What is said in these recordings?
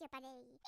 parei.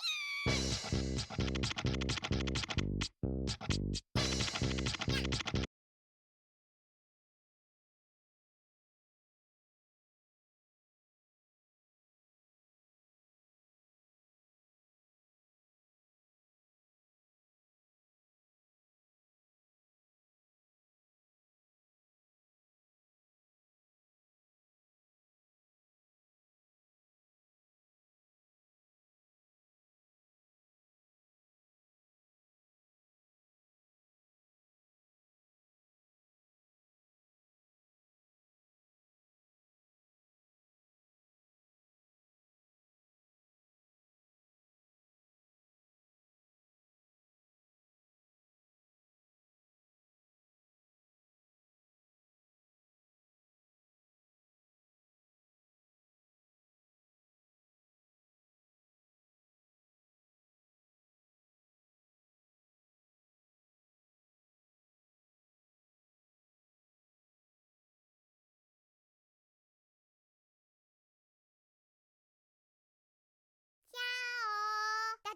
Ciao!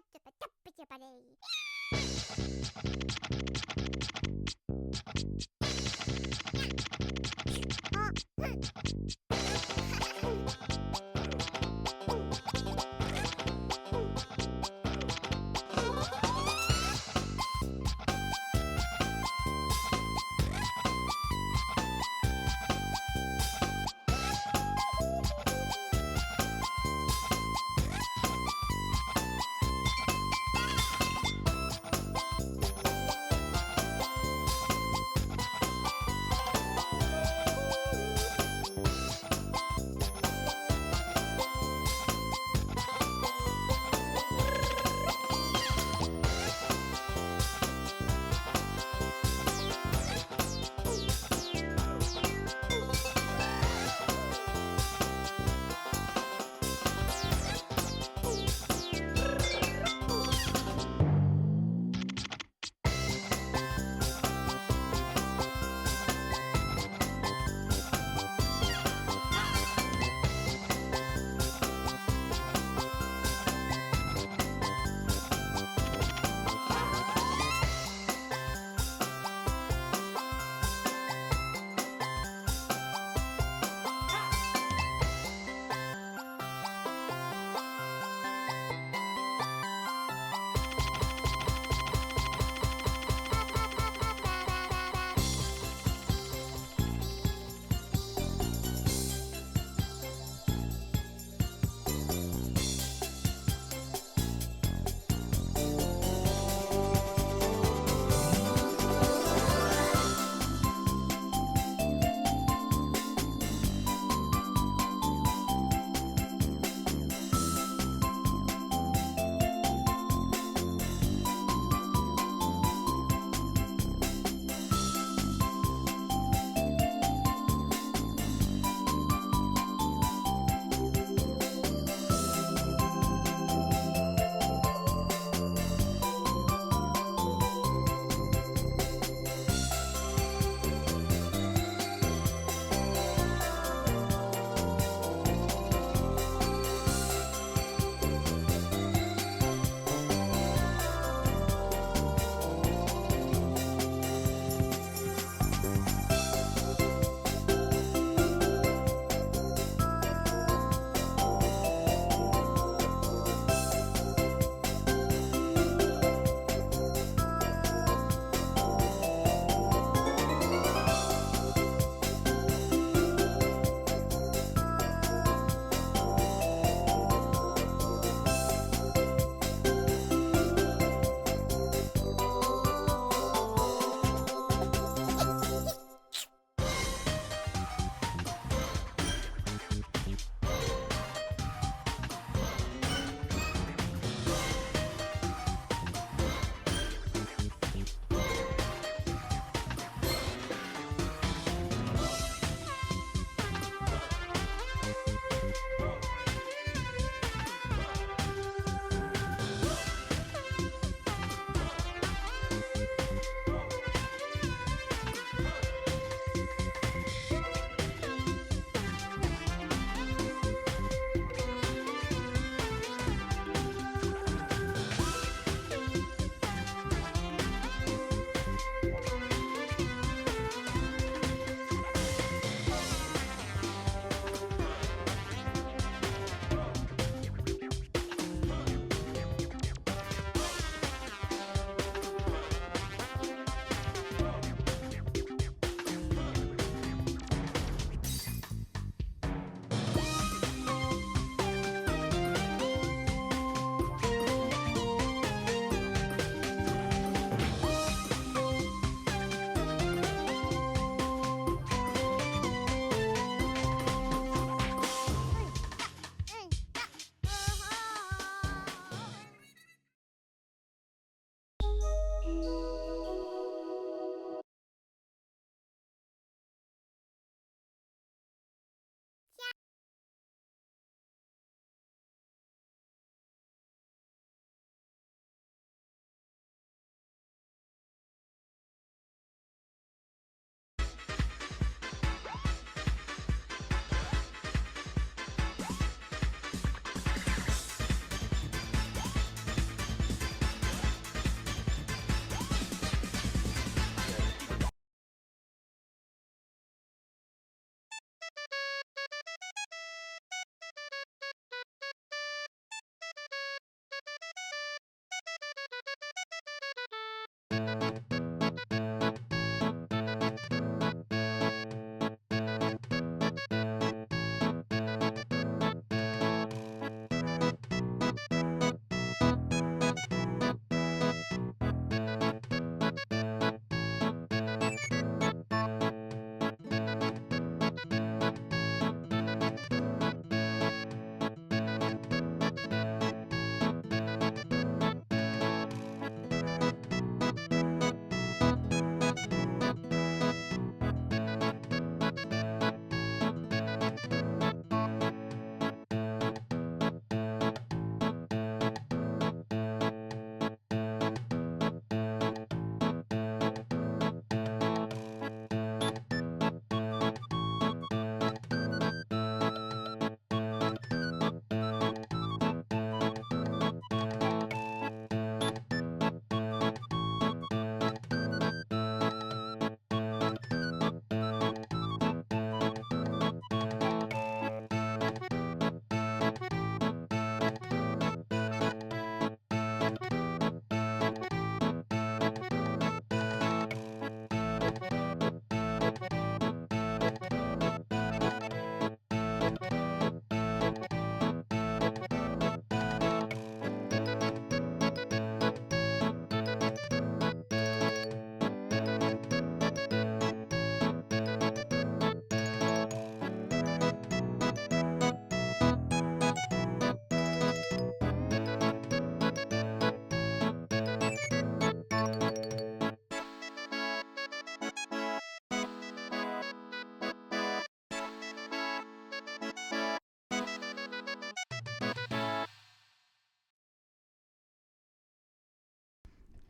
Tappi parei.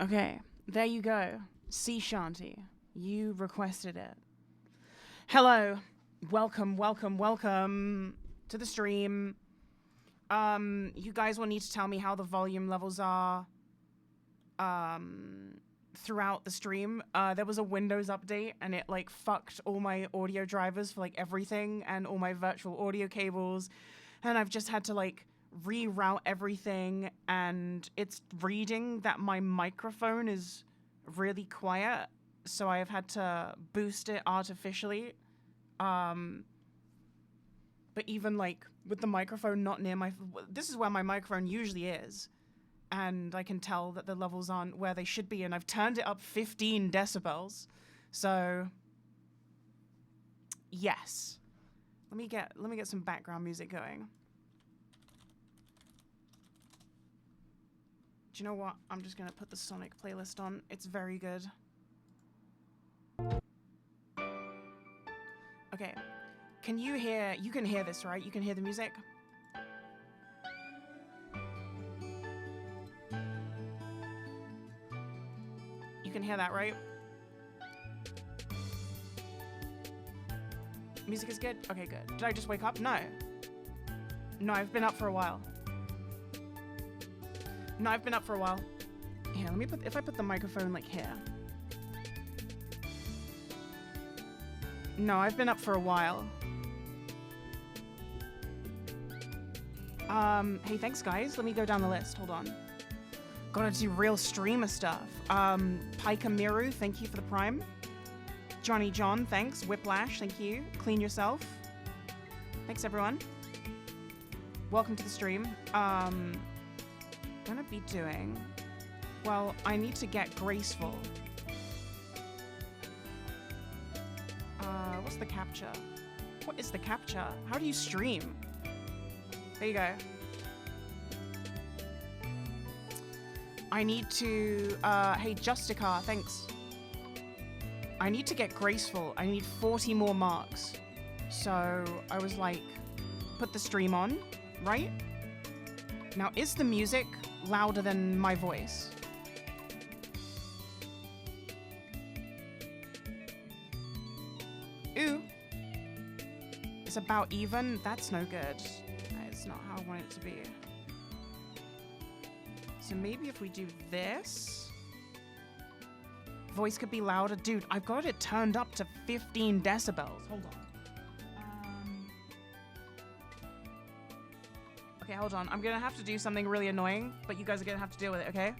Okay, there you go. Sea Shanty. You requested it. Hello. Welcome to the stream. You guys will need to tell me how the volume levels are throughout the stream. There was a Windows update and it like fucked all my audio drivers for like everything and all my virtual audio cables, and I've just had to like reroute everything, and it's reading that my microphone is really quiet, so I have had to boost it artificially. But even like with the microphone not near my, this is where my microphone usually is, and I can tell that the levels aren't where they should be, and I've turned it up 15 decibels. So yes, let me get some background music going. Do you know what? I'm just gonna put the Sonic playlist on. It's very good. Okay. Can you hear, you can hear this, right? You can hear the music? You can hear that, right? Music is good? Okay, good. Did I just wake up? No. No, I've been up for a while. No, I've been up for a while. Here, let me put, if I put the microphone like here. No, I've been up for a while. Hey, thanks guys. Let me go down the list. Hold on. Gotta do real streamer stuff. Pika Miru, thank you for the prime. Johnny John, thanks. Whiplash, thank you. Clean yourself. Thanks everyone. Welcome to the stream. Gonna be doing, well, I need to get graceful. What's the capture? What is the capture? How do you stream? There you go. I need to, hey, Justica, thanks. I need to get graceful. I need 40 more marks. So I was like, put the stream on, right? Now, is the music louder than my voice? Ooh. It's about even? That's no good. It's not how I want it to be. So maybe if we do this, voice could be louder. Dude, I've got it turned up to 15 decibels. Hold on. Okay, hold on. I'm gonna have to do something really annoying, but you guys are gonna have to deal with it, okay?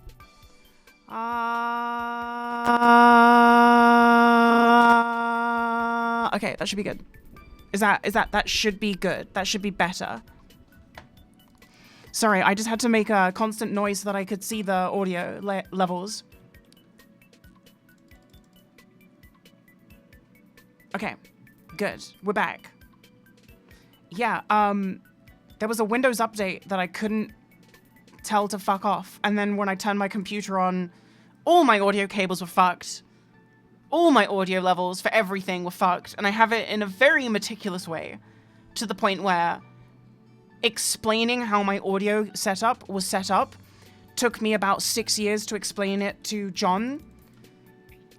Okay, that should be good. That should be good. That should be better. Sorry, I just had to make a constant noise so that I could see the audio levels. Okay, good. We're back. Yeah, there was a Windows update that I couldn't tell to fuck off. And then when I turned my computer on, all my audio cables were fucked. All my audio levels for everything were fucked. And I have it in a very meticulous way, to the point where explaining how my audio setup was set up took me about 6 years to explain it to John.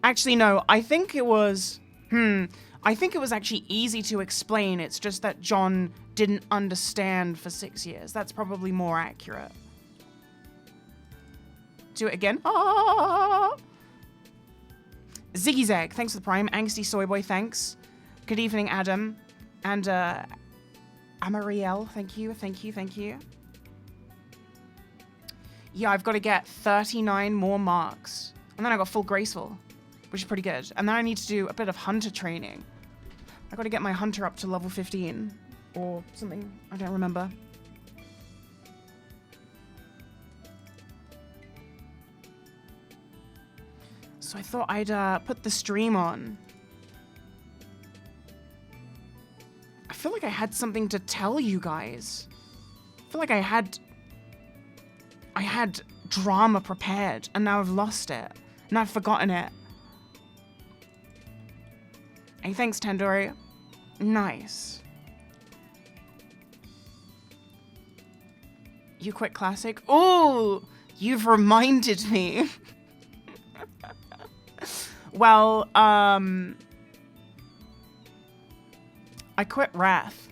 Actually, no, I think it was actually easy to explain. It's just that John didn't understand for 6 years. That's probably more accurate. Do it again. Ah! Ziggy Zag, thanks for the prime. Angsty Soyboy, thanks. Good evening, Adam. And Amariel, thank you. Yeah, I've got to get 39 more marks. And then I got full graceful, which is pretty good. And then I need to do a bit of hunter training. I got to get my hunter up to level 15 or something. I don't remember. So I thought I'd put the stream on. I feel like I had something to tell you guys. I feel like I had drama prepared, and now I've lost it. And I've forgotten it. Hey, thanks, Tandoori. Nice. You quit Classic? Oh, you've reminded me. Well, I quit Wrath.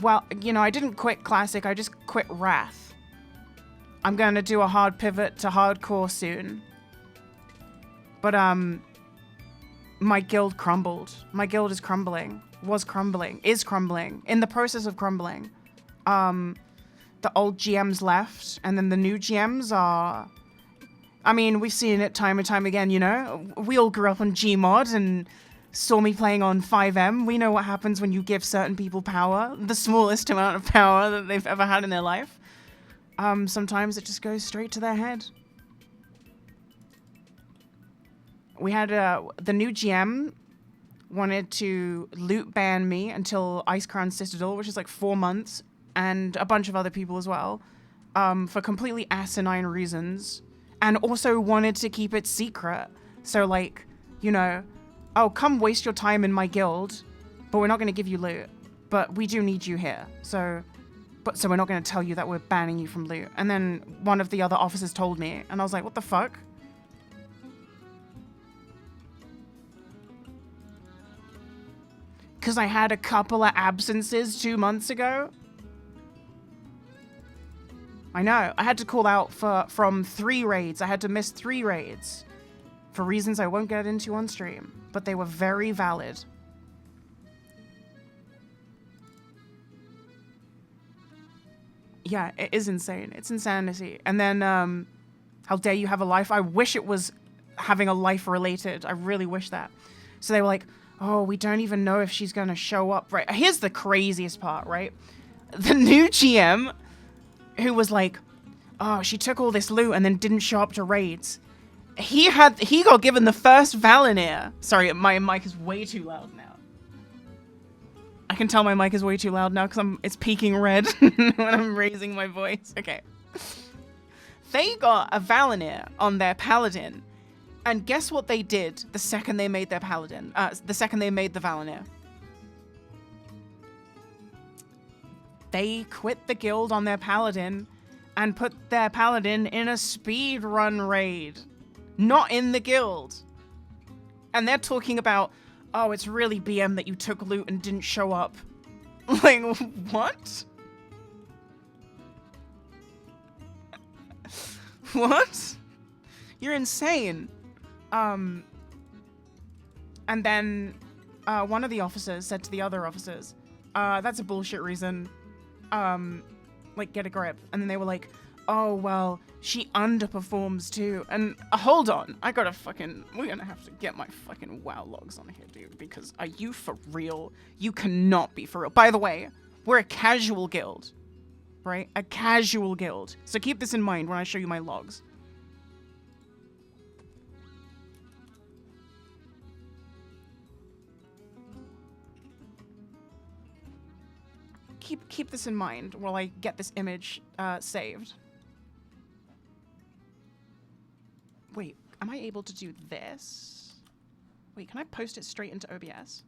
Well, you know, I didn't quit Classic, I just quit Wrath. I'm gonna do a hard pivot to hardcore soon. But, my guild crumbled. My guild is crumbling. Was crumbling. Is crumbling. In the process of crumbling. The old GMs left, and then the new GMs are... I mean, we've seen it time and time again, you know? We all grew up on Gmod and saw me playing on 5M. We know what happens when you give certain people power. The smallest amount of power that they've ever had in their life. Sometimes it just goes straight to their head. We had the new GM wanted to loot ban me until Icecrown Citadel, which is like 4 months, and a bunch of other people as well, for completely asinine reasons, and also wanted to keep it secret. So like, you know, oh, come waste your time in my guild, but we're not going to give you loot, but we do need you here. So we're not going to tell you that we're banning you from loot. And then one of the other officers told me, and I was like, what the fuck? Because I had a couple of absences 2 months ago. I know. I had to call out from 3 raids. I had to miss 3 raids. For reasons I won't get into on stream. But they were very valid. Yeah, it is insane. It's insanity. And then, how dare you have a life? I wish it was having a life related. I really wish that. So they were like, oh, we don't even know if she's going to show up. Right. Here's the craziest part, right? The new GM, who was like, oh, she took all this loot and then didn't show up to raids. He got given the first Valinir. Sorry, my mic is way too loud now. I can tell my mic is way too loud now because it's peaking red when I'm raising my voice. Okay. They got a Valinir on their paladin. And guess what they did the second they made their paladin? The second they made the Valinir. They quit the guild on their paladin and put their paladin in a speedrun raid. Not in the guild. And they're talking about, oh, it's really BM that you took loot and didn't show up. Like, what? What? You're insane. And then one of the officers said to the other officers, that's a bullshit reason. Like, get a grip. And then they were like, Oh, well, she underperforms too. And hold on, we're gonna have to get my fucking WoW logs on here, dude, because are you for real? You cannot be for real. By the way, we're a casual guild, right? A casual guild. So keep this in mind when I show you my logs. Keep this in mind while I get this image saved. Wait, am I able to do this? Wait, can I post it straight into OBS?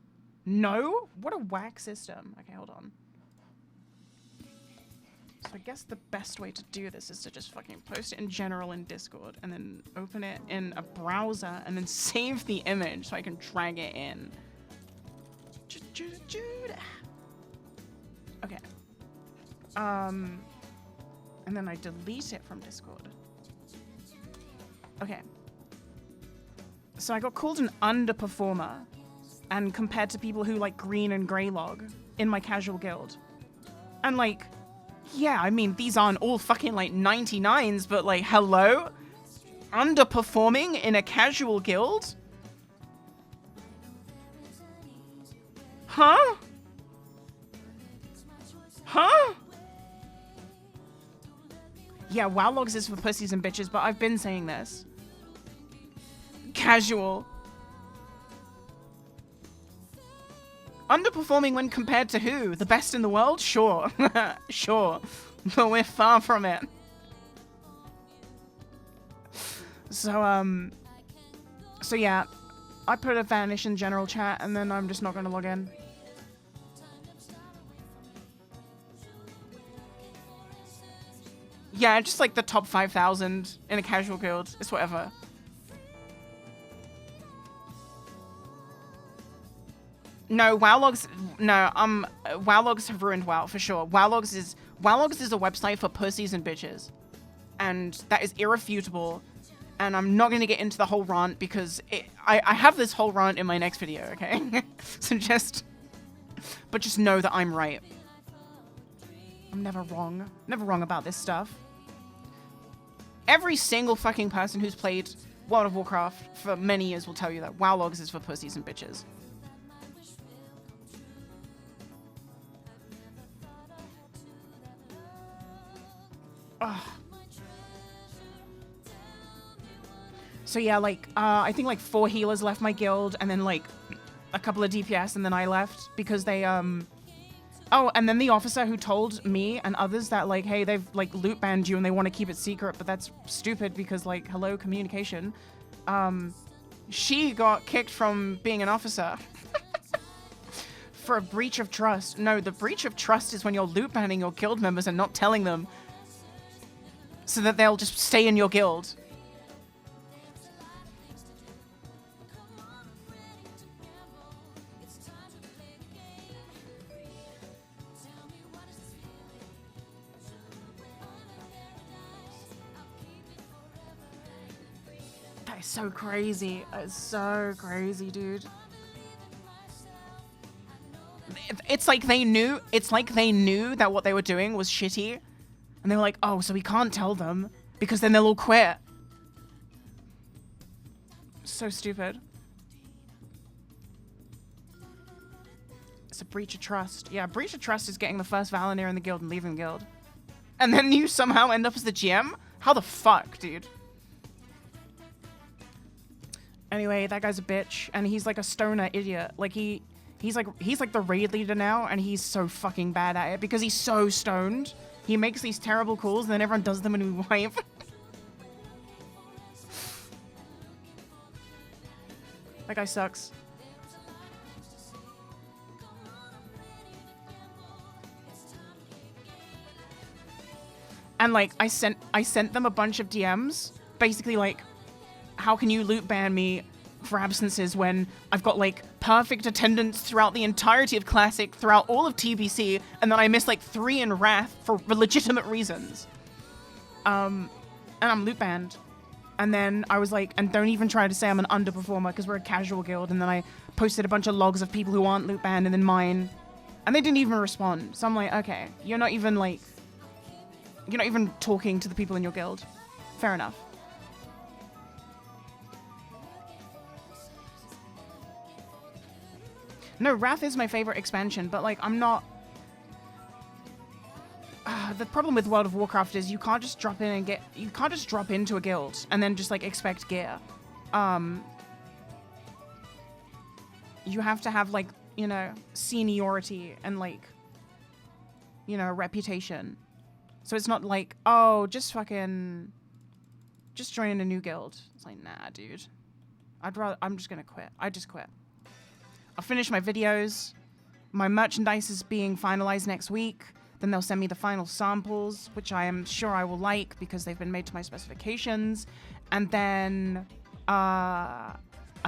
No? What a whack system. Okay, hold on. So I guess the best way to do this is to just fucking post it in general in Discord and then open it in a browser and then save the image so I can drag it in. Okay. And then I delete it from Discord. Okay. So I got called an underperformer and compared to people who like green and grey log in my casual guild. And like, yeah, I mean, these aren't all fucking like 99s, but like, hello? Underperforming in a casual guild? Huh? Huh? Yeah, WoW logs is for pussies and bitches, but I've been saying this. Casual. Underperforming when compared to who? The best in the world? Sure. Sure. But we're far from it. So yeah. I put a vanish in general chat and then I'm just not gonna log in. Yeah, just like the top 5,000 in a casual guild. It's whatever. No, WoW logs. No, WoW logs have ruined WoW for sure. WoW logs is a website for pussies and bitches, and that is irrefutable. And I'm not gonna get into the whole rant because I have this whole rant in my next video. Okay, so just know that I'm right. I'm never wrong. Never wrong about this stuff. Every single fucking person who's played World of Warcraft for many years will tell you that WoW logs is for pussies and bitches. Ugh. So yeah, like, I think like 4 healers left my guild, and then like a couple of DPS, and then I left because they, oh, and then the officer who told me and others that like, hey, they've like loot banned you and they want to keep it secret, but that's stupid because like, hello, communication. She got kicked from being an officer for a breach of trust. No, the breach of trust is when you're loot banning your guild members and not telling them so that they'll just stay in your guild. That is so crazy. It's so crazy, dude. It's like they knew that what they were doing was shitty. And they were like, oh, so we can't tell them because then they'll all quit. So stupid. It's a breach of trust. Yeah, breach of trust is getting the first Valinir in the guild and leaving the guild. And then you somehow end up as the GM? How the fuck, dude? Anyway, that guy's a bitch. And he's like a stoner idiot. Like he's like the raid leader now, and he's so fucking bad at it because he's so stoned. He makes these terrible calls, and then everyone does them and we wipe. That guy sucks. And like, I sent them a bunch of DMs, basically like, how can you loot ban me for absences when I've got like perfect attendance throughout the entirety of Classic, throughout all of TBC, and then I missed like 3 in Wrath for legitimate reasons. And I'm loot banned. And then I was like, and don't even try to say I'm an underperformer because we're a casual guild. And then I posted a bunch of logs of people who aren't loot banned and then mine. And they didn't even respond. So I'm like, okay, you're not even like, You're not even talking to the people in your guild. Fair enough. No, Wrath is my favorite expansion, but like I'm not... the problem with World of Warcraft is you can't just drop in and you can't just drop into a guild and then just like expect gear. You have to have like, you know, seniority and like, you know, reputation. So it's not like, oh, just join a new guild. It's like, nah, dude. I'm just gonna quit. I just quit. I'll finish my videos. My merchandise is being finalized next week. Then they'll send me the final samples, which I am sure I will like because they've been made to my specifications. And then I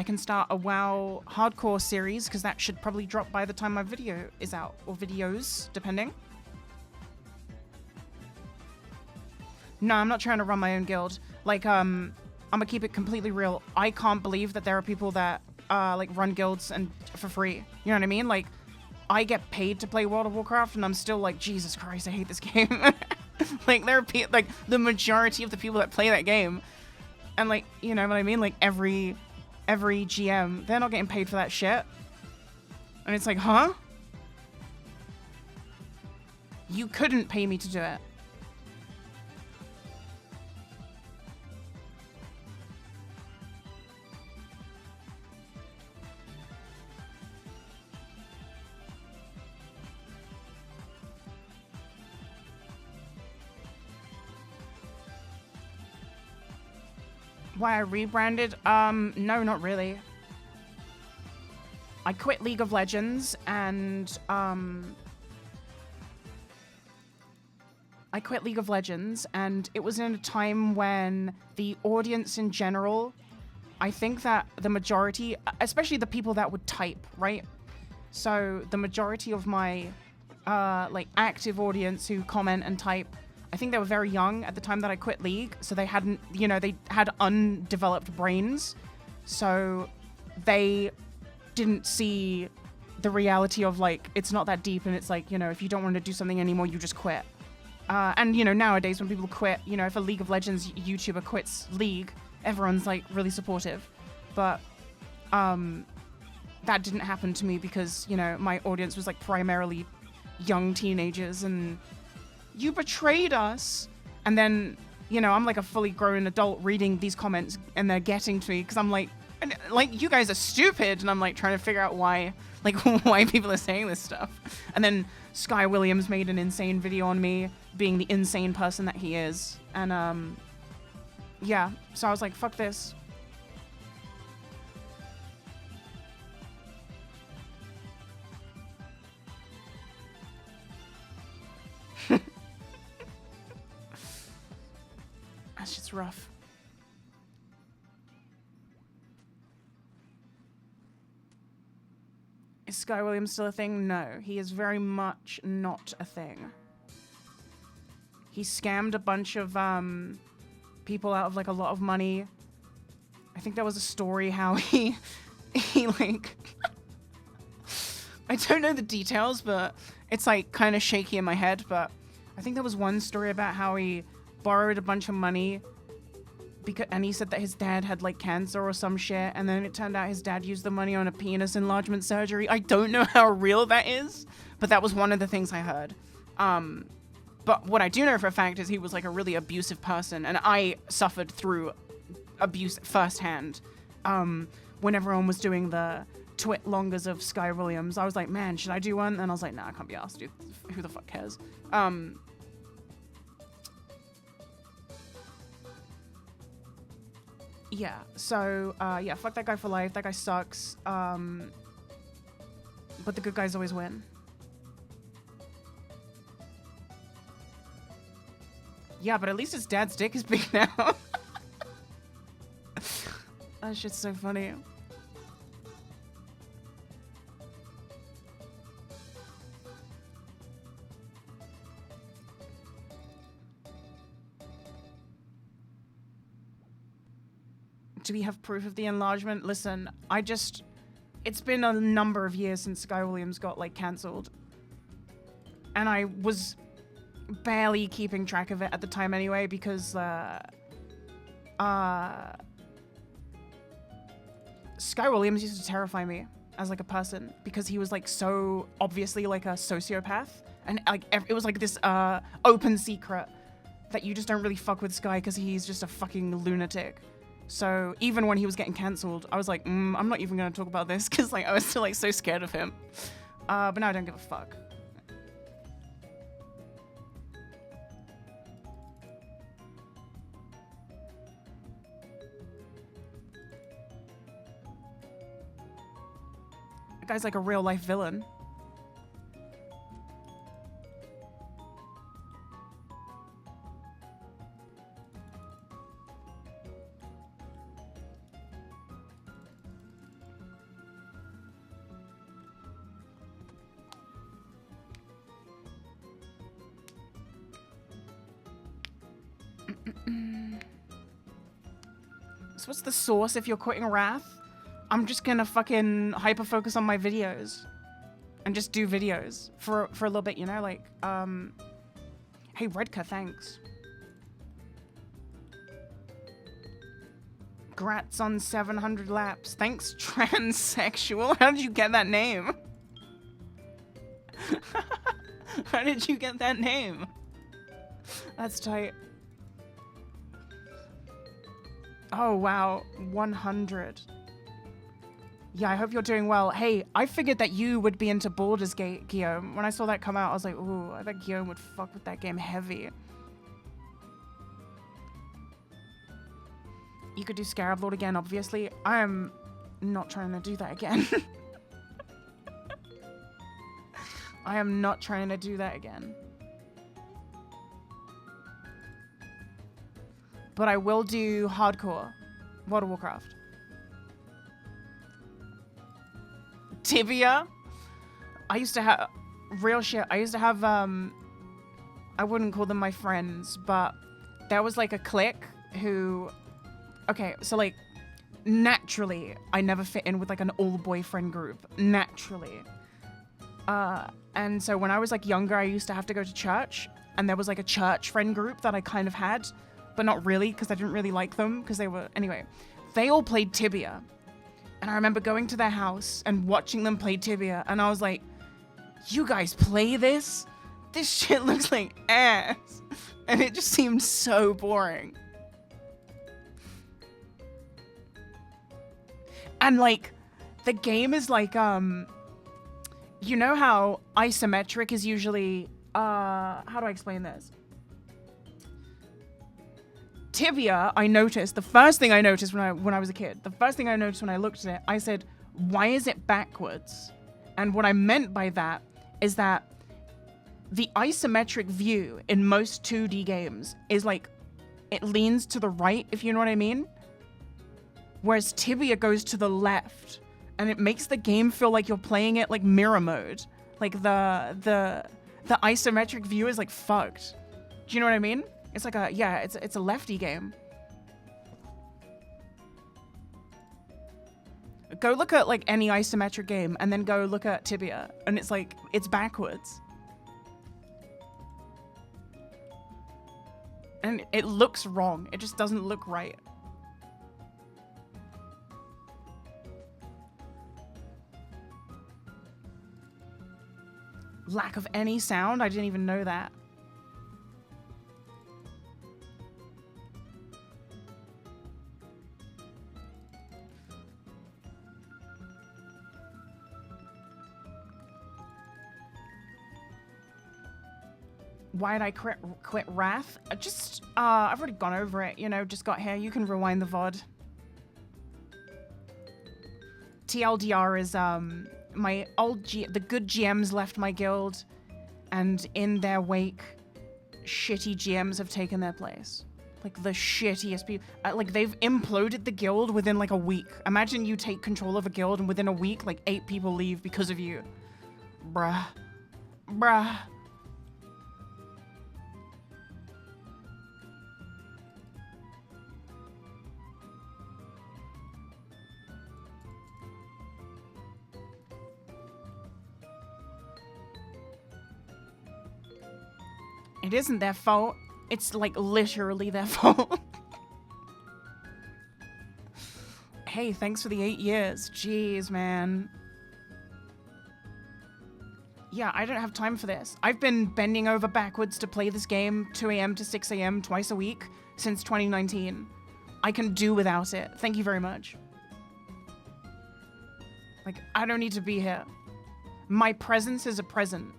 can start a WoW hardcore series because that should probably drop by the time my video is out, or videos, depending. No, I'm not trying to run my own guild. Like, I'm gonna keep it completely real. I can't believe that there are people that like run guilds and for free. You know what I mean? Like, I get paid to play World of Warcraft, and I'm still like, Jesus Christ, I hate this game. Like, there are like the majority of the people that play that game, and like, you know what I mean? Like every GM, they're not getting paid for that shit, and it's like, huh? You couldn't pay me to do it. Why I rebranded? No, not really. I quit League of Legends and, it was in a time when the audience in general, I think that the majority, especially the people that would type, right? So the majority of my, like, active audience who comment and type, I think they were very young at the time that I quit League, so they hadn't, you know, they had undeveloped brains, so they didn't see the reality of, like, it's not that deep, and it's like, you know, if you don't want to do something anymore, you just quit. And, you know, nowadays when people quit, you know, if a League of Legends YouTuber quits League, everyone's, like, really supportive. But that didn't happen to me because, you know, my audience was, like, primarily young teenagers, and you betrayed us. And then, you know, I'm like a fully grown adult reading these comments, and they're getting to me because I'm like, you guys are stupid. And I'm like trying to figure out why, like, why people are saying this stuff. And then Sky Williams made an insane video on me being the insane person that he is. And, yeah, so I was like, fuck this. That shit's rough. Is Sky Williams still a thing? No, he is very much not a thing. He scammed a bunch of people out of like a lot of money. I think there was a story how he like I don't know the details, but it's like kind of shaky in my head, but I think there was one story about how he borrowed a bunch of money and he said that his dad had like cancer or some shit, and then it turned out his dad used the money on a penis enlargement surgery. I don't know how real that is, but that was one of the things I heard. But what I do know for a fact is he was like a really abusive person, and I suffered through abuse firsthand. When everyone was doing the twit longers of Sky Williams, I was like, man, should I do one? And I was like, nah, I can't be asked, dude. Who the fuck cares? Yeah, so, yeah, fuck that guy for life. That guy sucks. But the good guys always win. Yeah, but at least his dad's dick is big now. That shit's so funny. Do we have proof of the enlargement? Listen, it's been a number of years since Sky Williams got, like, cancelled. And I was barely keeping track of it at the time anyway, because Sky Williams used to terrify me as like a person, because he was like so obviously like a sociopath, and like it was like this open secret that you just don't really fuck with Sky because he's just a fucking lunatic. So even when he was getting cancelled, I was like, I'm not even gonna talk about this because like I was still like so scared of him. But now I don't give a fuck. That guy's like a real life villain. So what's the source if you're quitting Wrath? I'm just gonna fucking hyper focus on my videos and just do videos for a little bit, you know, like hey Redka, thanks. Grats on 700 laps. Thanks, transsexual. How did you get that name? How did you get that name? That's tight. Oh, wow. 100. Yeah, I hope you're doing well. Hey, I figured that you would be into Baldur's Gate, Guillaume. When I saw that come out, I was like, ooh, I bet Guillaume would fuck with that game heavy. You could do Scarab Lord again, obviously. I am not trying to do that again. I am not trying to do that again. But I will do hardcore World of Warcraft. Tibia? I used to have... Real shit. I used to have, I wouldn't call them my friends, but there was like a clique who... Okay, so like, naturally, I never fit in with like an all-boyfriend group. Naturally. And so when I was like younger, I used to have to go to church, and there was like a church friend group that I kind of had, but not really, because I didn't really like them, because they were... Anyway, they all played Tibia. And I remember going to their house and watching them play Tibia, and I was like, you guys play this? This shit looks like ass. And it just seemed so boring. And like, the game is like, you know how isometric is usually, how do I explain this? Tibia, I noticed, the first thing I noticed when I was a kid, the first thing I noticed when I looked at it, I said, why is it backwards? And what I meant by that is that the isometric view in most 2D games is like, it leans to the right, if you know what I mean? Whereas Tibia goes to the left, and it makes the game feel like you're playing it like mirror mode. Like the isometric view is like fucked. Do you know what I mean? It's like a, yeah, it's a lefty game. Go look at like any isometric game and then go look at Tibia, and it's like, it's backwards. And it looks wrong. It just doesn't look right. Lack of any sound? I didn't even know that. Why did I quit Wrath? I've already gone over it, you know, just got here. You can rewind the VOD. TLDR is, my the good GMs left my guild, and in their wake, shitty GMs have taken their place. Like, the shittiest people. Like, they've imploded the guild within, like, a week. Imagine you take control of a guild, and within a week, like, 8 people leave because of you. Bruh. Bruh. It isn't their fault. It's like literally their fault. Hey, thanks for the 8 years. Jeez, man. Yeah, I don't have time for this. I've been bending over backwards to play this game 2 a.m. to 6 a.m. twice a week since 2019. I can do without it. Thank you very much. Like, I don't need to be here. My presence is a present.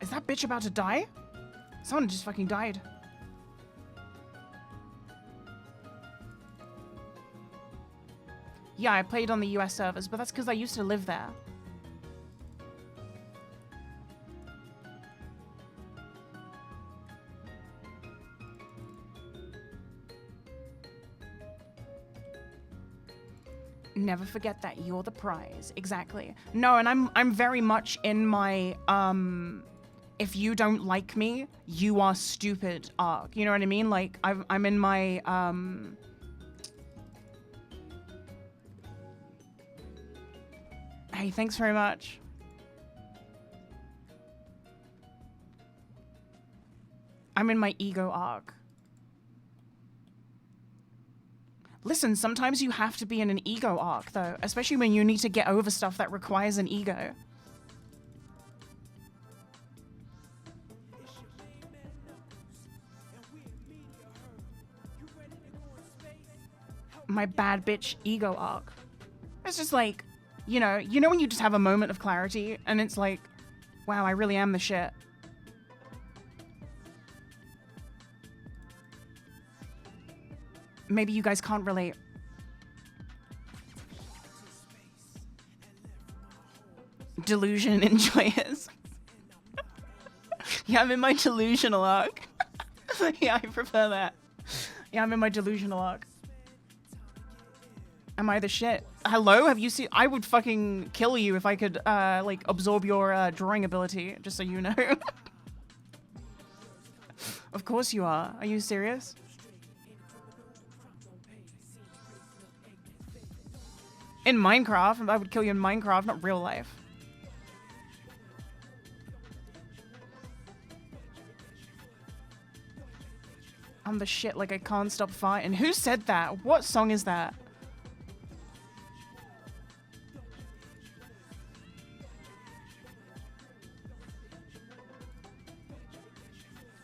Is that bitch about to die? Someone just fucking died. Yeah, I played on the US servers, but that's because I used to live there. Never forget that you're the prize. Exactly. No, and I'm very much in my if you don't like me, you are stupid arc. You know what I mean? Like I'm in my Hey, thanks very much. I'm in my ego arc. Listen, sometimes you have to be in an ego arc, though, especially when you need to get over stuff that requires an ego. My bad bitch ego arc. It's just like, you know when you just have a moment of clarity and it's like, wow, I really am the shit. Maybe you guys can't relate. Delusion enjoyers. Yeah, I'm in my delusional arc. Yeah, I prefer that. Yeah, I'm in my delusional arc. Am I the shit? Hello? Have you seen? I would fucking kill you if I could, like, absorb your drawing ability, just so you know. Of course you are. Are you serious? In Minecraft? I would kill you in Minecraft, not real life. I'm the shit, like I can't stop fighting. Who said that? What song is that?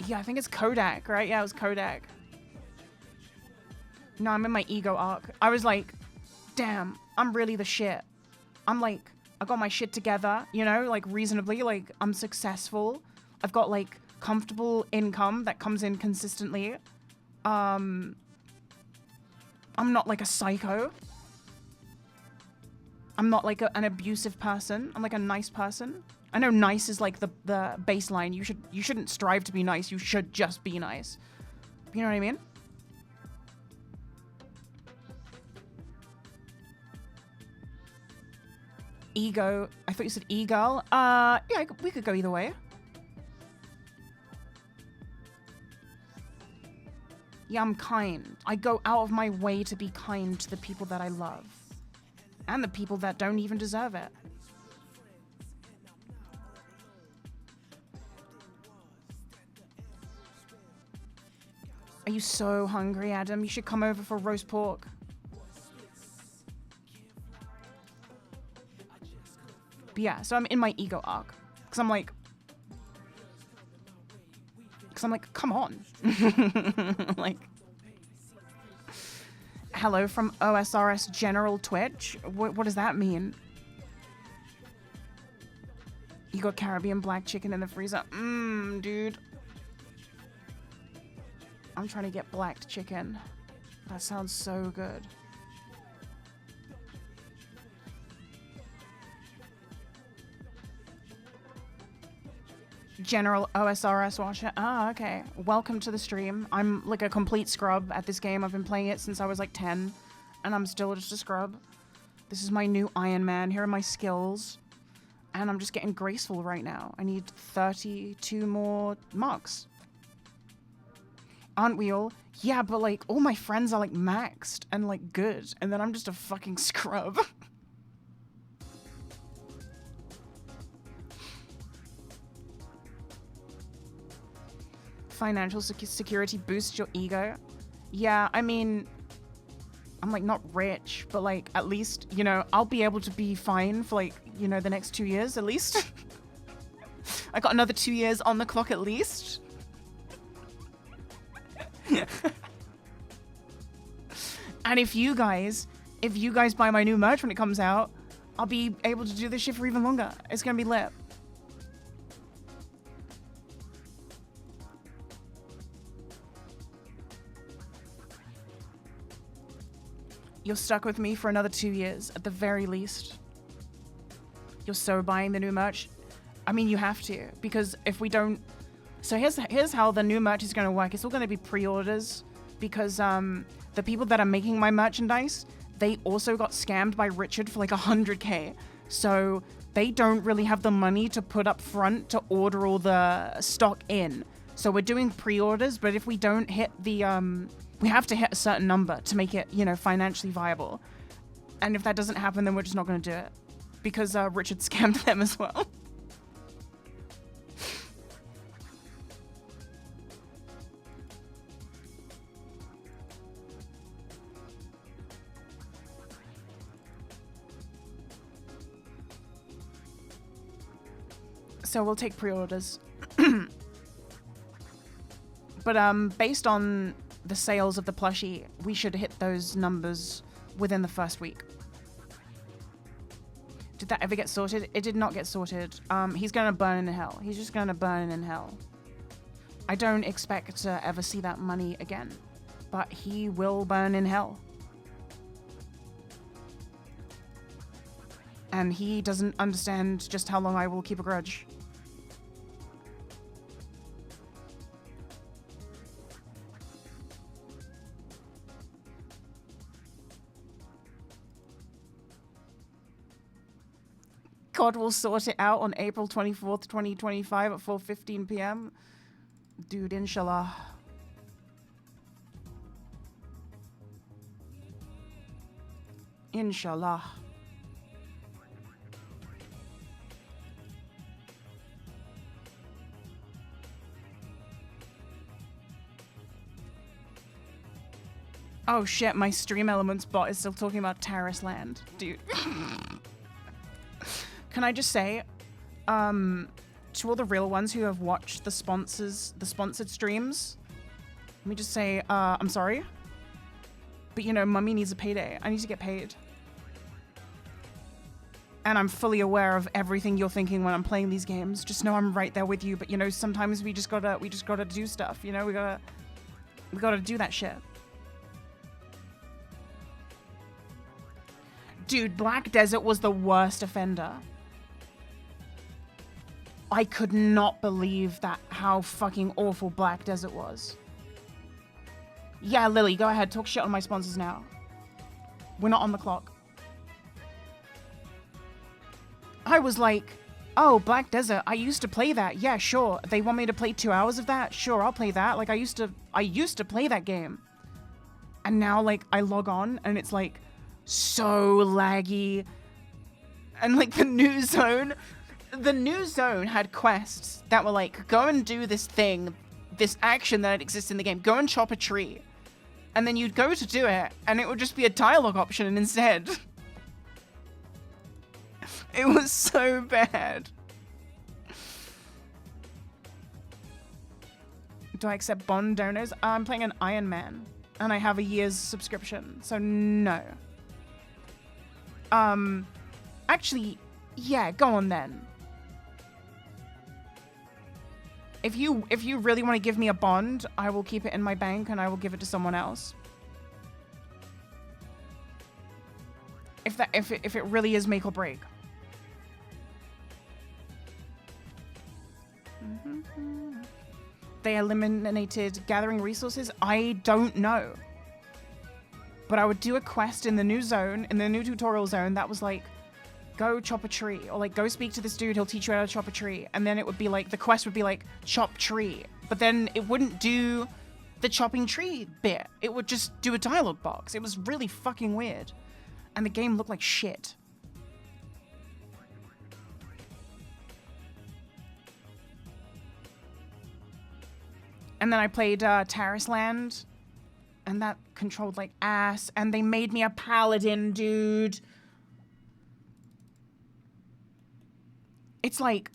Yeah, I think it's Kodak, right? Yeah, it was Kodak. No, I'm in my ego arc. I was like, damn, I'm really the shit. I'm like, I got my shit together, you know, like reasonably, like I'm successful. I've got like comfortable income that comes in consistently. I'm not like a psycho. I'm not like an abusive person. I'm like a nice person. I know nice is like the baseline. You shouldn't strive to be nice. You should just be nice. You know what I mean? Ego. I thought you said e-girl. Yeah, we could go either way. Yeah, I'm kind. I go out of my way to be kind to the people that I love. And the people that don't even deserve it. Are you so hungry, Adam? You should come over for roast pork. But yeah, so I'm in my ego arc. Because I'm like, come on. Like, hello from OSRS General Twitch? What does that mean? You got Caribbean black chicken in the freezer? Dude. I'm trying to get blacked chicken. That sounds so good. General OSRS watcher. Ah, okay. Welcome to the stream. I'm like a complete scrub at this game. I've been playing it since I was like 10, and I'm still just a scrub. This is my new Iron Man. Here are my skills. And I'm just getting graceful right now. I need 32 more marks. Aren't we all? Yeah, but like all my friends are like maxed and like good, and then I'm just a fucking scrub. Financial security boosts your ego. Yeah, I mean, I'm like not rich, but like at least, you know, I'll be able to be fine for like, you know, the next 2 years at least. I got another 2 years on the clock at least. And if you guys buy my new merch when it comes out, I'll be able to do this shit for even longer. It's gonna be lit. You're stuck with me for another 2 years, at the very least. You're so buying the new merch. I mean, you have to, because if we don't... So here's how the new merch is going to work. It's all going to be pre-orders, because the people that are making my merchandise, they also got scammed by Richard for like 100K. So they don't really have the money to put up front to order all the stock in. So we're doing pre-orders, but if we don't hit the... we have to hit a certain number to make it, you know, financially viable. And if that doesn't happen, then we're just not going to do it. Because Richard scammed them as well. So we'll take pre-orders. But based on the sales of the plushie, we should hit those numbers within the first week. Did that ever get sorted? It did not get sorted. He's gonna burn in hell. He's just gonna burn in hell. I don't expect to ever see that money again, but he will burn in hell. And he doesn't understand just how long I will keep a grudge. God will sort it out on April 24th, 2025 at 4:15 p.m. Dude, inshallah. Inshallah. Oh shit, my Stream Elements bot is still talking about Terrace Land. Dude. Can I just say, to all the real ones who have watched the sponsored streams, let me just say, I'm sorry. But you know, Mummy needs a payday. I need to get paid. And I'm fully aware of everything you're thinking when I'm playing these games. Just know I'm right there with you. But you know, sometimes we just gotta do stuff. You know, we gotta do that shit. Dude, Black Desert was the worst offender. I could not believe that how fucking awful Black Desert was. Yeah, Lily, go ahead. Talk shit on my sponsors now. We're not on the clock. I was like, oh, Black Desert, I used to play that. Yeah, sure. They want me to play 2 hours of that? Sure, I'll play that. Like, I used to play that game. And now, like, I log on and it's like so laggy. And like the new zone had quests that were like, go and do this thing, this action that exists in the game. Go and chop a tree. And then you'd go to do it, and it would just be a dialogue option instead. It was so bad. Do I accept bond donors? I'm playing an Iron Man, and I have a year's subscription, so no. Actually, yeah, go on then. If you really want to give me a bond, I will keep it in my bank and I will give it to someone else. If it really is make or break. They eliminated gathering resources? I don't know. But I would do a quest in the new zone, in the new tutorial zone that was like, go chop a tree, or like, go speak to this dude, he'll teach you how to chop a tree. And then it would be like, the quest would be like, chop tree. But then it wouldn't do the chopping tree bit. It would just do a dialogue box. It was really fucking weird. And the game looked like shit. And then I played Terrace Land, and that controlled like ass, and they made me a paladin, dude. It's like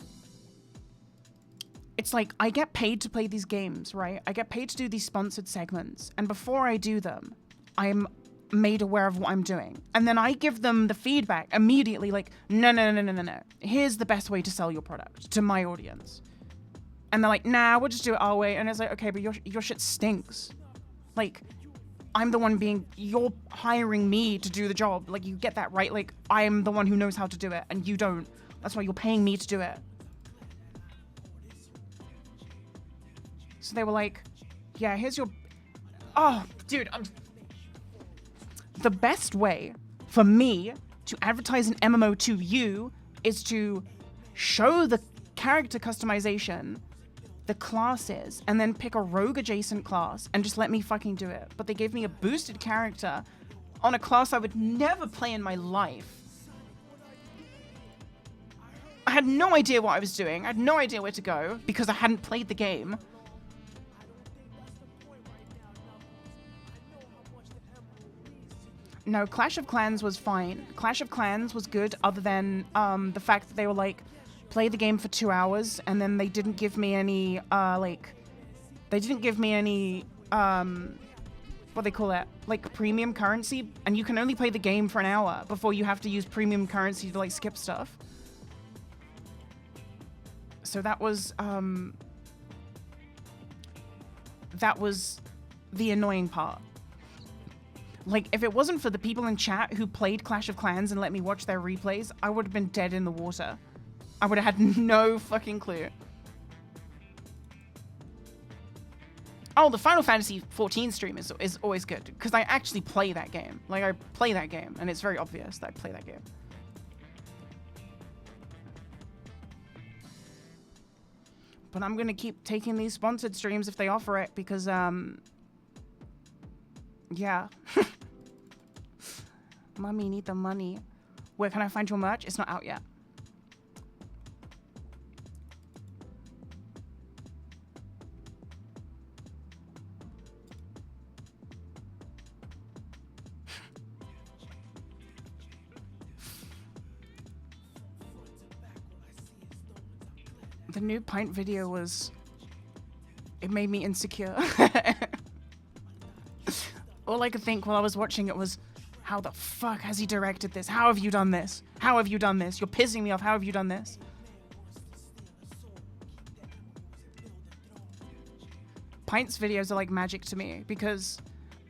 I get paid to play these games, right? I get paid to do these sponsored segments, and before I do them, I'm made aware of what I'm doing. And then I give them the feedback immediately, like, no. Here's the best way to sell your product to my audience. And they're like, nah, we'll just do it our way. And it's like, okay, but your shit stinks. Like, I'm the one you're hiring me to do the job. Like, you get that, right? Like, I'm the one who knows how to do it, and you don't. That's why you're paying me to do it. So they were like, yeah, here's your... Oh, dude, the best way for me to advertise an MMO to you is to show the character customization, the classes, and then pick a rogue adjacent class and just let me fucking do it. But they gave me a boosted character on a class I would never play in my life. I had no idea what I was doing. I had no idea where to go because I hadn't played the game. No, Clash of Clans was fine. Clash of Clans was good other than the fact that they were like, play the game for 2 hours, and then they didn't give me any, what they call it, like premium currency, and you can only play the game for an hour before you have to use premium currency to like skip stuff. So that was the annoying part. Like, if it wasn't for the people in chat who played Clash of Clans and let me watch their replays, I would have been dead in the water. I would have had no fucking clue. Oh, the Final Fantasy 14 stream is always good, because I actually play that game. Like, I play that game, and it's very obvious that I play that game. But I'm gonna keep taking these sponsored streams if they offer it, because, yeah. Mommy, need the money. Where can I find your merch? It's not out yet. The new Pint video was... It made me insecure. All I could think while I was watching it was, how the fuck has he directed this? How have you done this? How have you done this? You're pissing me off. How have you done this? Pint's videos are like magic to me because,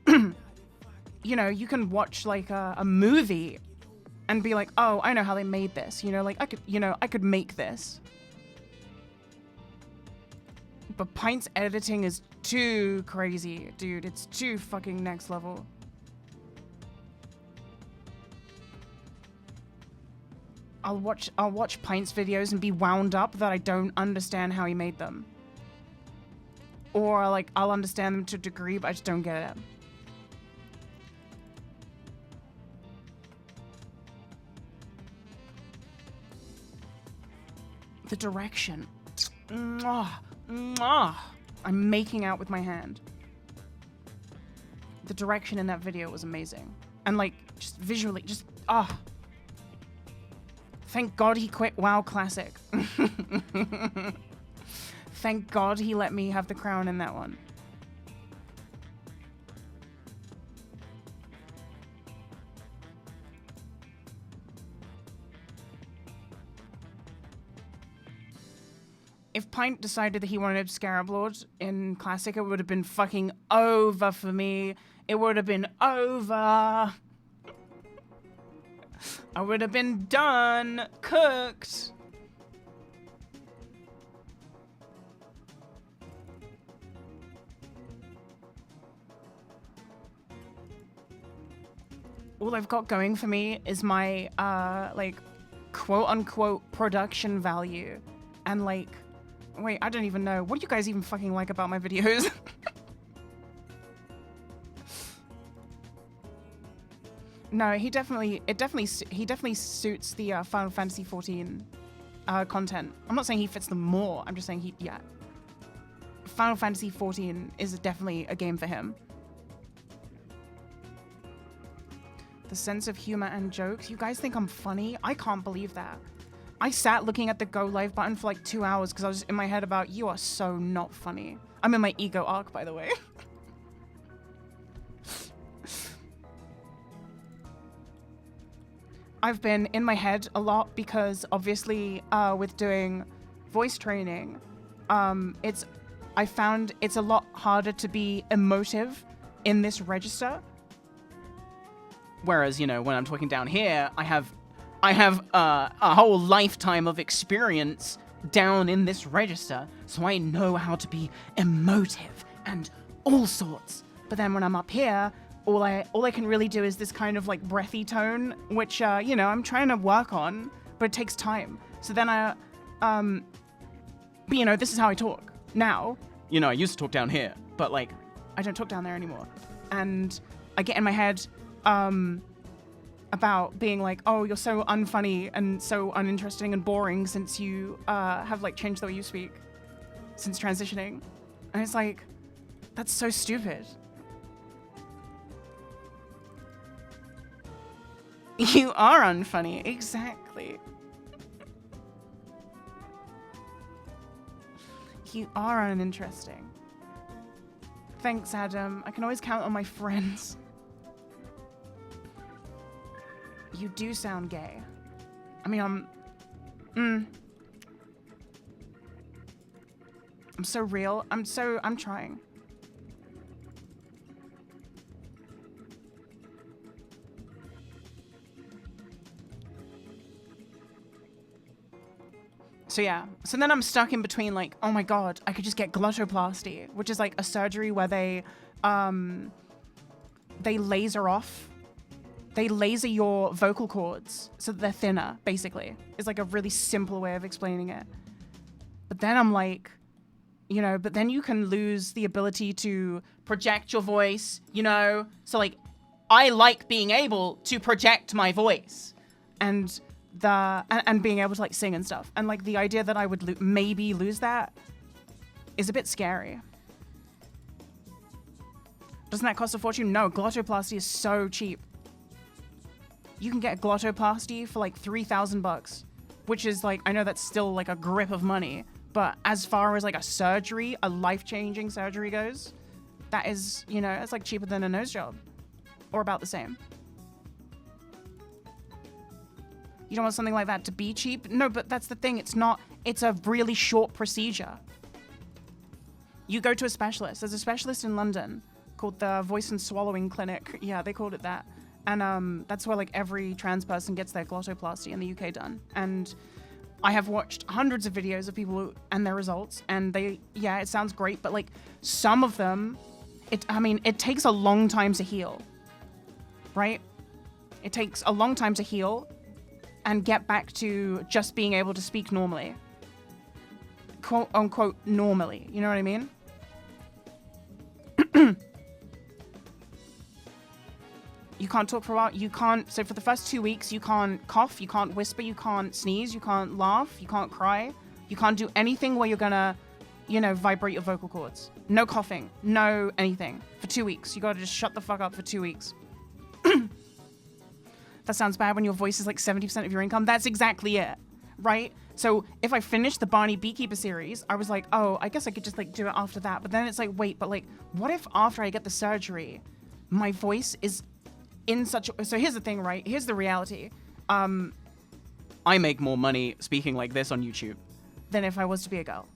you know, you can watch like a movie and be like, oh, I know how they made this. You know, like I could make this. But Pint's editing is too crazy, dude. It's too fucking next level. I'll watch Pint's videos and be wound up that I don't understand how he made them. Or like I'll understand them to a degree, but I just don't get it. The direction. Mwah. Mwah. I'm making out with my hand. The direction in that video was amazing. And like, just visually, just, ah. Thank God he quit WoW Classic. Thank God he let me have the crown in that one. If Pint decided that he wanted Scarab Lord in Classic, it would have been fucking over for me. It would have been over. I would have been done. Cooked. All I've got going for me is my, like, quote-unquote production value. And, like... Wait, I don't even know. What do you guys even fucking like about my videos? No, he definitely suits the Final Fantasy 14 content. I'm not saying he fits them more. I'm just saying yeah. Final Fantasy 14 is definitely a game for him. The sense of humor and jokes. You guys think I'm funny? I can't believe that. I sat looking at the go live button for like 2 hours because I was in my head about, you are so not funny. I'm in my ego arc, by the way. I've been in my head a lot because obviously with doing voice training, I found it's a lot harder to be emotive in this register. Whereas, you know, when I'm talking down here, I have a whole lifetime of experience down in this register, so I know how to be emotive and all sorts. But then when I'm up here, all I can really do is this kind of like breathy tone, which you know, I'm trying to work on, but it takes time. So then but you know, this is how I talk now. You know, I used to talk down here, but like I don't talk down there anymore. And I get in my head about being like, oh, you're so unfunny and so uninteresting and boring since you have like changed the way you speak since transitioning. And it's like, that's so stupid. You are unfunny, exactly. You are uninteresting. Thanks, Adam. I can always count on my friends. You do sound gay. I mean, I'm so real. I'm trying. So yeah, so then I'm stuck in between like, oh my God, I could just get glottoplasty, which is like a surgery where they laser your vocal cords so that they're thinner, basically. It's like a really simple way of explaining it. But then I'm like, you know, but then you can lose the ability to project your voice, you know? So like, I like being able to project my voice and being able to like sing and stuff. And like the idea that I would maybe lose that is a bit scary. Doesn't that cost a fortune? No, glottoplasty is so cheap. You can get a glottoplasty for like $3,000, which is like, I know that's still like a grip of money, but as far as like a surgery, a life-changing surgery goes, that is, you know, it's like cheaper than a nose job or about the same. You don't want something like that to be cheap? No, but that's the thing. It's not, it's a really short procedure. You go to a specialist. There's a specialist in London called the Voice and Swallowing Clinic. Yeah, they called it that. And that's where like every trans person gets their glottoplasty in the UK done. And I have watched hundreds of videos of people and their results, and they, yeah, it sounds great, but like some of them, it takes a long time to heal, right? It takes a long time to heal and get back to just being able to speak normally. Quote unquote normally, you know what I mean? You can't talk for a while, you can't, so for the first 2 weeks, you can't cough, you can't whisper, you can't sneeze, you can't laugh, you can't cry, you can't do anything where you're gonna, you know, vibrate your vocal cords. No coughing, no anything. For 2 weeks, you gotta just shut the fuck up for 2 weeks. That sounds bad when your voice is like 70% of your income. That's exactly it, right? So if I finished the Barny Beekeeper series, I was like, oh, I guess I could just like do it after that. But then it's like, wait, but like, what if after I get the surgery, my voice is in such a, so here's the thing, right? Here's the reality. I make more money speaking like this on YouTube than if I was to be a girl.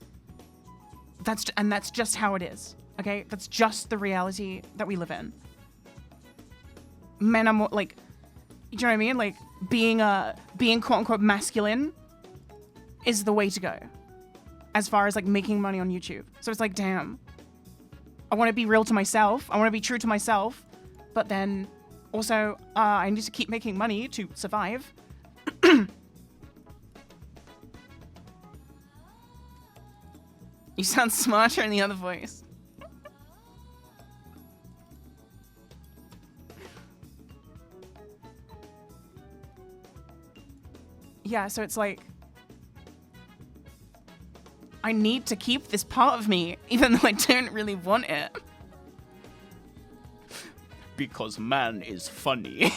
That's just how it is, okay? That's just the reality that we live in. Men are more like, do you know what I mean? Like being quote unquote masculine is the way to go as far as like making money on YouTube. So it's like, damn, I want to be real to myself. I want to be true to myself, but then also I need to keep making money to survive. You sound smarter in the other voice. Yeah, so it's like, I need to keep this part of me, even though I don't really want it. Because man is funny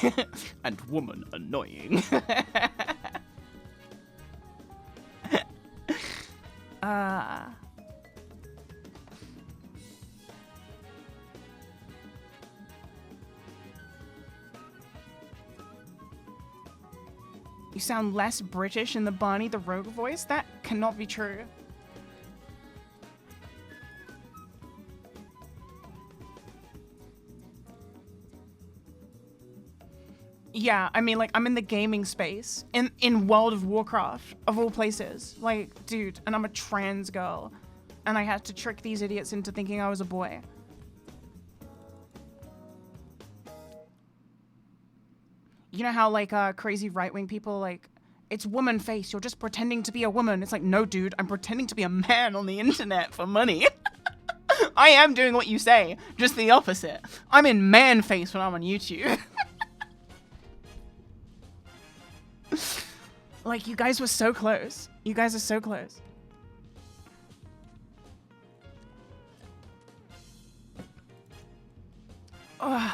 and woman annoying. You sound less British in the Barny the Rogue voice? That cannot be true. Yeah, I mean, like, I'm in the gaming space. In World of Warcraft, of all places. Like, dude, and I'm a trans girl. And I had to trick these idiots into thinking I was a boy. You know how, like, crazy right-wing people, like, it's woman face, you're just pretending to be a woman. It's like, no, dude, I'm pretending to be a man on the internet for money. I am doing what you say, just the opposite. I'm in man face when I'm on YouTube. Like, you guys were so close. You guys are so close. Ugh.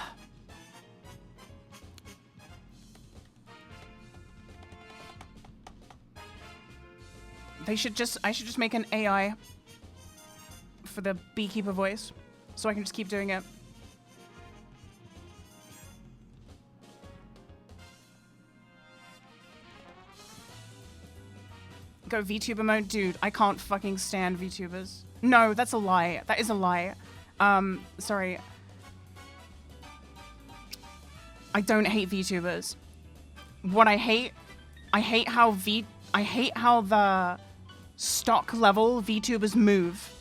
I should just make an AI for the beekeeper voice, so I can just keep doing it. Go VTuber mode? Dude, I can't fucking stand VTubers. No, that's a lie. That is a lie. Sorry. I don't hate VTubers. What I hate how the stock level VTubers move.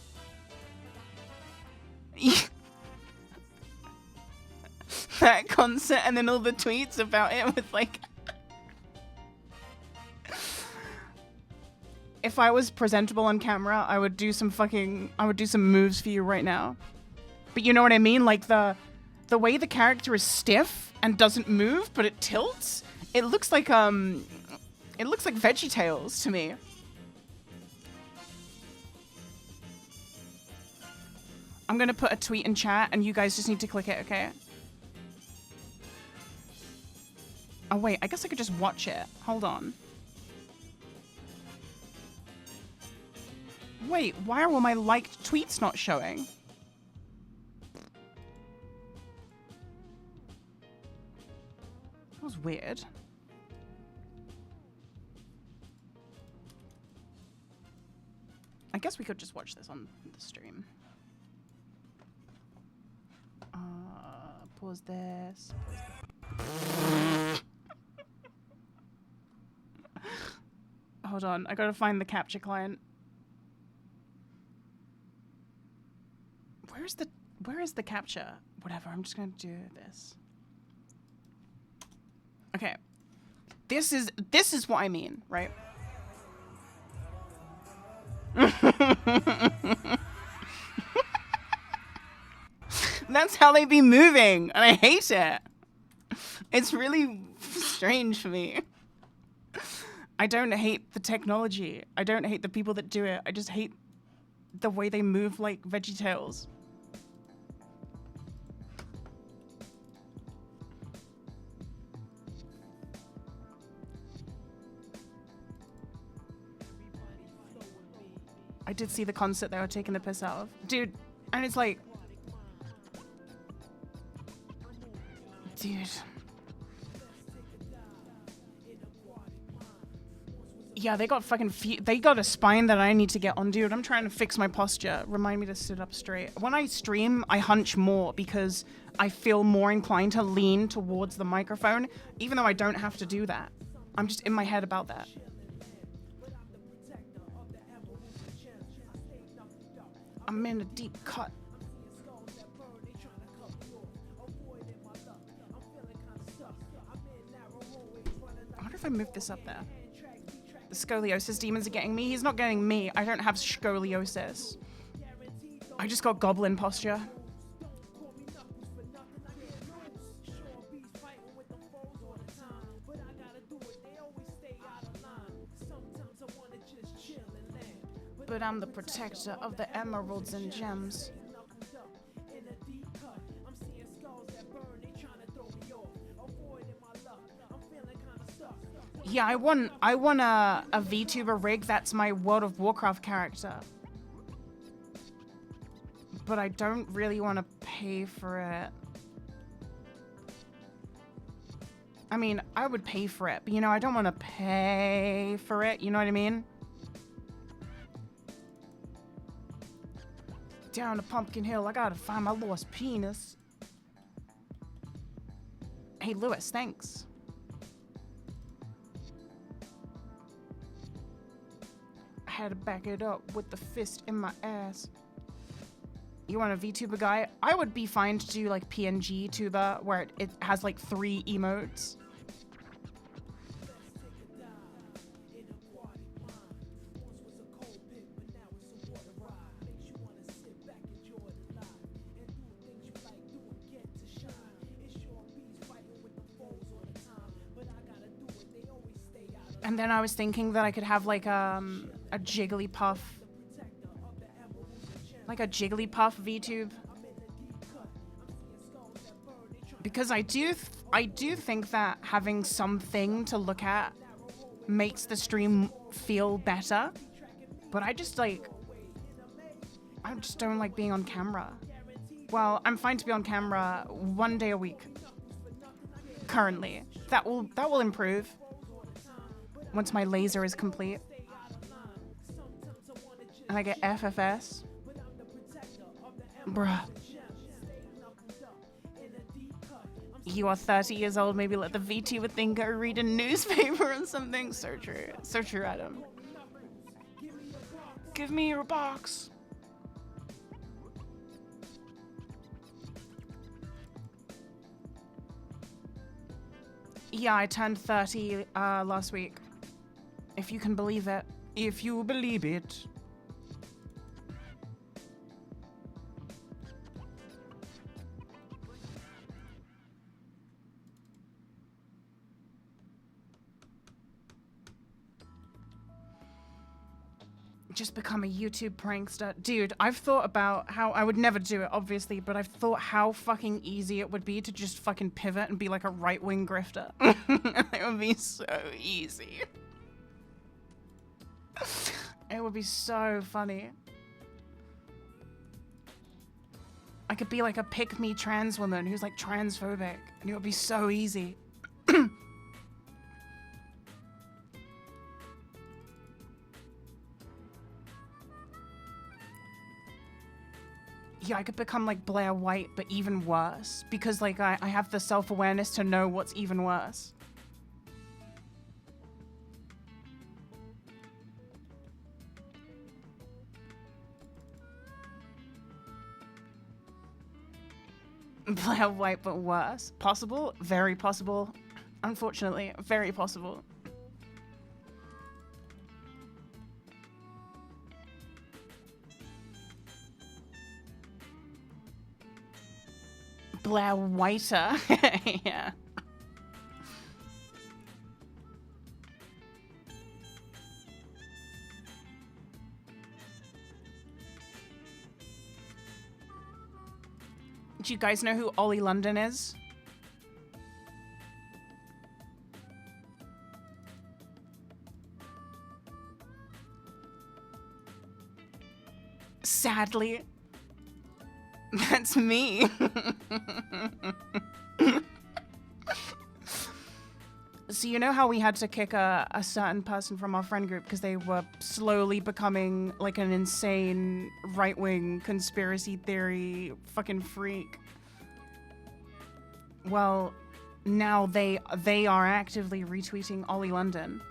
That concert and then all the tweets about it with like... If I was presentable on camera, I would do some moves for you right now. But you know what I mean? Like the way the character is stiff and doesn't move, but it tilts. It looks like VeggieTales to me. I'm gonna put a tweet in chat and you guys just need to click it, okay? Oh wait, I guess I could just watch it. Hold on. Wait, why are all my liked tweets not showing? That was weird. I guess we could just watch this on the stream. Pause this. Hold on, I gotta find the capture client. Where is the capture? Whatever, I'm just gonna do this. Okay. This is what I mean, right? That's how they be moving, and I hate it. It's really strange for me. I don't hate the technology. I don't hate the people that do it. I just hate the way they move like VeggieTales. I did see the concert they were taking the piss out of. Dude, and it's like... Dude. Yeah, they got fucking they got a spine that I need to get on, dude. I'm trying to fix my posture. Remind me to sit up straight. When I stream, I hunch more because I feel more inclined to lean towards the microphone, even though I don't have to do that. I'm just in my head about that. I'm in a deep cut. I wonder if I move this up there. The scoliosis demons are getting me. He's not getting me. I don't have scoliosis. I just got goblin posture. But I'm the protector of the emeralds and gems. Yeah, I want a VTuber rig that's my World of Warcraft character. But I don't really want to pay for it. I mean, I would pay for it, but you know, I don't want to pay for it, you know what I mean? Down to Pumpkin Hill, I gotta find my lost penis. Hey, Lewis, thanks. I had to back it up with the fist in my ass. You want a VTuber guy? I would be fine to do like PNG tuber where it has like 3 emotes. And then I was thinking that I could have like a Jigglypuff. Like a Jigglypuff VTube. Because I do think that having something to look at makes the stream feel better. But I just don't like being on camera. Well, I'm fine to be on camera 1 day a week. Currently. That will improve once my laser is complete. And I get FFS. Bruh. You are 30 years old, maybe let the VTuber thing go read a newspaper or something. So true. So true, Adam. Give me your box. Yeah, I turned 30 last week. If you can believe it. If you believe it. Just become a YouTube prankster. Dude, I've thought about how I would never do it, obviously, but I've thought how fucking easy it would be to just fucking pivot and be like a right-wing grifter. It would be so easy. It would be so funny. I could be like a pick-me trans woman who's like transphobic, and it would be so easy. Yeah, I could become like Blair White, but even worse. Because like I have the self-awareness to know what's even worse. Blair White, but worse. Possible? Very possible. Unfortunately, very possible. Blair Whiter. Yeah. Do you guys know who Ollie London is? Sadly. That's me. So you know how we had to kick a certain person from our friend group because they were slowly becoming like an insane right-wing conspiracy theory fucking freak? Well, now they are actively retweeting Ollie London.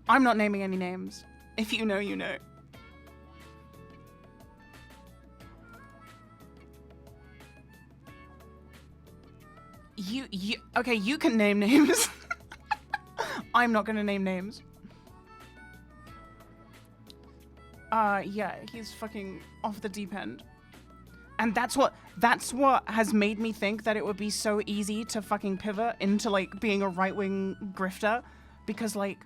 I'm not naming any names. If you know, you know. Okay, you can name names. I'm not gonna name names. Yeah, he's fucking off the deep end. And that's what has made me think that it would be so easy to fucking pivot into like being a right-wing grifter, because like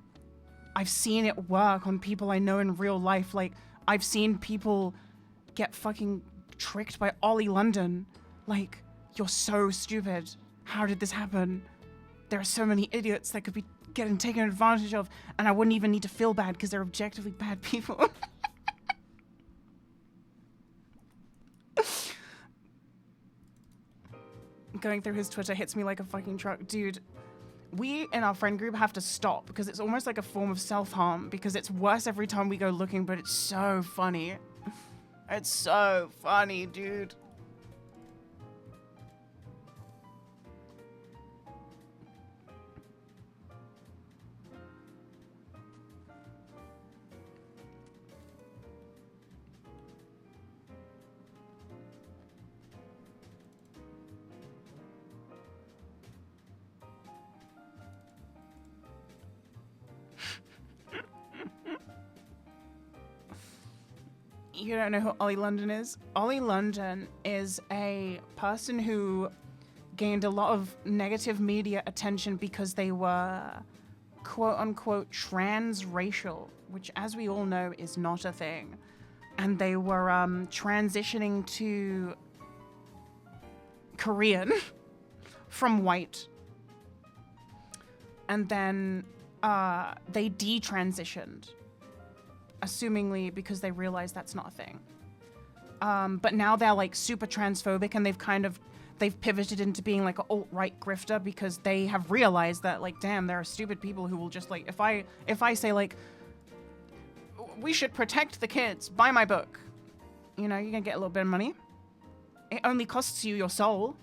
I've seen it work on people I know in real life. Like, I've seen people get fucking tricked by Ollie London. Like, you're so stupid. How did this happen? There are so many idiots that could be getting taken advantage of, and I wouldn't even need to feel bad because they're objectively bad people. Going through his Twitter hits me like a fucking truck. Dude, we in our friend group have to stop because it's almost like a form of self-harm because it's worse every time we go looking, but it's so funny. It's so funny, dude. You don't know who Ollie London is? Ollie London is a person who gained a lot of negative media attention because they were quote-unquote transracial, which as we all know is not a thing. And they were transitioning to Korean from white. And then they detransitioned, assumingly because they realized that's not a thing. But now they're like super transphobic and they've pivoted into being like an alt-right grifter because they have realized that like, damn, there are stupid people who will just like, if I say like, we should protect the kids, buy my book. You know, you're gonna get a little bit of money. It only costs you your soul.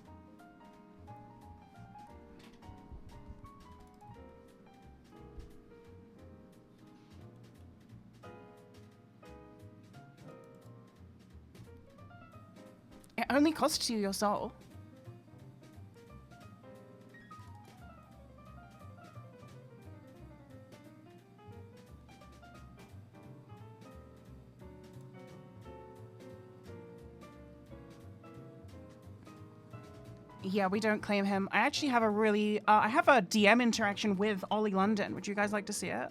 It only costs you your soul. Yeah, we don't claim him. I actually have I have a DM interaction with Ollie London. Would you guys like to see it?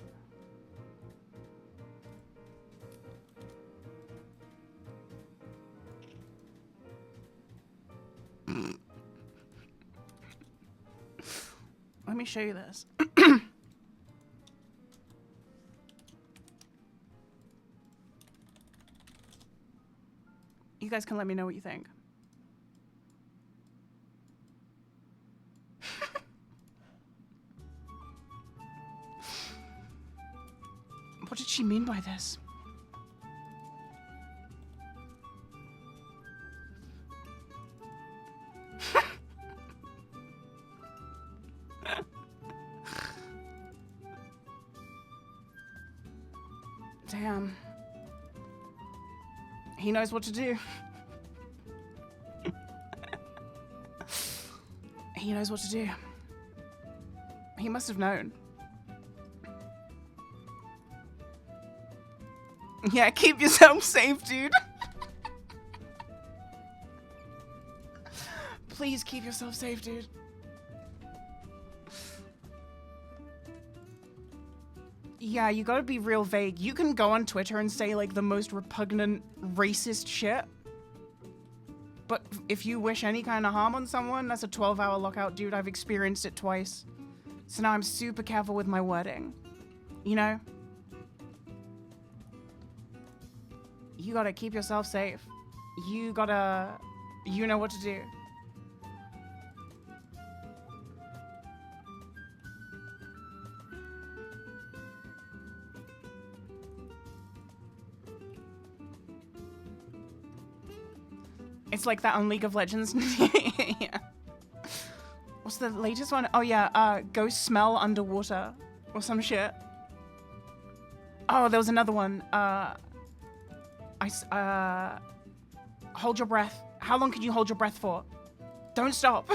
Let me show you this. You guys can let me know what you think. What did she mean by this? Damn. He knows what to do. He knows what to do. He must have known. Yeah, keep yourself safe, dude. Please keep yourself safe, dude. Yeah, you gotta be real vague. You can go on Twitter and say, like, the most repugnant, racist shit. But if you wish any kind of harm on someone, that's a 12-hour lockout, dude. I've experienced it twice. So now I'm super careful with my wording. You know? You gotta keep yourself safe. You know what to do. It's like that on League of Legends. Yeah. What's the latest one? Oh yeah, go smell underwater or some shit. Oh, there was another one. Hold your breath. How long can you hold your breath for? Don't stop.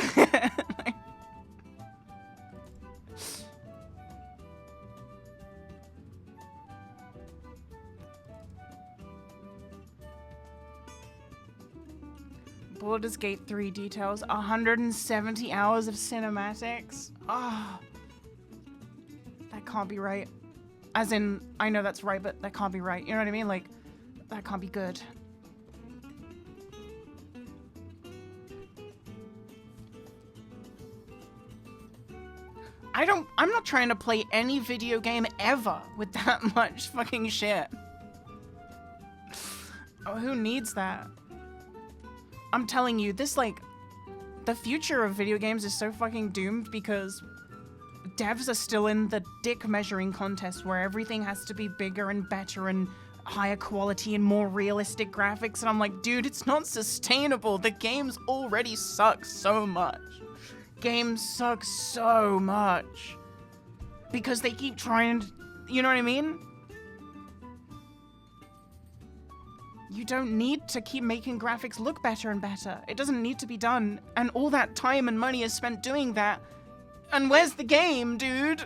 Baldur's Gate 3 details 170 hours of cinematics. Oh, that can't be right. As in, I know that's right, but that can't be right. You know what I mean? Like, that can't be good. I'm not trying to play any video game ever with that much fucking shit. Oh, who needs that? I'm telling you, this, like, the future of video games is so fucking doomed because devs are still in the dick measuring contest where everything has to be bigger and better and higher quality and more realistic graphics. And I'm like, dude, it's not sustainable. The games already suck so much. Games suck so much because they keep trying, you know what I mean? You don't need to keep making graphics look better and better. It doesn't need to be done. And all that time and money is spent doing that. And where's the game, dude?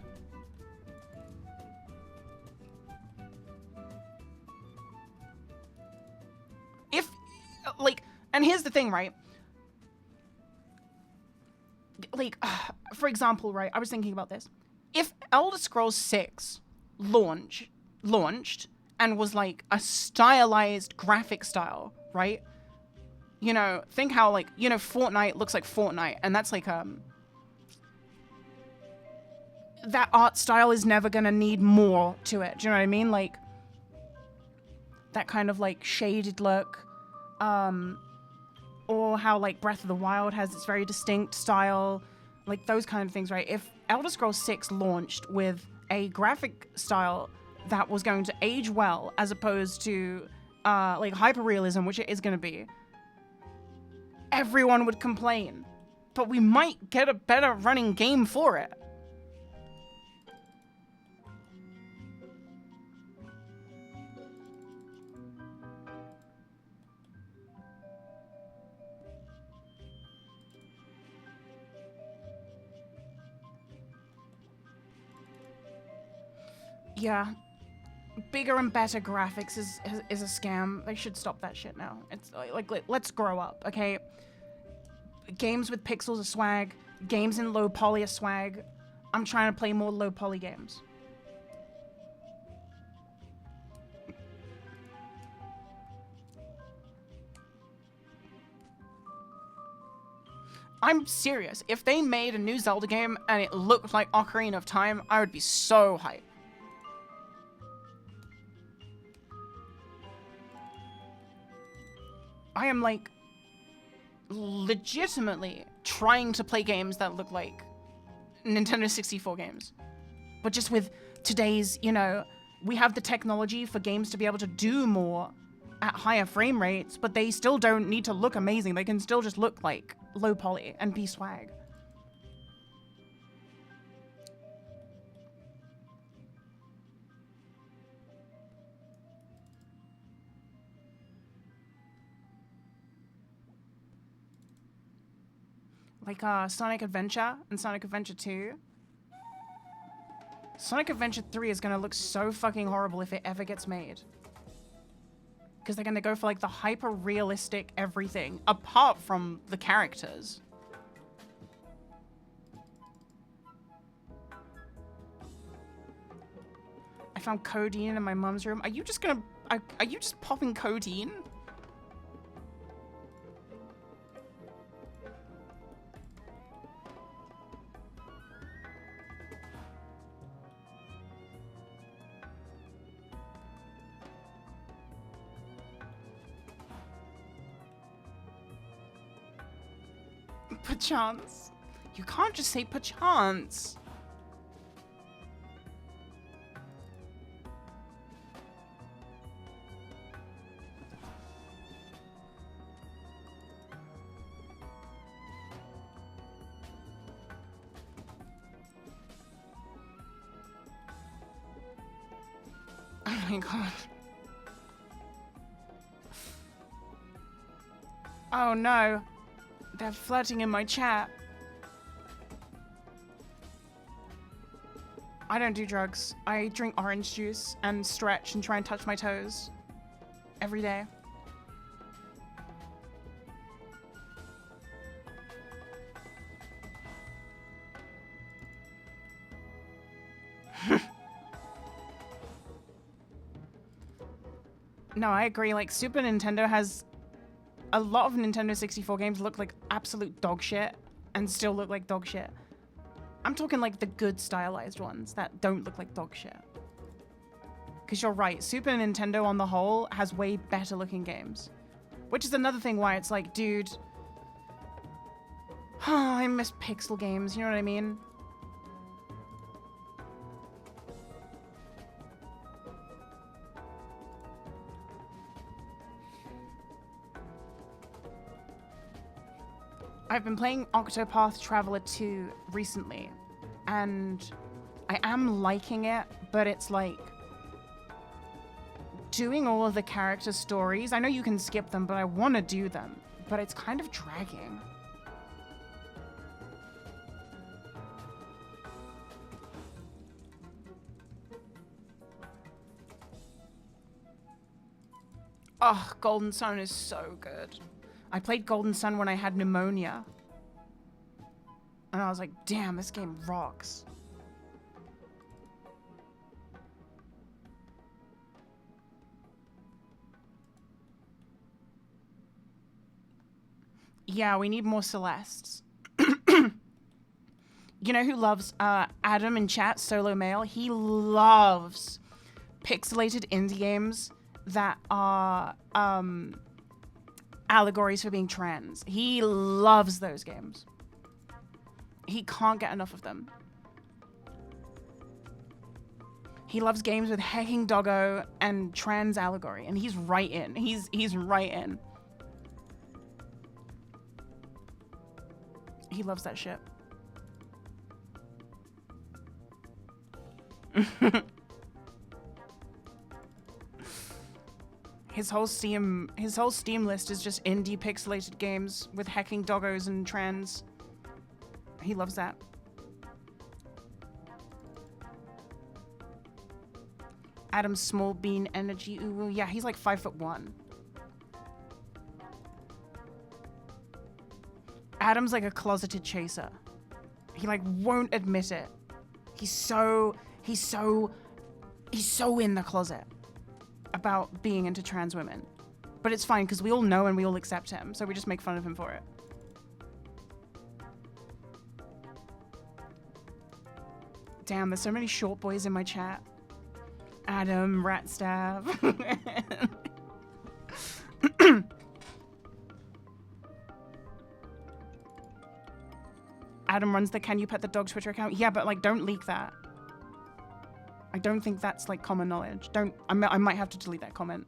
If, like, and here's the thing, right? Like, for example, right, I was thinking about this. If Elder Scrolls 6 launched and was like a stylized graphic style, right? You know, think how, like, you know, Fortnite looks like Fortnite, and that's like, that art style is never gonna need more to it. Do you know what I mean? Like, that kind of, like, shaded look, or how, like, Breath of the Wild has its very distinct style, like, those kind of things, right? If Elder Scrolls 6 launched with a graphic style that was going to age well, as opposed to, like, hyperrealism, which it is gonna be, everyone would complain. But we might get a better running game for it. Yeah, bigger and better graphics is a scam. They should stop that shit now. It's like let's grow up, okay? Games with pixels are swag. Games in low poly are swag. I'm trying to play more low poly games. I'm serious. If they made a new Zelda game and it looked like Ocarina of Time, I would be so hyped. I am, like, legitimately trying to play games that look like Nintendo 64 games. But just with today's, you know, we have the technology for games to be able to do more at higher frame rates, but they still don't need to look amazing. They can still just look like low poly and be swag. Like, Sonic Adventure and Sonic Adventure 2. Sonic Adventure 3 is gonna look so fucking horrible if it ever gets made. Because they're gonna go for, like, the hyper-realistic everything, apart from the characters. I found codeine in my mom's room. Are you just gonna... Are you just popping codeine? Perchance. You can't just say perchance. Oh my god. Oh no. They're flirting in my chat. I don't do drugs. I drink orange juice and stretch and try and touch my toes every day. No, I agree. Like, Super Nintendo has... A lot of Nintendo 64 games look like absolute dog shit and still look like dog shit. I'm talking like the good stylized ones that don't look like dog shit. Because you're right, Super Nintendo on the whole has way better looking games. Which is another thing why it's like, dude... I miss pixel games, you know what I mean? I've been playing Octopath Traveler 2 recently, and I am liking it, but it's like doing all of the character stories. I know you can skip them, but I want to do them, but it's kind of dragging. Oh, Golden Sun is so good. I played Golden Sun when I had pneumonia. And I was like, damn, this game rocks. Yeah, we need more Celestes. You know who loves Adam in chat, Solo Male? He loves pixelated indie games that are allegories for being trans. He loves those games. He can't get enough of them. He loves games with hecking doggo and trans allegory, and he's right in. He's right in. He loves that shit. His whole Steam list is just indie pixelated games with hecking doggos and trans. He loves that. Adam's small bean energy. Ooh, yeah, he's like 5'1". Adam's like a closeted chaser. He like won't admit it. He's so in the closet about being into trans women. But it's fine because we all know and we all accept him, so we just make fun of him for it. Damn, there's so many short boys in my chat. Adam, Ratstav. Adam runs the Can You Pet the Dog Twitter account. Yeah, but like, don't leak that. I don't think that's like common knowledge. I might have to delete that comment.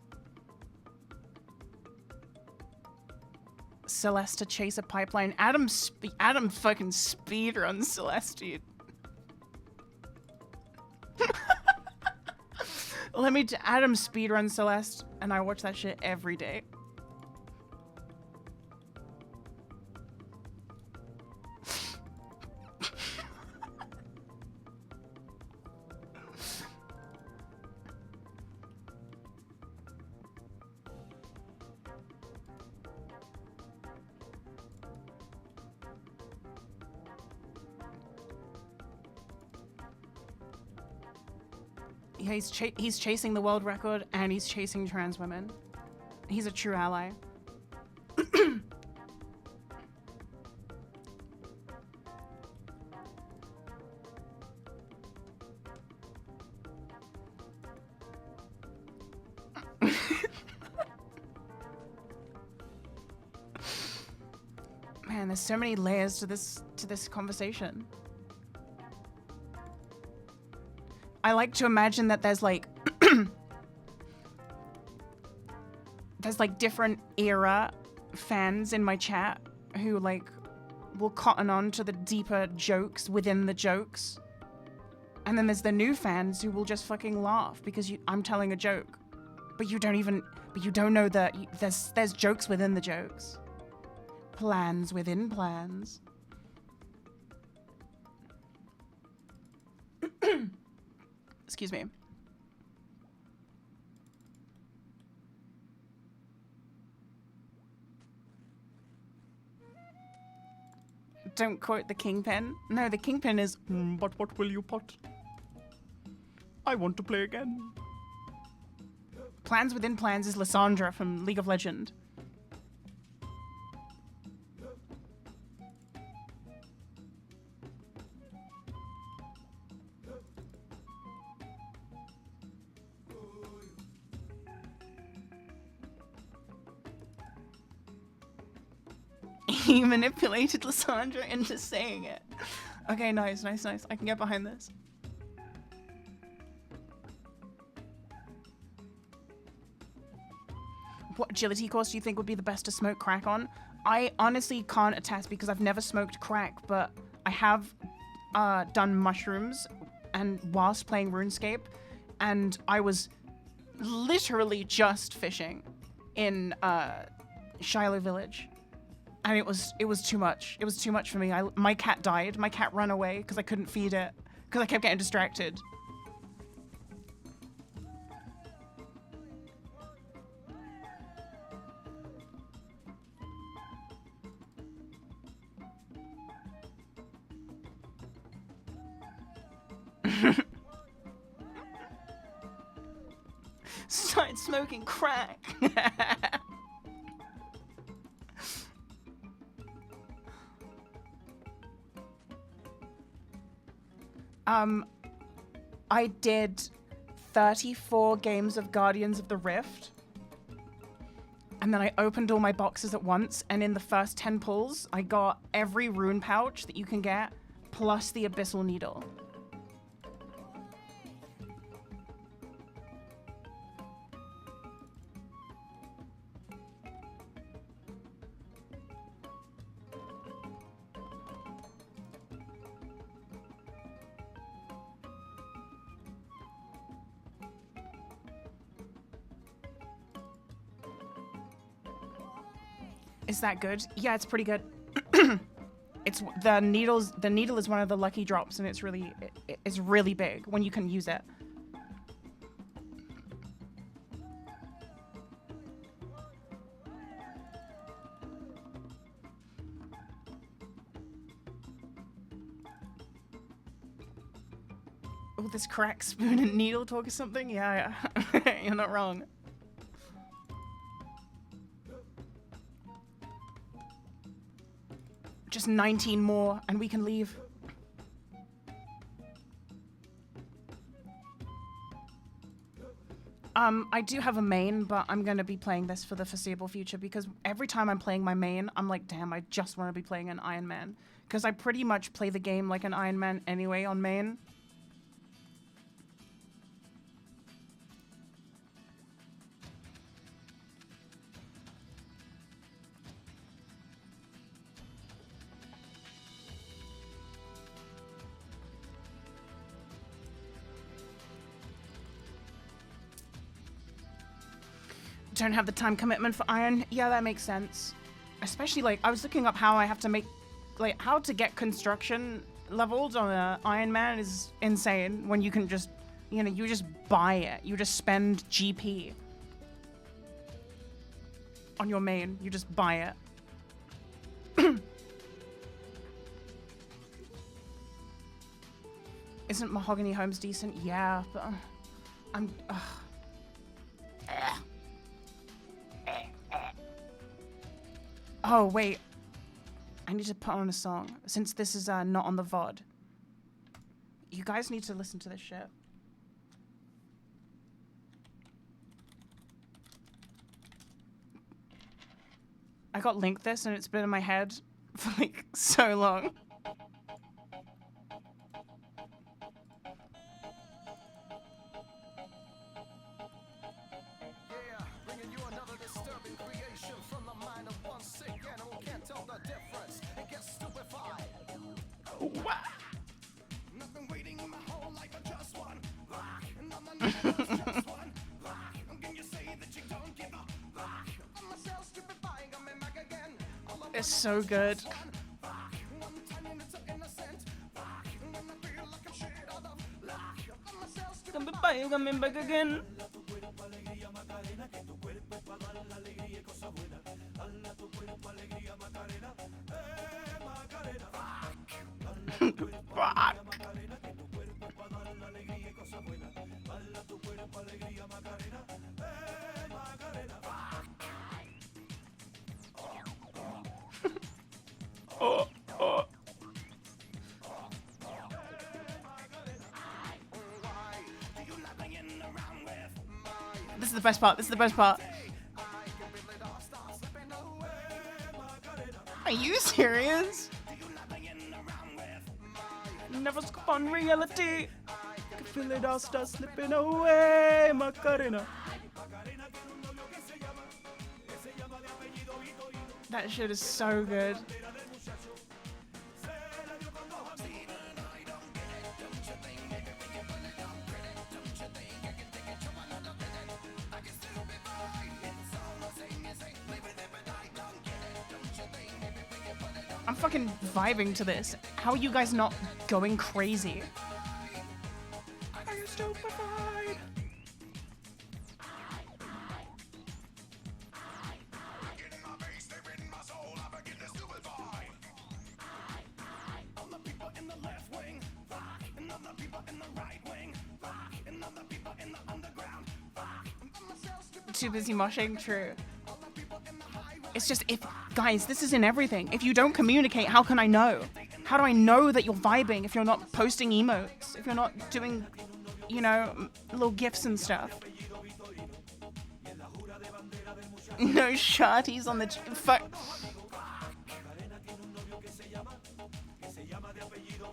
Celeste to chase a pipeline. Adam fucking speedruns Celeste, dude. Adam speedruns Celeste, and I watch that shit every day. Yeah, he's chasing the world record and he's chasing trans women. He's a true ally. Man, there's so many layers to this conversation. I like to imagine that there's like there's like different era fans in my chat who like will cotton on to the deeper jokes within the jokes. And then there's the new fans who will just fucking laugh because I'm telling a joke. But you don't know that there's jokes within the jokes. Plans within plans. Excuse me. Don't quote the Kingpin. No, the Kingpin is, but what will you pot? I want to play again. Plans within plans is Lysandra from League of Legends. He manipulated Lysandra into saying it. Okay, nice. I can get behind this. What agility course do you think would be the best to smoke crack on? I honestly can't attest because I've never smoked crack, but I have done mushrooms and whilst playing RuneScape, and I was literally just fishing in Shiloh Village. And it was too much. It was too much for me. My cat died. My cat ran away because I couldn't feed it because I kept getting distracted. Started smoking crack. I did 34 games of Guardians of the Rift. And then I opened all my boxes at once, and in the first 10 pulls, I got every rune pouch that you can get, plus the Abyssal Needle. Is that good? Yeah, it's pretty good. It's the needles. The needle is one of the lucky drops, and it's really big when you can use it. Oh, this crack spoon and needle talk or something? Yeah. You're not wrong. Just 19 more and we can leave. I do have a main, but I'm going to be playing this for the foreseeable future because every time I'm playing my main, I'm like, damn, I just want to be playing an Iron Man. Because I pretty much play the game like an Iron Man anyway on main. Don't have the time commitment for iron. Yeah, that makes sense. Especially, like, I was looking up how I have to make, like, how to get construction levels on an Iron Man is insane when you can just, you know, you just buy it. You just spend GP on your main. You just buy it. Isn't Mahogany Homes decent? Yeah, but I'm... Oh, wait. I need to put on a song, since this is not on the VOD. You guys need to listen to this shit. I got linked this, and it's been in my head for, like, so long. It's so good. Coming back again. Fuck. This is the best part. This is the best part. Are you serious? Never skip on reality. Can feel it all start slipping away, Macarena. That shit is so good. I'm fucking vibing to this. How are you guys not going crazy? Are you stupefied? Too busy moshing, true. It's just, if, guys, this is in everything. If you don't communicate, how can I know? How do I know that you're vibing if you're not posting emotes? If you're not doing, you know, little gifs and stuff? No shorties on the fuck.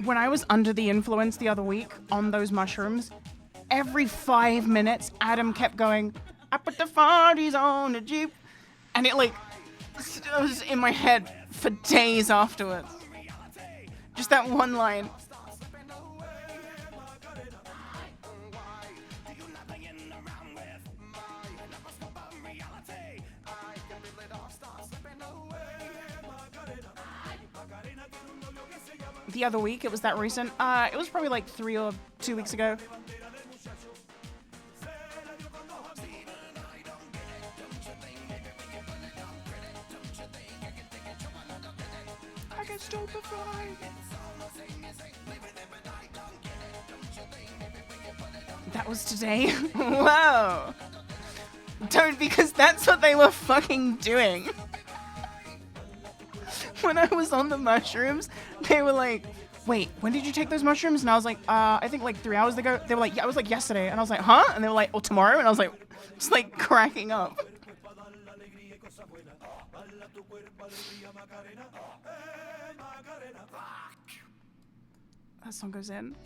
When I was under the influence the other week on those mushrooms, every 5 minutes, Adam kept going, I put the 40s on the Jeep. And it like, it was in my head for days afterwards. Just that one line. The other week, it was that recent. It was probably like 3 or 2 weeks ago. That was today? Whoa! Don't, because that's what they were fucking doing. When I was on the mushrooms, they were like, wait, when did you take those mushrooms? And I was like, I think like 3 hours ago. They were like, yeah, I was like yesterday. And I was like, huh? And they were like, oh, tomorrow? And I was like, just like cracking up. That song goes in.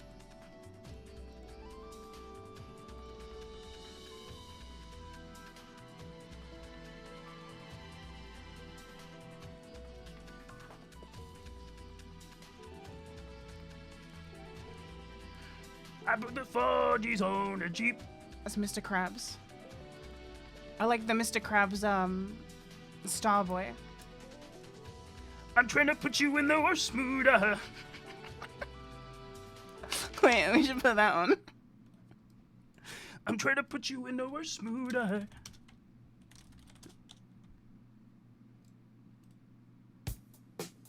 I put the 40s on a Jeep. That's Mr. Krabs. I like the Mr. Krabs, Starboy. I'm trying to put you in the worst mood. Wait, we should put that on. I'm trying to put you in the worst mood.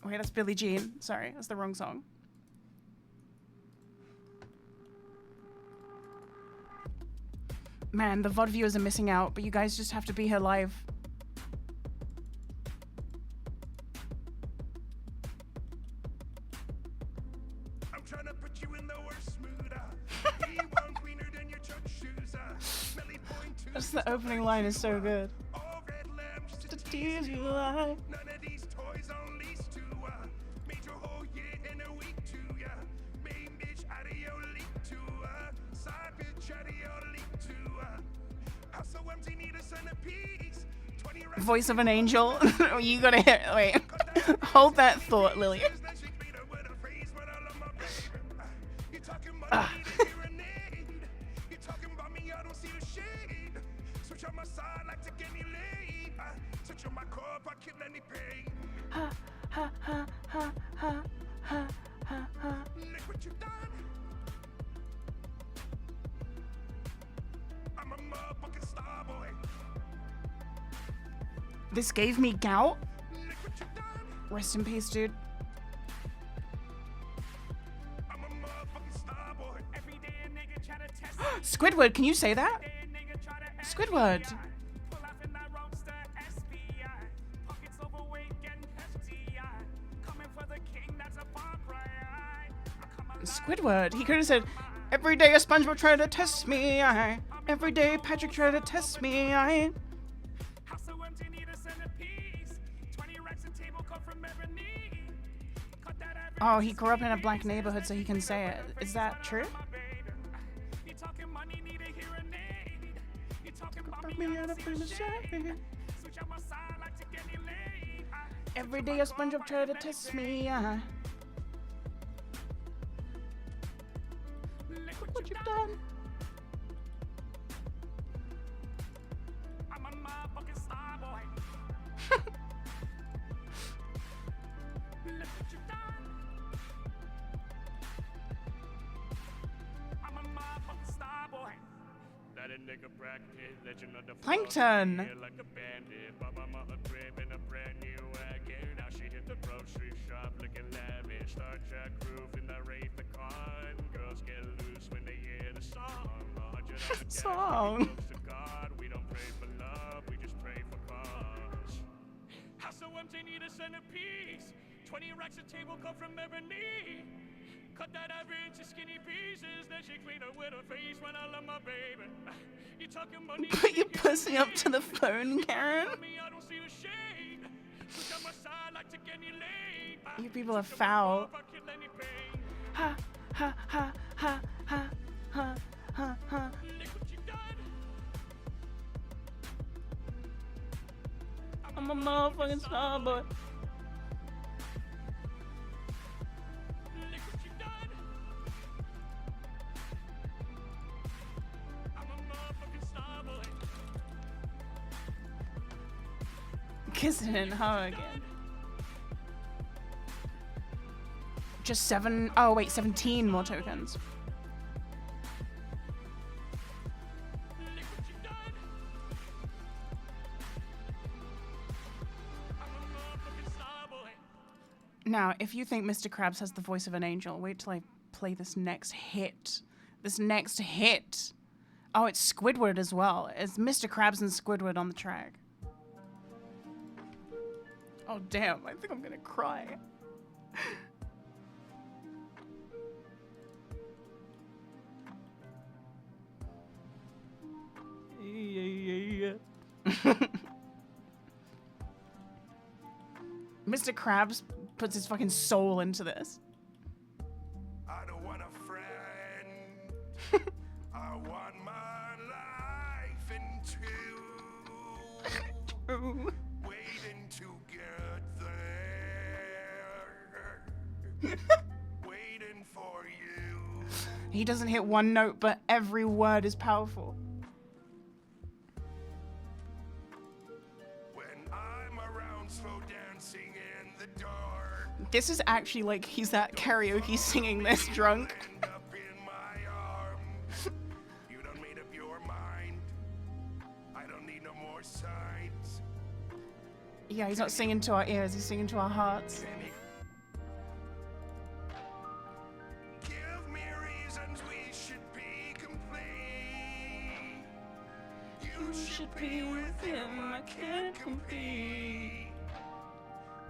Wait, that's Billie Jean. Sorry, that's the wrong song. Man, the VOD viewers are missing out, but you guys just have to be here live. I'm trying to put you in the worst mood. Just the opening line is so good. To tease you alive. None of these toys on lease to made your whole year in a week to main bitch out of your league to side bitch out of your league to house so empty need a centerpiece. Voice of an angel. You gotta hear. Wait. Hold that thought, Lily. Ha ha ha ha ha ha ha ha. Look what you done. I'm a motherfucking star boy. This gave me gout. Look what you done. Rest in peace, dude. I'm a motherfucking star boy. Every day a nigga try to test Squidward, can you say that? Squidward. Squidward. He could have said, every day a SpongeBob trying to test me. Every day Patrick tried to test me. I House so empty, need a centerpiece. 20 racks a table cut from ebony. Cut that average. Oh, he grew up in a black neighborhood, so he can say it. Is that true? You talking money, need a hearing aid. You talking about Put me, me I out don't of see the the shade. shade. Switch out my side, like to get you laid. Every day a SpongeBob tried to test me. Look What you done? I'm a motherfucking star boy. Look what you done. I'm a motherfucking star boy. That a nigga bracket, legend of the Plankton. like a bandit. Baba mama crib in a brand new wagon. Now she hit the grocery shop looking lavish. Star Trek roof in the Wraith the Con. Girls get loose when they hear the song. 100 on the dash, Song. we close to God. We don't pray for love, we just pray for cause. House so empty, need a centerpiece. 20 racks a table cut from ebony. Cut that average to skinny pieces. Then she clean up with her face when I love my baby. You talking money? Put your pussy up to the phone, Karen. I don't see the shade. Switch on my side, like to get you laid. You people are foul. If I kill any pain. Ha ha ha ha ha ha ha ha. Look what you done. I'm a motherfucking star boy. Look what you done. I'm a motherfucking star boy. Kissing and hugging. Just 7. Oh wait, 17 more tokens. Look what you done. I'm a motherfucking star boy. Now, if you think Mr. Krabs has the voice of an angel, wait till I play this next hit. This next hit. Oh, it's Squidward as well. It's Mr. Krabs and Squidward on the track. Oh damn, I think I'm gonna cry. Mr. Krabs puts his fucking soul into this. I don't want a friend. I want my life in two. Waiting to get there. Waiting for you. He doesn't hit one note, but every word is powerful. When I'm around, slow dancing in the dark. This is actually like he's at karaoke singing this drunk. End up in my arms. You done made up your mind. I don't need no more signs. Yeah, he's not singing to our ears, he's singing to our hearts. Give me reasons we should be complete. You should be with him, I can't compete.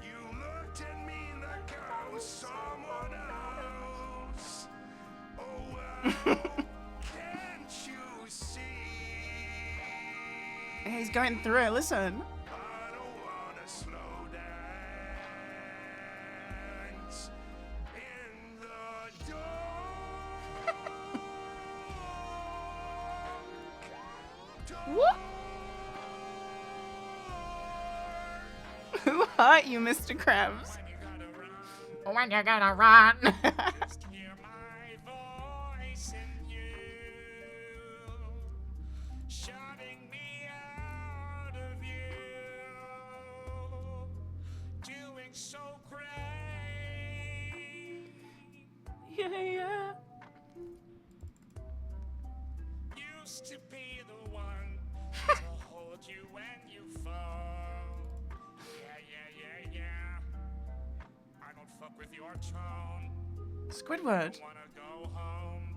You looked at me like I was someone else. Oh well, can't you see? He's going through it, listen. I don't wanna slow dance in the dark. What? Who hurt you, Mr. Krabs? When you gonna run? Just hear my voice in you, shutting me out of you, doing so great. Yeah. Used to be the one to hold you when you fall. Yeah. I don't fuck with your tone. Squidward. Wanna go home?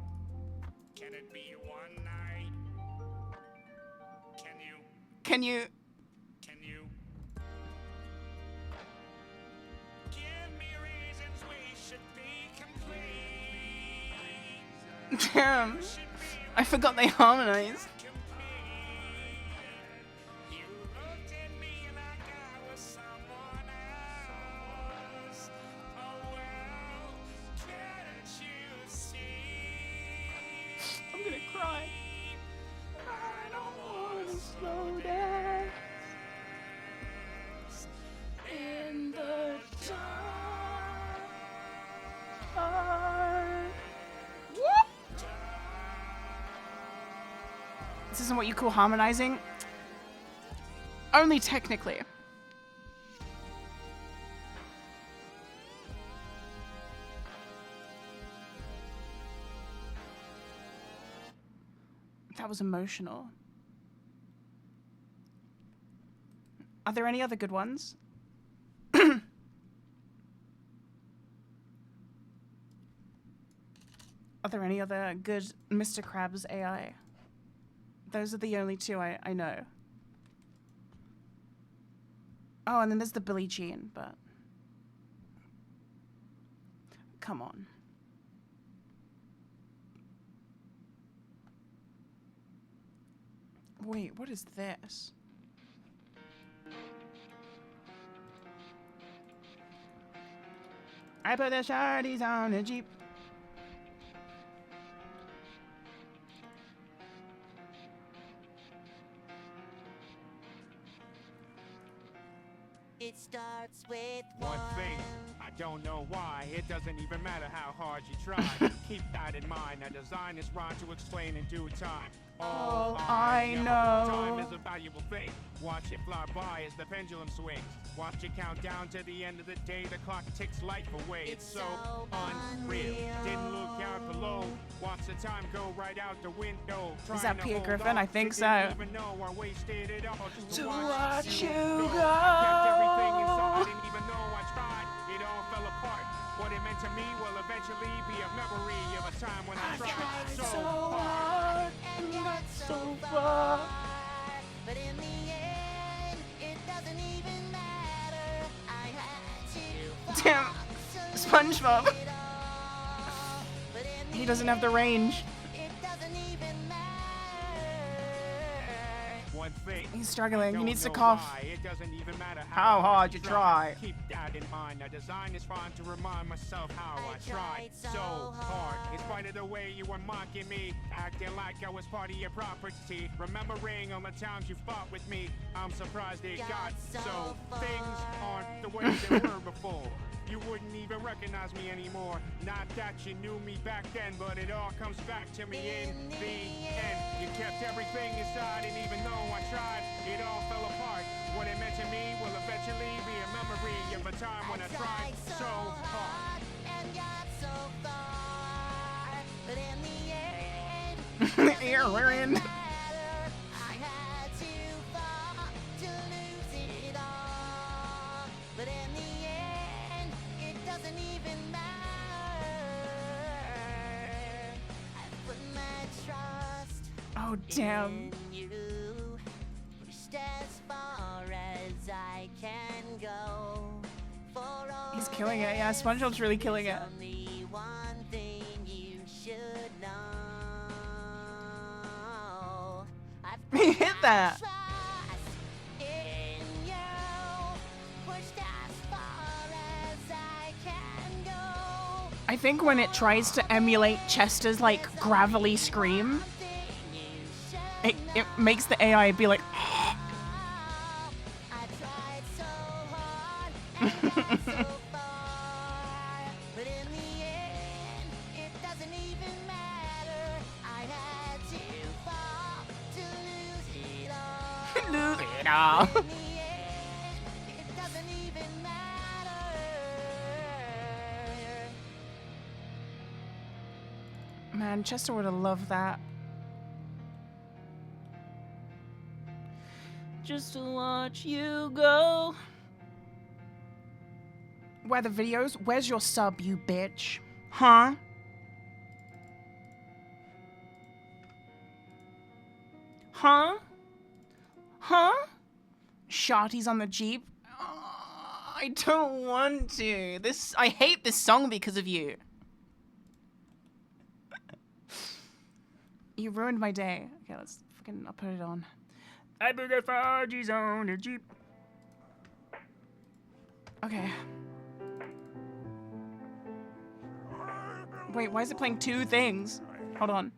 Can it be one night? Can you? Can you? Give me reasons we should be complete. Damn. Should be I forgot they harmonized. complete. slow dance in the dark. This isn't what you call harmonizing? Only technically. That was emotional. Are there any other good ones? Are there any other good Mr. Krabs AI? Those are the only two I know. Oh, and then there's the Billie Jean, but... Come on. Wait, what is this? I put the shorties on a Jeep. It starts with One thing, I don't know why. It doesn't even matter how hard you try. Keep that in mind. I designed this rhyme to explain in due time. All I know. Time is a valuable thing. Watch it fly by as the pendulum swings. Watch it count down to the end of the day. The clock ticks life away. It's so unreal. Didn't look out below. Watch the time go right out the window. Is that Peter Griffin? On. I think so. Didn't even know I wasted it all just To to watch you Kept go. everything inside. Didn't even know I tried. It all fell apart. What it meant to me will eventually be a memory of a time when I tried so hard. And got so far. but in the end, it doesn't even matter. I had to Damn. SpongeBob. it all. But in He doesn't have the range. it doesn't even matter. One thing. He's struggling. He Don't needs to know cough. why. It doesn't even matter How hard you try. Keep that in mind. I designed this rhyme to remind myself how I tried so hard. In spite of the way you were mocking me, acting like I was part of your property, remembering all the times you fought with me, I'm surprised it got so things aren't the way they were before. You wouldn't even recognize me anymore. Not that you knew me back then, but it all comes back to me in the end. You kept everything inside, and even though I tried, it all fell apart. What it meant to me will eventually be a memory of a time when I tried so hard. And got so far, but in the end, Here, we're in. I had to fall to lose it all. But in the end, it doesn't even matter. I put my trust Oh, damn. in you. Pushed as far as I can go. For all He's killing it. Yeah, SpongeBob's really killing it. only one thing you should know. I've He hit that. trust in you. Pushed as far as I can go. I think when it tries to emulate Chester's like gravelly scream, Thing you should it makes the AI be like, I tried so hard and got so far, but in the end, it doesn't even matter. I had to fall to lose it all. lose it all. In the end, it doesn't even matter. Man, Chester would have loved that. Just to watch you go. Where are the videos? Where's your sub, you bitch? Huh? Huh? Huh? Shotties on the Jeep? Oh, I don't want to. I hate this song because of you. You ruined my day. Okay, I'll put it on. I put the fudgies on the Jeep. Okay. Wait, why is it playing two things? Hold on.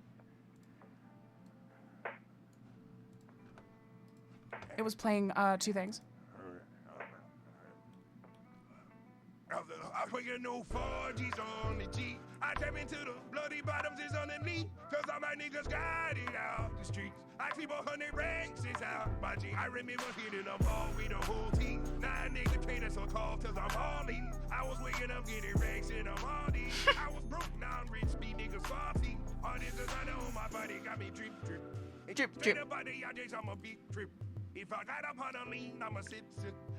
It was playing two things. I fucking know 4G's on the G. I tap into the bloody bottoms is on the knee. Cause all my niggas got it out the streets. I keep 100 ranks is out my G. I remember hitting them all with the whole team. Now nigga can't so call cause I'm all in. I was waking up getting ranks in them all in. I was broke, now I'm rich, me niggas softy. All this designer on my body got me drip drip. Drip drip. Body, I'm a big trip. If I got up on a lean, I'm a sip.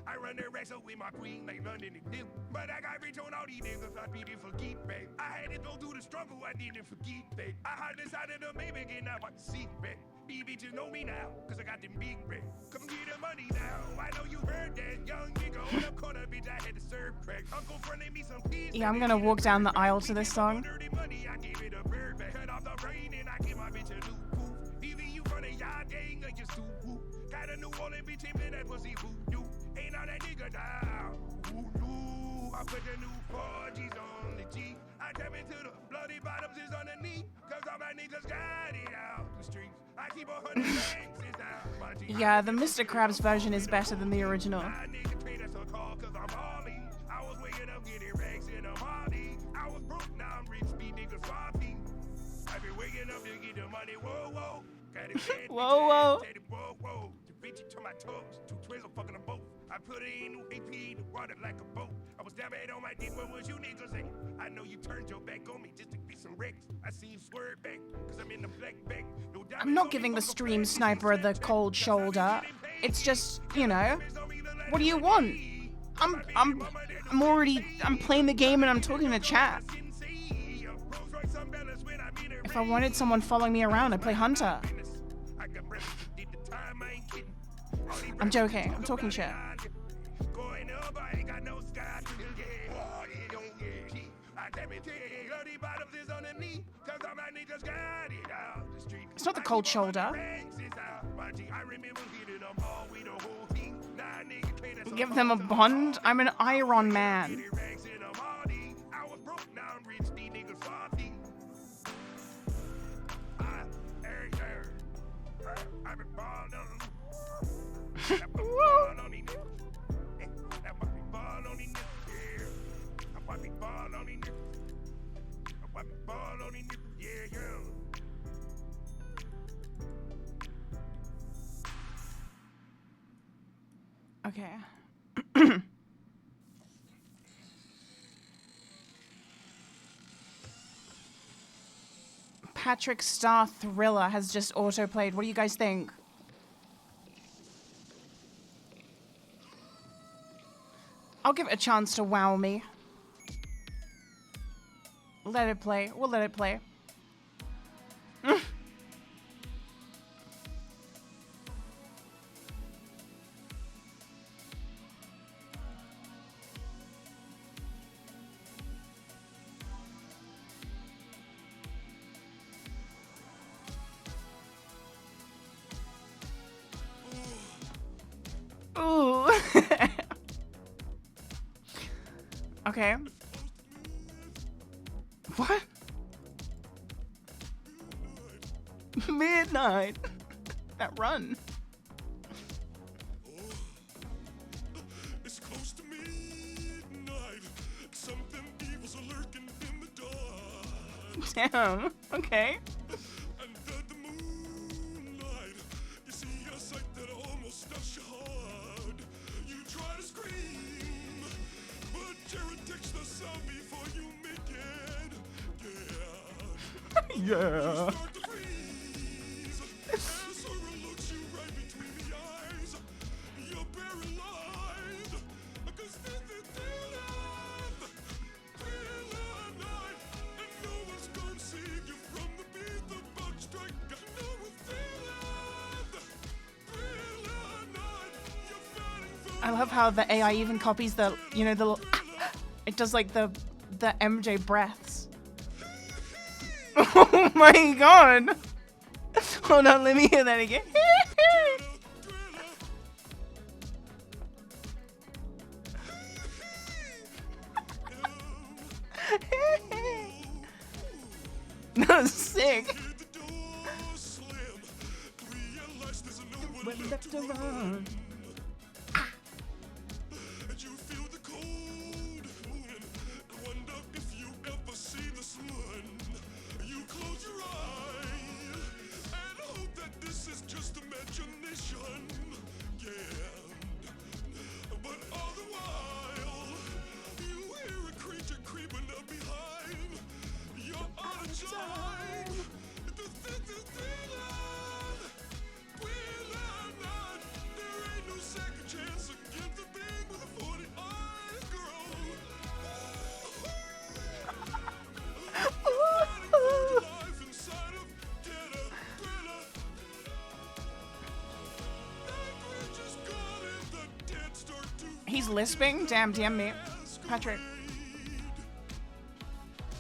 I run the racks up with my queen like London and Dip. But I got rich on all these niggas, I didn't forget, babe. I had to go through the struggle, I didn't forget, babe. I had decided to maybe get out my seat, babe. These bitches know me now, cause I got them big babe. Come get the money now. I know you heard that young nigga on the corner, bitch. I had to serve crack. Uncle fronted me some peas. Yeah, I'm gonna walk down the aisle to this song. Money, I give it a bird back. Cut off the brain and I give my bitch a new poof. Either you run a yard gang or you stupid. Got a new Orleans bitch in that pussy who knew. Ain't all that nigga down. Who knew? I put the new 4G's on the G. I tap into the bloody bottoms is on the knee. Cause all my niggas got it out the streets. I keep 100 ranks is out my G. Yeah, the Mr. Krabs version is better than the original. I nigga train us a call cause I'm Harley. I was waking up getting ranks in a Harley. I was broke, now I'm rich, me niggas swappy. I been waking up to get the money, whoa, whoa. Got it bad, Whoa, whoa. Whoa, whoa. The bitch to my toes. Two twins are fucking them both. I put it in new AP, the water like a boat. I was dabbing on my dick, what was you niggas saying? I know you turned your back on me just to get some wrecks. I see you swerve back, cause I'm in the black bag. No I'm not giving the stream sniper the cold shoulder. It's just, you know, what do you want? I'm playing the game and I'm talking to chat. If I wanted someone following me around, I'd play Hunter. I'm joking. I'm talking shit. It's not the cold shoulder. Give them a bond? I'm an Iron Man. Okay. Patrick Star Thriller has just autoplayed. What do you guys think? I'll give it a chance to wow me. Let it play. We'll let it play. Ooh. Okay. What? Midnight. That run. It's close to midnight. Something evil's lurking in the dark. Damn. Okay. Under the moonlight, you see a sight that almost stops your heart. You try to scream, but terror takes the sound before you make it. Yeah. Yeah. Start to freeze. The sorrow looks you right between the eyes. You're paralyzed. 'Cause this is thriller night, and no one's gonna save you from the beat the bug strike. No one's thriller night. You're fighting for I love how the AI even copies the, you know, the it does like the MJ breaths. Oh my god. Hold on, let me hear that again. That was sick. Nowhere left to run. And you feel the cold and wonder if you ever see the sun. You close your eyes and hope that this is just imagination. Yeah. But all the while, you hear a creature creeping up behind. You're out of time. We're not. There ain't no second chance against the being with the 40 eyes, girl. Life inside of Twitter. Just got it, the dead start to He's lisping? Damn, DM me. Patrick.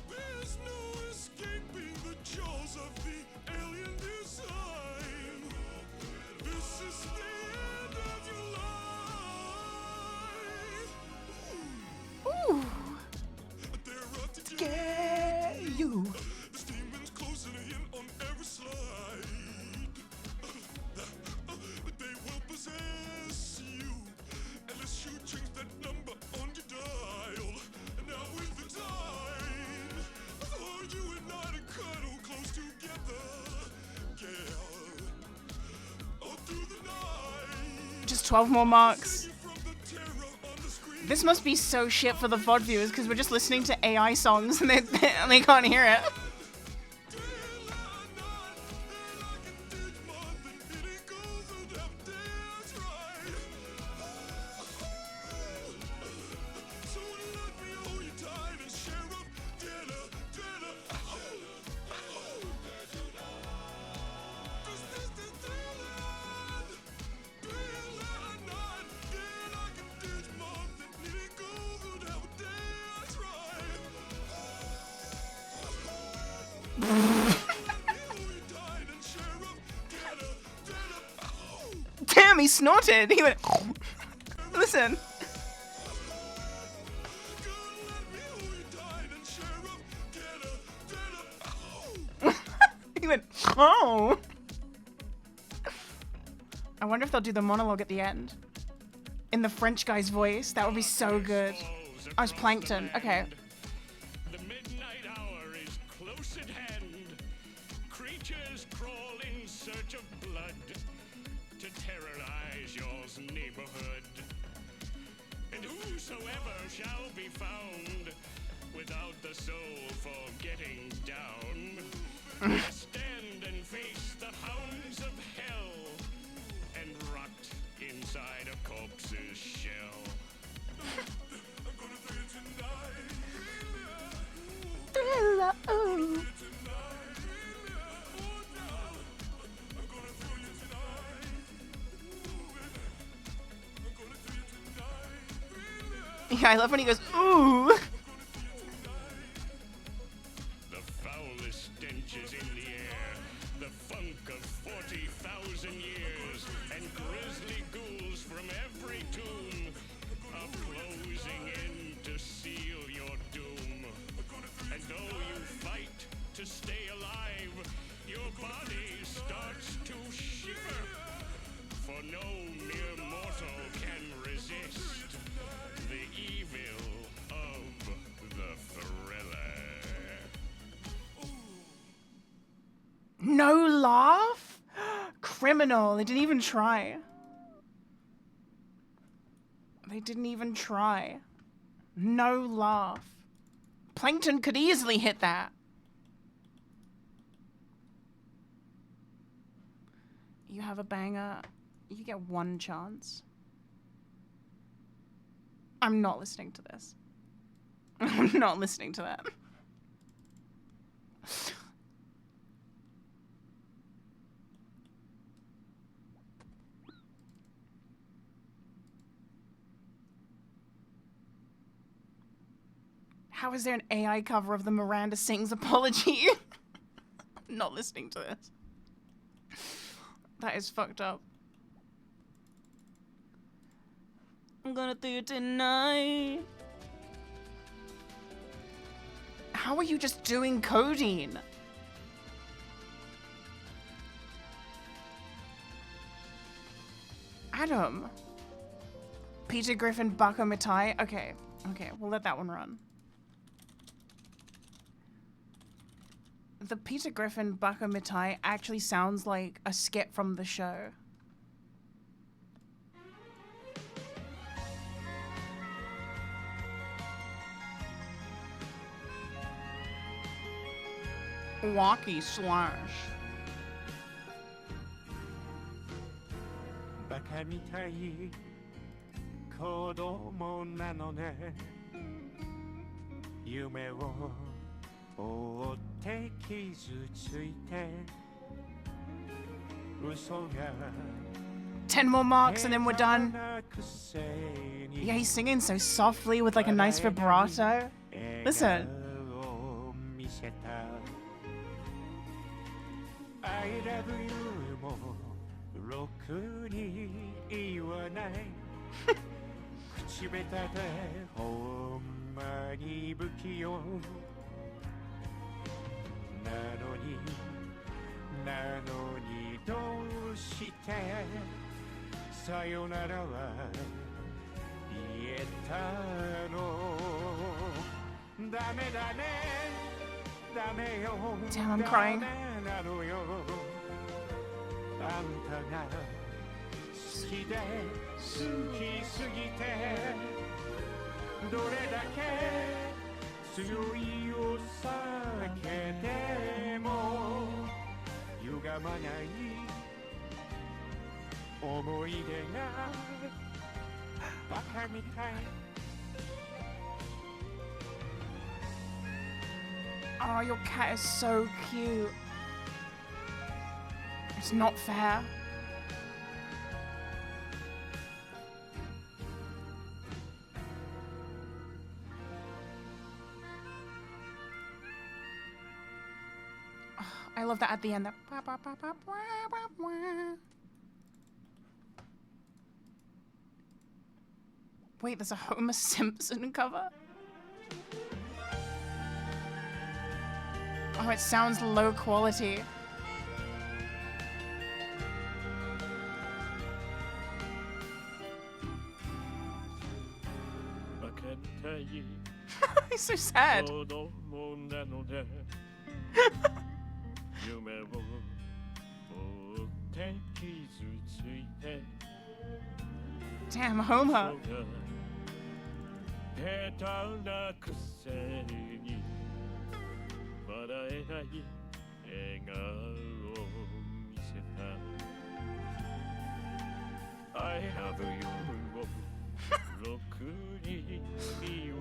There's no escaping the jaws of the alien design. This is the end of your life. Ooh. They're out to Get you. This demon's closing in on every slide. They will possess you unless you change that number on your dial. And now is the time for you and I to cuddle close together. Yeah. All through the night. Just 12 more marks. From the terror on the screen. This must be so shit for the VOD viewers because we're just listening to AI songs and they can't hear it. Damn, he snorted. He went. Listen. He went. Oh. I wonder if they'll do the monologue at the end in the French guy's voice. That would be so good. I was Plankton. Okay. The midnight hour is close at hand. Creatures crawl in search of blood to terrorize your neighborhood. And whosoever shall be found without the soul for getting down, stand and face the hounds of hell and rot inside a corpse's shell. I'm gonna do it tonight. Yeah, I love when he goes, ooh. The foulest stench is in the air, the funk of 40,000 years, and grisly ghouls from every tomb are closing in to seal your doom. And though you fight to stay alive, your body starts to shiver, for no mere mortal can resist the evil of the thriller. No laugh? Criminal. They didn't even try. They didn't even try. No laugh. Plankton could easily hit that. You have a banger. You get one chance. I'm not listening to this. I'm not listening to that. How is there an AI cover of the Miranda Sings apology? I'm not listening to this. That is fucked up. I'm gonna do it tonight. How are you just doing codeine? Adam. Peter Griffin Baka Mitai. Okay, we'll let that one run. The Peter Griffin Baka Mitai actually sounds like a skit from the show. Walkie slash. バカみたい子供なのね夢を追って傷ついて嘘が 10 more marks and then we're done. 下手なくせに Yeah, he's singing so softly with like a nice vibrato. Listen. 笑顔を見せた I love you もろくに言わない口下手でほんまに不器用なのにどうしてさよならは言えたのダメだねダメよ Damn, I'm crying. ダメなのよあんたが好きで好きすぎてどれだけ強いを避けても歪まない思い出がバカみたい Oh, your cat is so cute. It's not fair. Oh, I love that at the end. That wait, there's a Homer Simpson cover? Oh, it sounds low quality. He's so sad. Damn, Homer.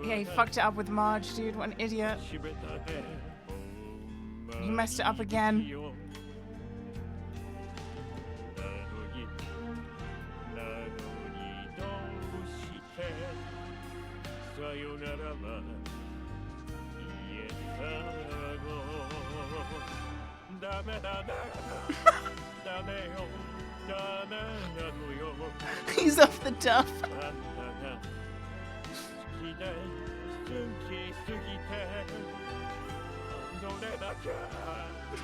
Yeah, he fucked it up with Marge, dude. What an idiot. He messed it up again. He's off the duff.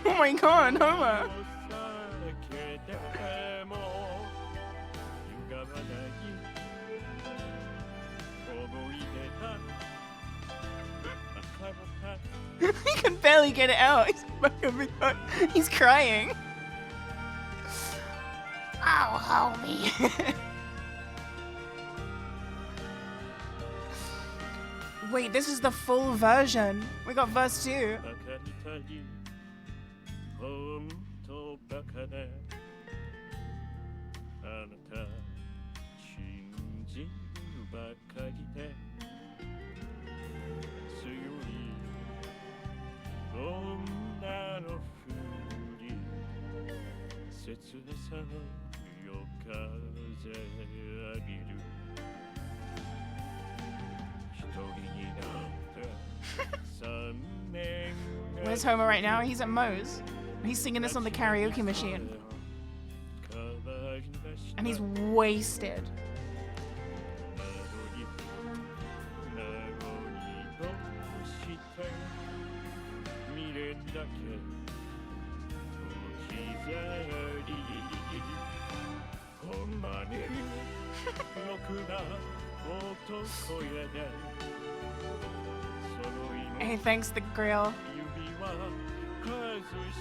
Oh my god, Homer. He can barely get it out. He's crying. Oh, homie. Wait, this is the full version. We got verse 2. Where's Homer right now? He's at Moe's. He's singing this on the karaoke machine. And he's wasted. ほんまにろくな男やねその Hey, thanks, the grill. 指は数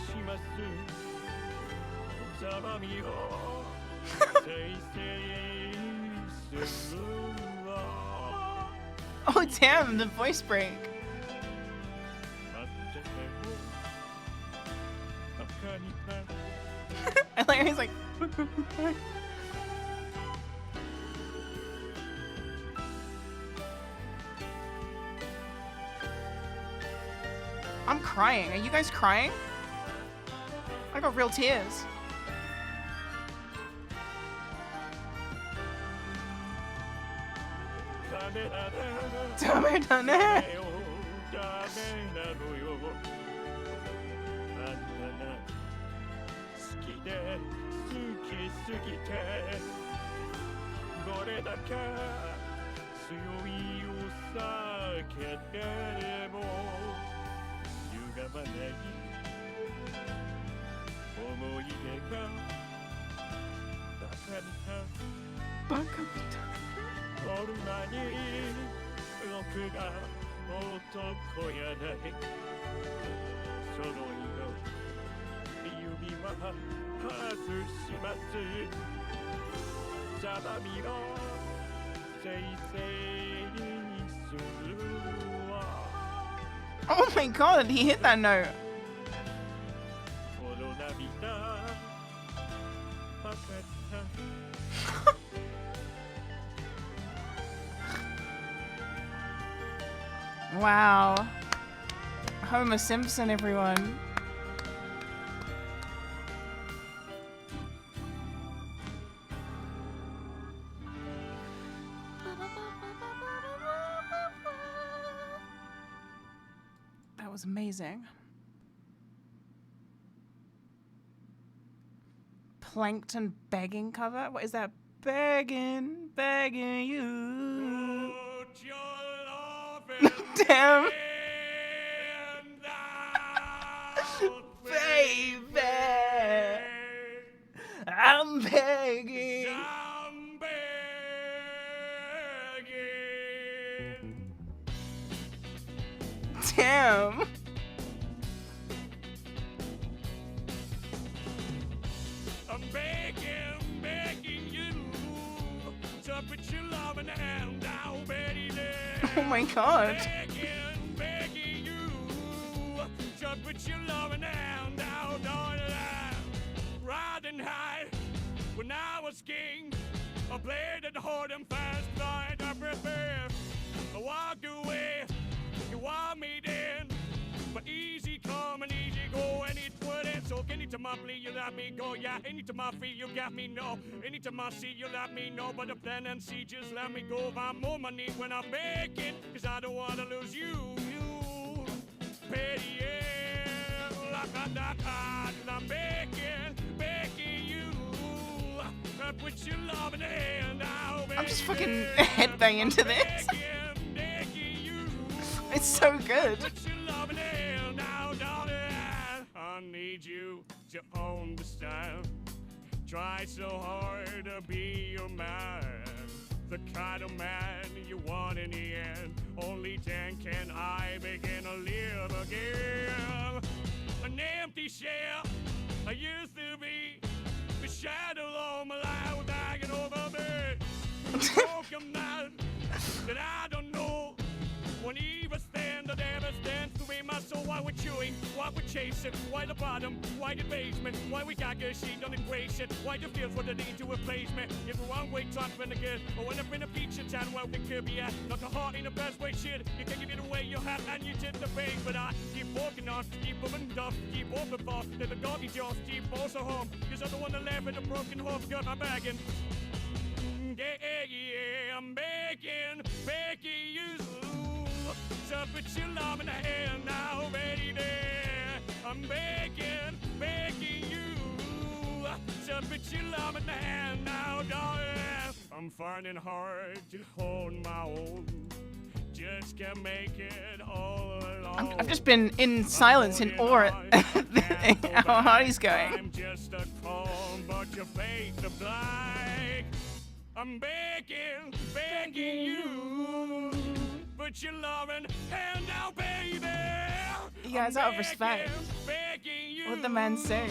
しますざまみをせいせいするわ Oh, damn, the voice break. 待っててもバカになる I like how he's like. I'm crying. Are you guys crying? I got real tears. Dame da ne. どれだけ強いお酒でも歪まない思い出がバカになる Baka. おる間に僕が男やないその色指は外しますざまみをせいせいにするわ Oh my god, he hit that note. この涙バカになる Wow. Homer Simpson, everyone. That was amazing. Plankton begging cover? What is that? Begging, begging you. Put your love in Damn. and out, Baby. I'm begging. I'm begging. Damn. I'm begging, begging you to put your love in the hand out, baby. Oh my god. Begging, begging you to put your love in the hand out, darling. Riding high when I was king, I played it hard and fast, like I prepare. I walked away, you want me then, but easy come and easy go, and it wouldn't. So anytime I bleed, you let me go. Yeah, anytime I feel, you got me no. Anytime I see, you let me know. But the plan and see, just let me go. I'm on my knees when I'm begging, cause I don't wanna lose you. You, petty, yeah, like I'm begging, begging you. I put your love in the hand now, baby. I'm just fucking headbanging to this. Begging, begging you. It's so good. Put your love in the hand now, darling. I need you to understand. Try so hard to be your man, the kind of man you want in the end. Only then can I begin to live again. An empty shell I used to be, a shadow all my life was hanging over me. A broken man that I don't know. Won't even stand, that ever stands to be my soul. Why we're chewing, why we're chasing, why the bottom, why the basement, why we got good, she don't embrace it, why the feels for the need to replace me. If we're wrong way, talk when again, or when I'm in a feature town where we could be at, not the heart in the best way, shit. You can give it away, you have, and you did the thing, but I keep walking on, keep moving up, keep open far, let the garbage jaws keep also home, cause I'm the one that left with a broken home, got my bagging. Yeah, I'm begging, begging you. So put your love in the hand now, baby. I'm begging, begging you. So put your love in the hand now, darling. I'm finding hard to hold my own. Just can't make it all alone. I've just been in silence in awe at how hard he's going. I'm just a call, but your faith the blind. I'm begging, begging you. Put your loving hand out, baby. Yeah, it's out of respect. Begging you. What the man say?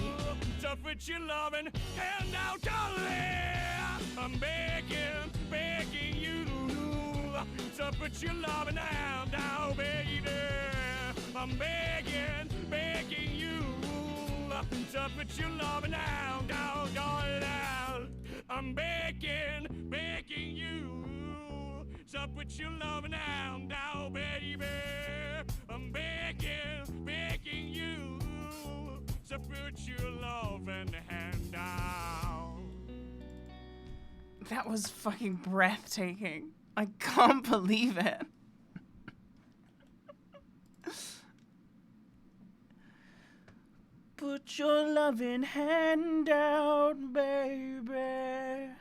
So put your loving hand out, darling. I'm begging, begging you. So put your loving hand out, baby. I'm begging, begging you. So put your loving hand out, darling. I'm begging, begging you. So put your loving hand out, baby. I'm begging, begging you. So put your loving hand out. That was fucking breathtaking. I can't believe it. Put your loving hand out, baby.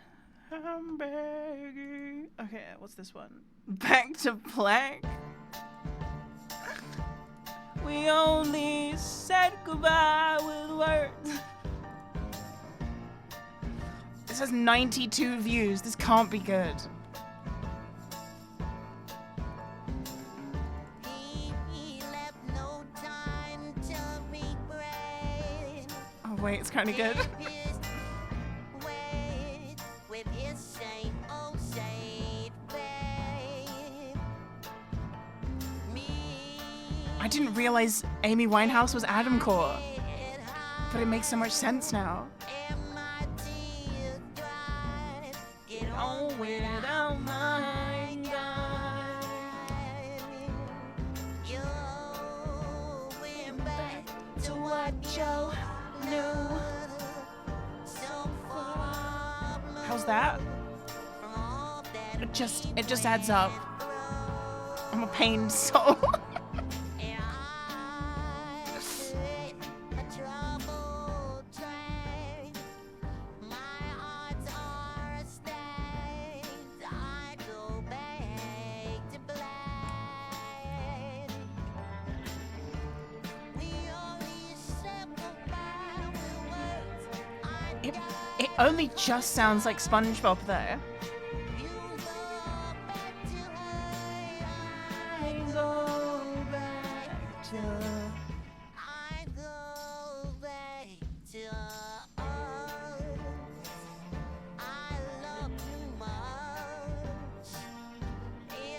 I'm begging. Okay, what's this one? Back to black. We only said goodbye with words. This has 92 views. This can't be good. He left no time to regret. Oh wait, it's kind of good. His way with his same old same way. Me. I didn't realize Amy Winehouse was Adam Core, but it makes so much sense now. Without my God, you went back to what Joe knew. so far How's that? from all that It just adds up. I'm a pained soul. and I took a troubled train. My odds are stacked. I go back to black. We only said goodbye with words. It only just sounds like SpongeBob though. You go back to her. I go back to. I go back to us. I love you much.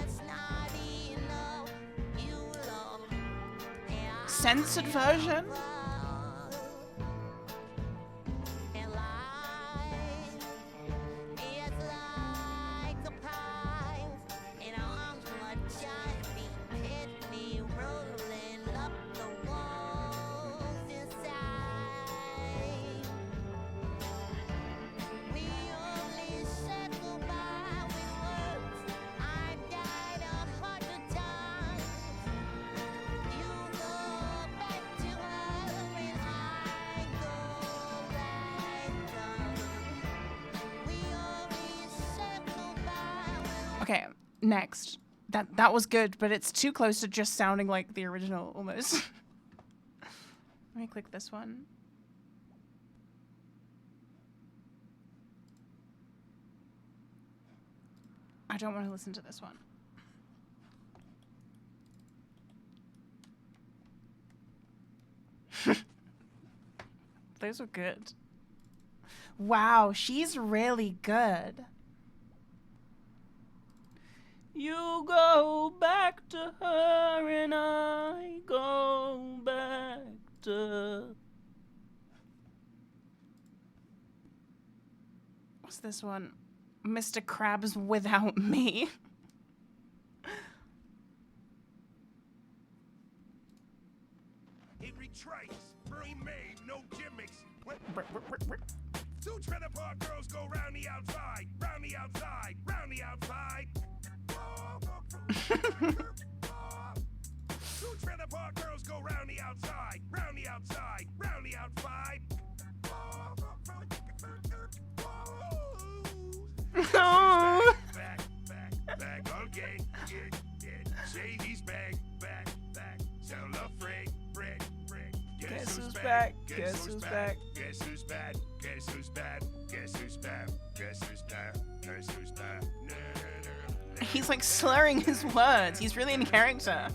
It's not enough. You love and Censored version? and life is like a prize, and arms much I hit me rolling up the walls inside. We only said goodbye with words. I died 100 times. You go back to her when I go back home. We only said goodbye with Okay, next. That was good, but it's too close to just sounding like the original almost. Let me click this one. I don't want to listen to this one. Those are good. Wow, she's really good. You go back to her and I go back to... What's this one? Mr. Krabs Without Me. It retrace, pre-made, no gimmicks. Two trailer park girls go round the outside, round the outside, round the outside. Two trailer park girls go round the outside, round the outside, round the outside. Oh. Back, okay. Yeah. Shady's back. Sound love Frank. Guess who's back? Guess who's back? Guess who's bad? Guess who's bad? Guess who's bad? Guess who's bad? Guess who's He's like slurring his words. He's really in character.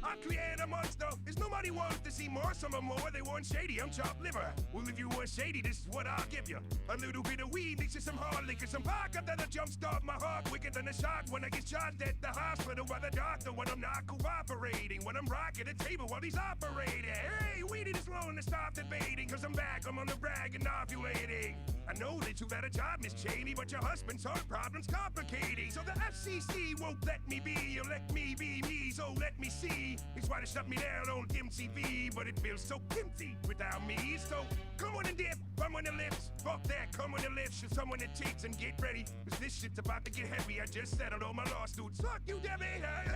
I create a monster. There's nobody wants to see more. Some are more. They want shady. I'm chopped liver. Well, if you want shady, this is what I'll give you. A little bit of weed mixed with some hard liquor, some vodka that'll jumpstart my heart quicker than a shot when I get shot at the hospital by the doctor when I'm not cooperating. When I'm rocking the table while he's operating. Hey, we need to slow and to stop debating. Cause I'm back. I'm on the rag and ovulating. I know that you've had a job, Miss Cheney, but your husband's heart problem's complicating. So the FCC won't let me be, or let me be me, so let me see. He's trying to shut me down on MTV, but it feels so empty without me. So come on and dip, come on the lips, fuck that, come on the lips, show someone the tits and get ready. Cause this shit's about to get heavy, I just settled all my lawsuits. Fuck you, Debbie,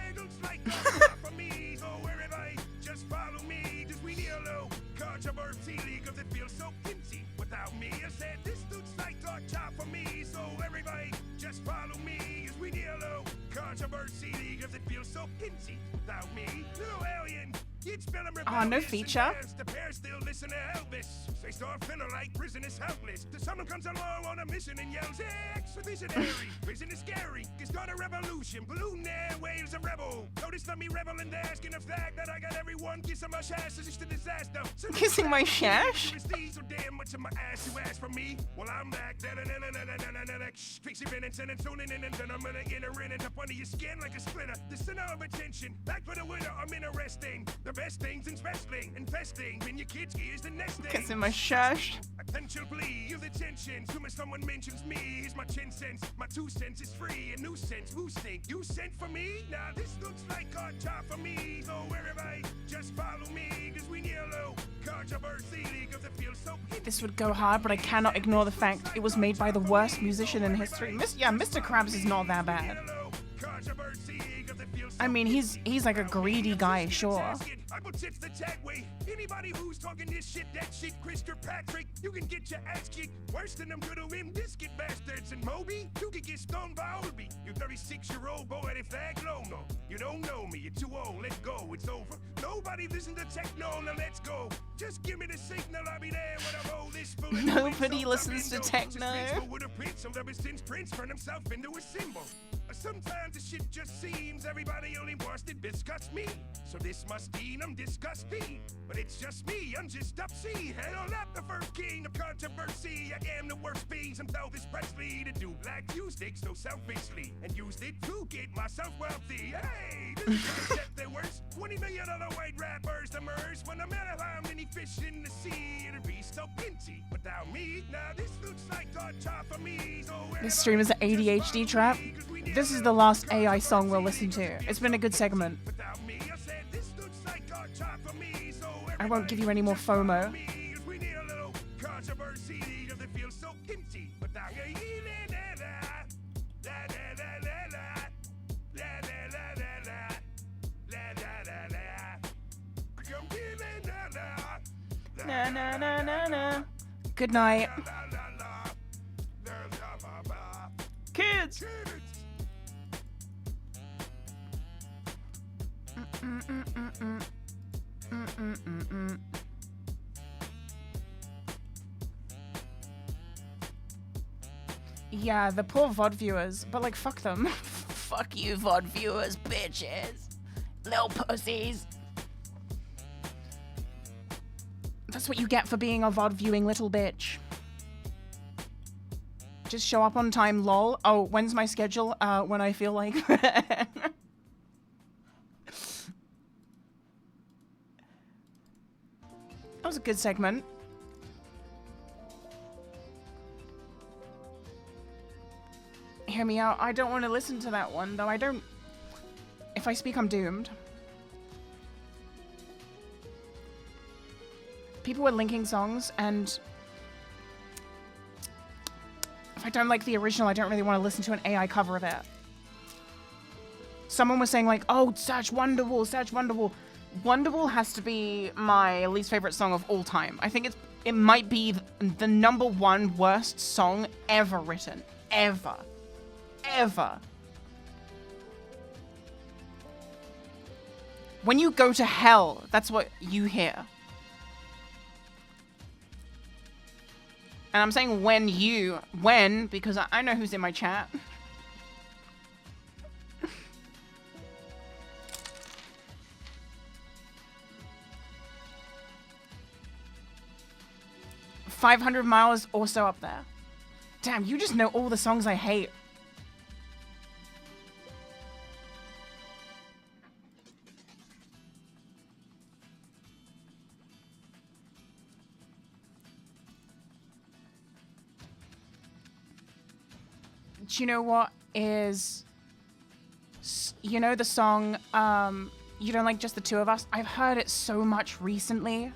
it looks like a lot for me. So everybody, just follow me, just we need a little controversy, cause it feels so empty without me. I said this looks like a job for me, so everybody just follow me, cause we need a little controversy, cause it feels so empty without me. Little alien, it's feeling rebellious. No feature. The pair still listen to Elvis. They start feeling like prison is helpless. Till someone comes along on a mission and yells, hey, expeditionary. Prison is scary. It's not a revolution. Balloon there, waves a rebel. Notice let me revel in the asking the fact that I got everyone kissing my shash. It's just a disaster. Kissing my shash? So damn much of my ass you ask for me. Well, I'm back. Fix your minutes and tuning in and then I'm gonna enter in and up under your skin like a splinter. The center of attention. Back for the winner. I'm interesting. The best things in wrestling, investing in your kids' ears and nesting. Kissing my shash. Attention, please. Feel the tension. Soon as someone mentions me, here's my 10 cents. My 2 cents is free. A new sense. Who think you sent for me? Now this looks like a job for me. So everybody, just follow me, cause we need a little controversy, cause it feels so. This would go hard, but I cannot ignore the fact it was made by the worst musician in history. Mr. Krabs is not that bad. I mean, he's like a greedy guy, sure. I will tips the tag way. Anybody who's talking this shit, that shit, Chris Patrick, you can get your ass kicked worse than them good Rim Biscuit bastards. And Moby, you can get stoned by Oldby. You 36-year-old boy at a fag low, no. You don't know me, you're too old, let go, it's over. Nobody listen to techno, now let's go. Just give me the signal, I'll be there when I roll this bullet. Nobody listens to techno. Since Prince turned himself into a symbol. Sometimes the shit just seems everybody only wants to discuss me. So this must mean I'm disgusting. But it's just me, I'm just upsy. And I'm not the first king of controversy. I am the worst beings. I'm Elvis Presley. To do black music so selfishly. And used it to get myself wealthy. Hey, this is gonna set their worst. $20 million white rappers emerge. When I'm at how many fish in the sea. It'll be so empty without me. Now this looks like a job for me. So This stream is an ADHD trap. This is the last AI song we'll listen to. It's been a good segment. I won't give you any more FOMO. Na na na na na. Good night. Kids! Yeah, the poor VOD viewers, but like, fuck them. Fuck you, VOD viewers, bitches. Little pussies. That's what you get for being a VOD viewing little bitch. Just show up on time, lol. Oh, when's my schedule? When I feel like. That was a good segment. Hear me out. I don't want to listen to that one, though. I don't. If I speak, I'm doomed. People were linking songs, and if I don't like the original, I don't really want to listen to an AI cover of it. Someone was saying like, oh, Search Wonderwall, Search Wonderwall. Wonderwall has to be my least favorite song of all time. I think it might be the #1 worst song ever written. Ever. Ever. When you go to hell, that's what you hear. And I'm saying because I know who's in my chat. 500 Miles also up there. Damn, you just know all the songs I hate. Do you know what is... You know the song, You Don't Like Just the Two of Us? I've heard it so much recently.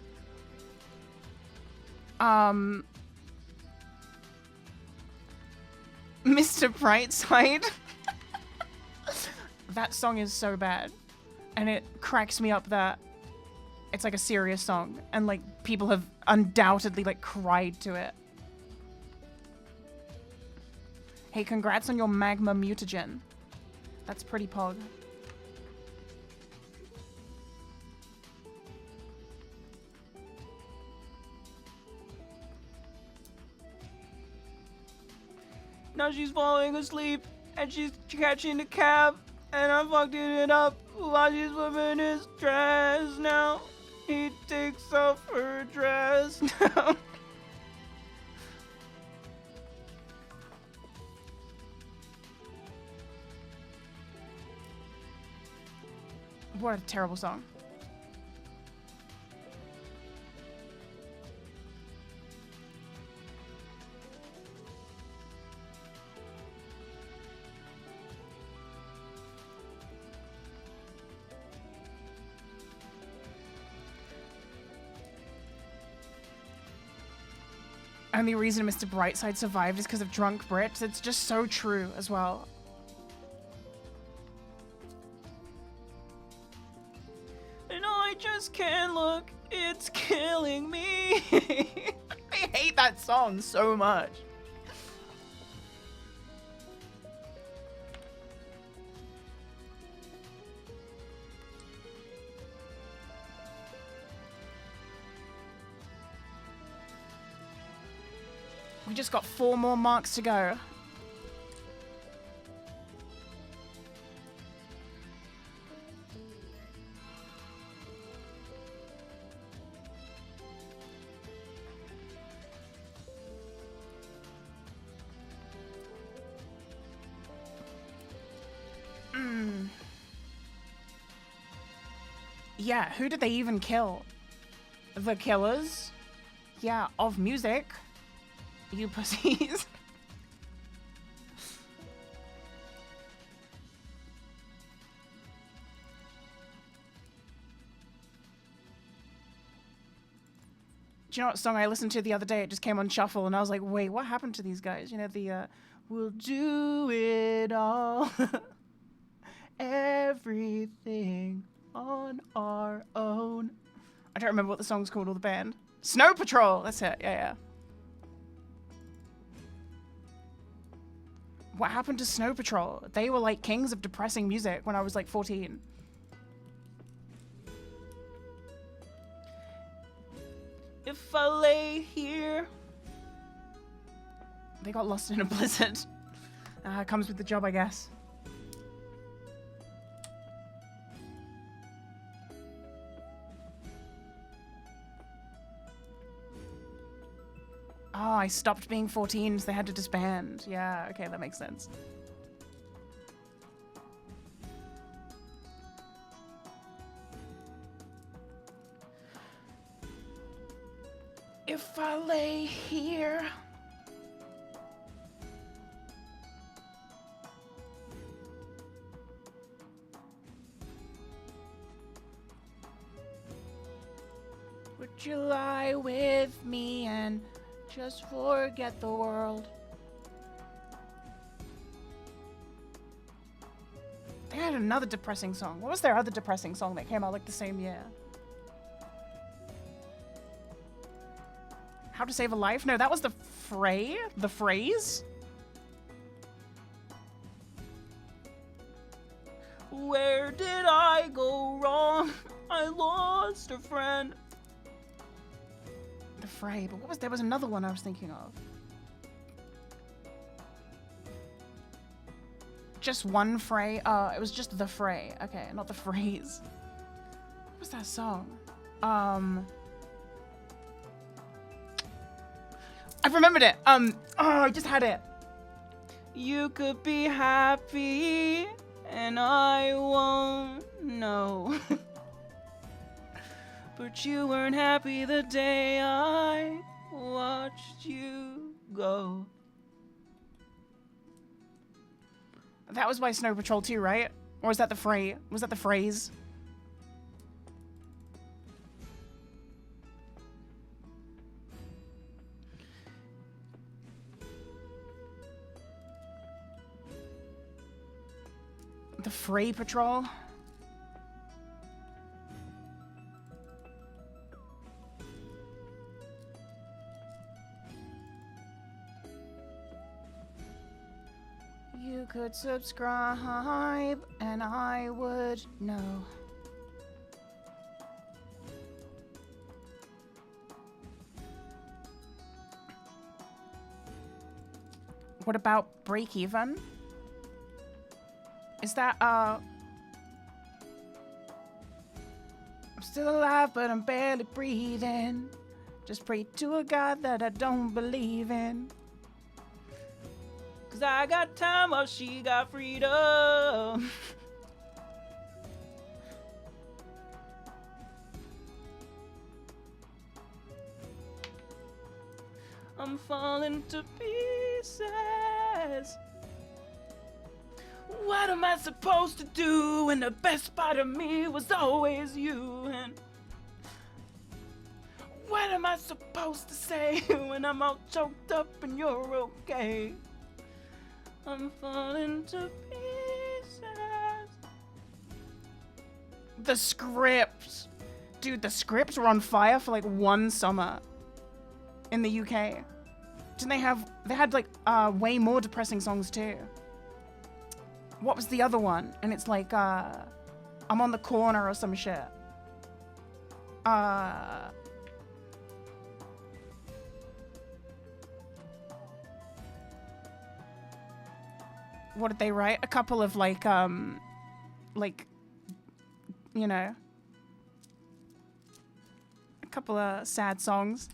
Mr. Brightside. That song is so bad. And it cracks me up that it's like a serious song. And like people have undoubtedly like cried to it. Hey, congrats on your magma mutagen. That's pretty pog. Now she's falling asleep, and she's catching a cab, and I'm fucking it up while she's whipping his dress. Now he takes off her dress. Now. What a terrible song. Only reason Mr. Brightside survived is because of drunk Brits. It's just so true as well. And I just can't look, it's killing me. I hate that song so much. We just got 4 more marks to go. Yeah, who did they even kill? The killers? Yeah, of music. You pussies. Do you know what song I listened to the other day? It just came on shuffle and I was like, wait, what happened to these guys? You know, the, we'll do it all. Everything on our own. I don't remember what the song's called or the band. Snow Patrol! That's it, yeah. What happened to Snow Patrol? They were like kings of depressing music when I was like 14. If I lay here... They got lost in a blizzard. Comes with the job, I guess. Oh, I stopped being 14, so they had to disband. Yeah, okay, that makes sense. If I lay here... Would you lie with me and just forget the world? They had another depressing song. What was their other depressing song that came out like the same year? How to Save a Life? No, that was the Fray? The Phrase? Where did I go wrong? I lost a friend. The Fray, but what was there was another one I was thinking of. Just one Fray? It was just the Fray. Okay, not the phrase. What was that song? I've remembered it. I just had it. You could be happy and I won't know. But you weren't happy the day I watched you go. That was by Snow Patrol 2, right? Or was that the Fray? Was that the phrase? The Fray Patrol? You could subscribe and I would know. What about Break Even? Is that, I'm still alive, but I'm barely breathing. Just pray to a God that I don't believe in. 'Cause I got time while she got freedom. I'm falling to pieces. What am I supposed to do when the best part of me was always you? And what am I supposed to say when I'm all choked up and you're okay? I'm falling to pieces. The scripts. Dude, the scripts were on fire for like one summer in the UK. Didn't they had like way more depressing songs too. What was the other one? And it's like, I'm on the corner or some shit. What did they write? A couple of like, you know, a couple of sad songs.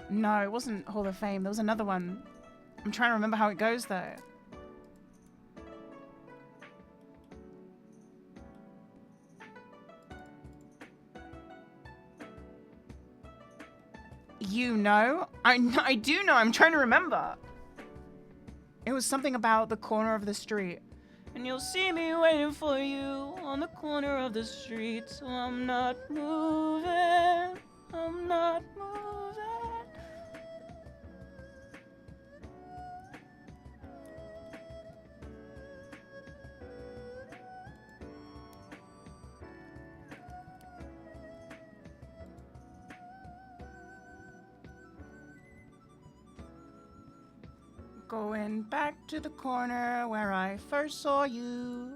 No, it wasn't Hall of Fame. There was another one. I'm trying to remember how it goes, though. You know? I do know. I'm trying to remember. It was something about the corner of the street. And you'll see me waiting for you on the corner of the street. So I'm not moving. I'm not moving. Going back to the corner where I first saw you.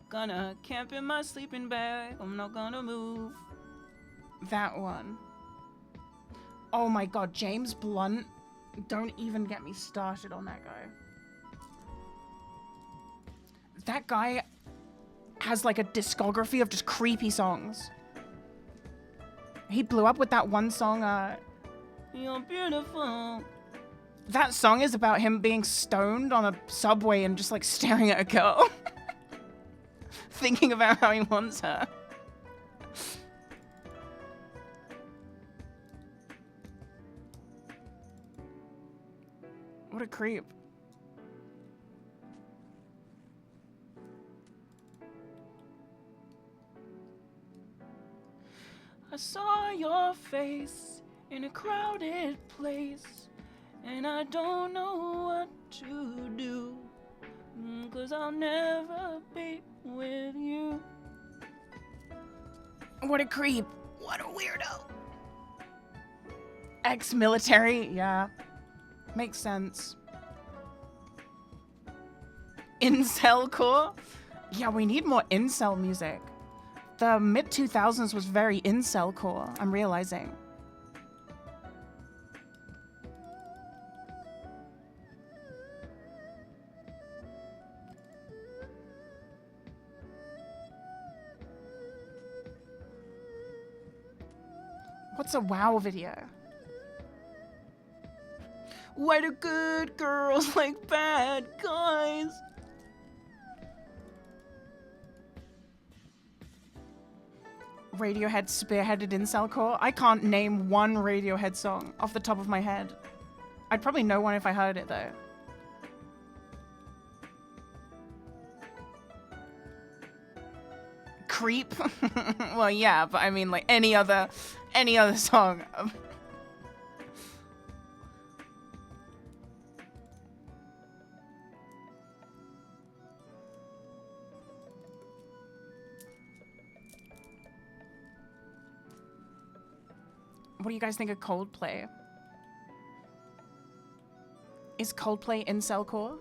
Gonna camp in my sleeping bag. I'm not gonna move. That one. Oh my god, James Blunt. Don't even get me started on that guy. That guy has like a discography of just creepy songs. He blew up with that one song, You're Beautiful. That song is about him being stoned on a subway and just like staring at a girl. Thinking about how he wants her. What a creep. I saw your face in a crowded place. And I don't know what to do, 'cause I'll never be with you. What a creep. What a weirdo. Ex-military, yeah. Makes sense. Incel core? Yeah, we need more incel music. The mid-2000s was very incel core, I'm realizing. What's a WoW video? Why do good girls like bad guys? Radiohead spearheaded incel core? I can't name one Radiohead song off the top of my head. I'd probably know one if I heard it though. Creep? Well, yeah, but I mean like any other song. What do you guys think of Coldplay? Is Coldplay incel core?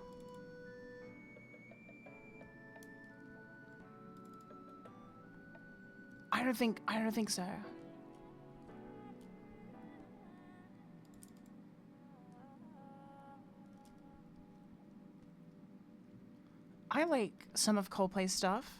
I don't think so. I like some of Coldplay's stuff.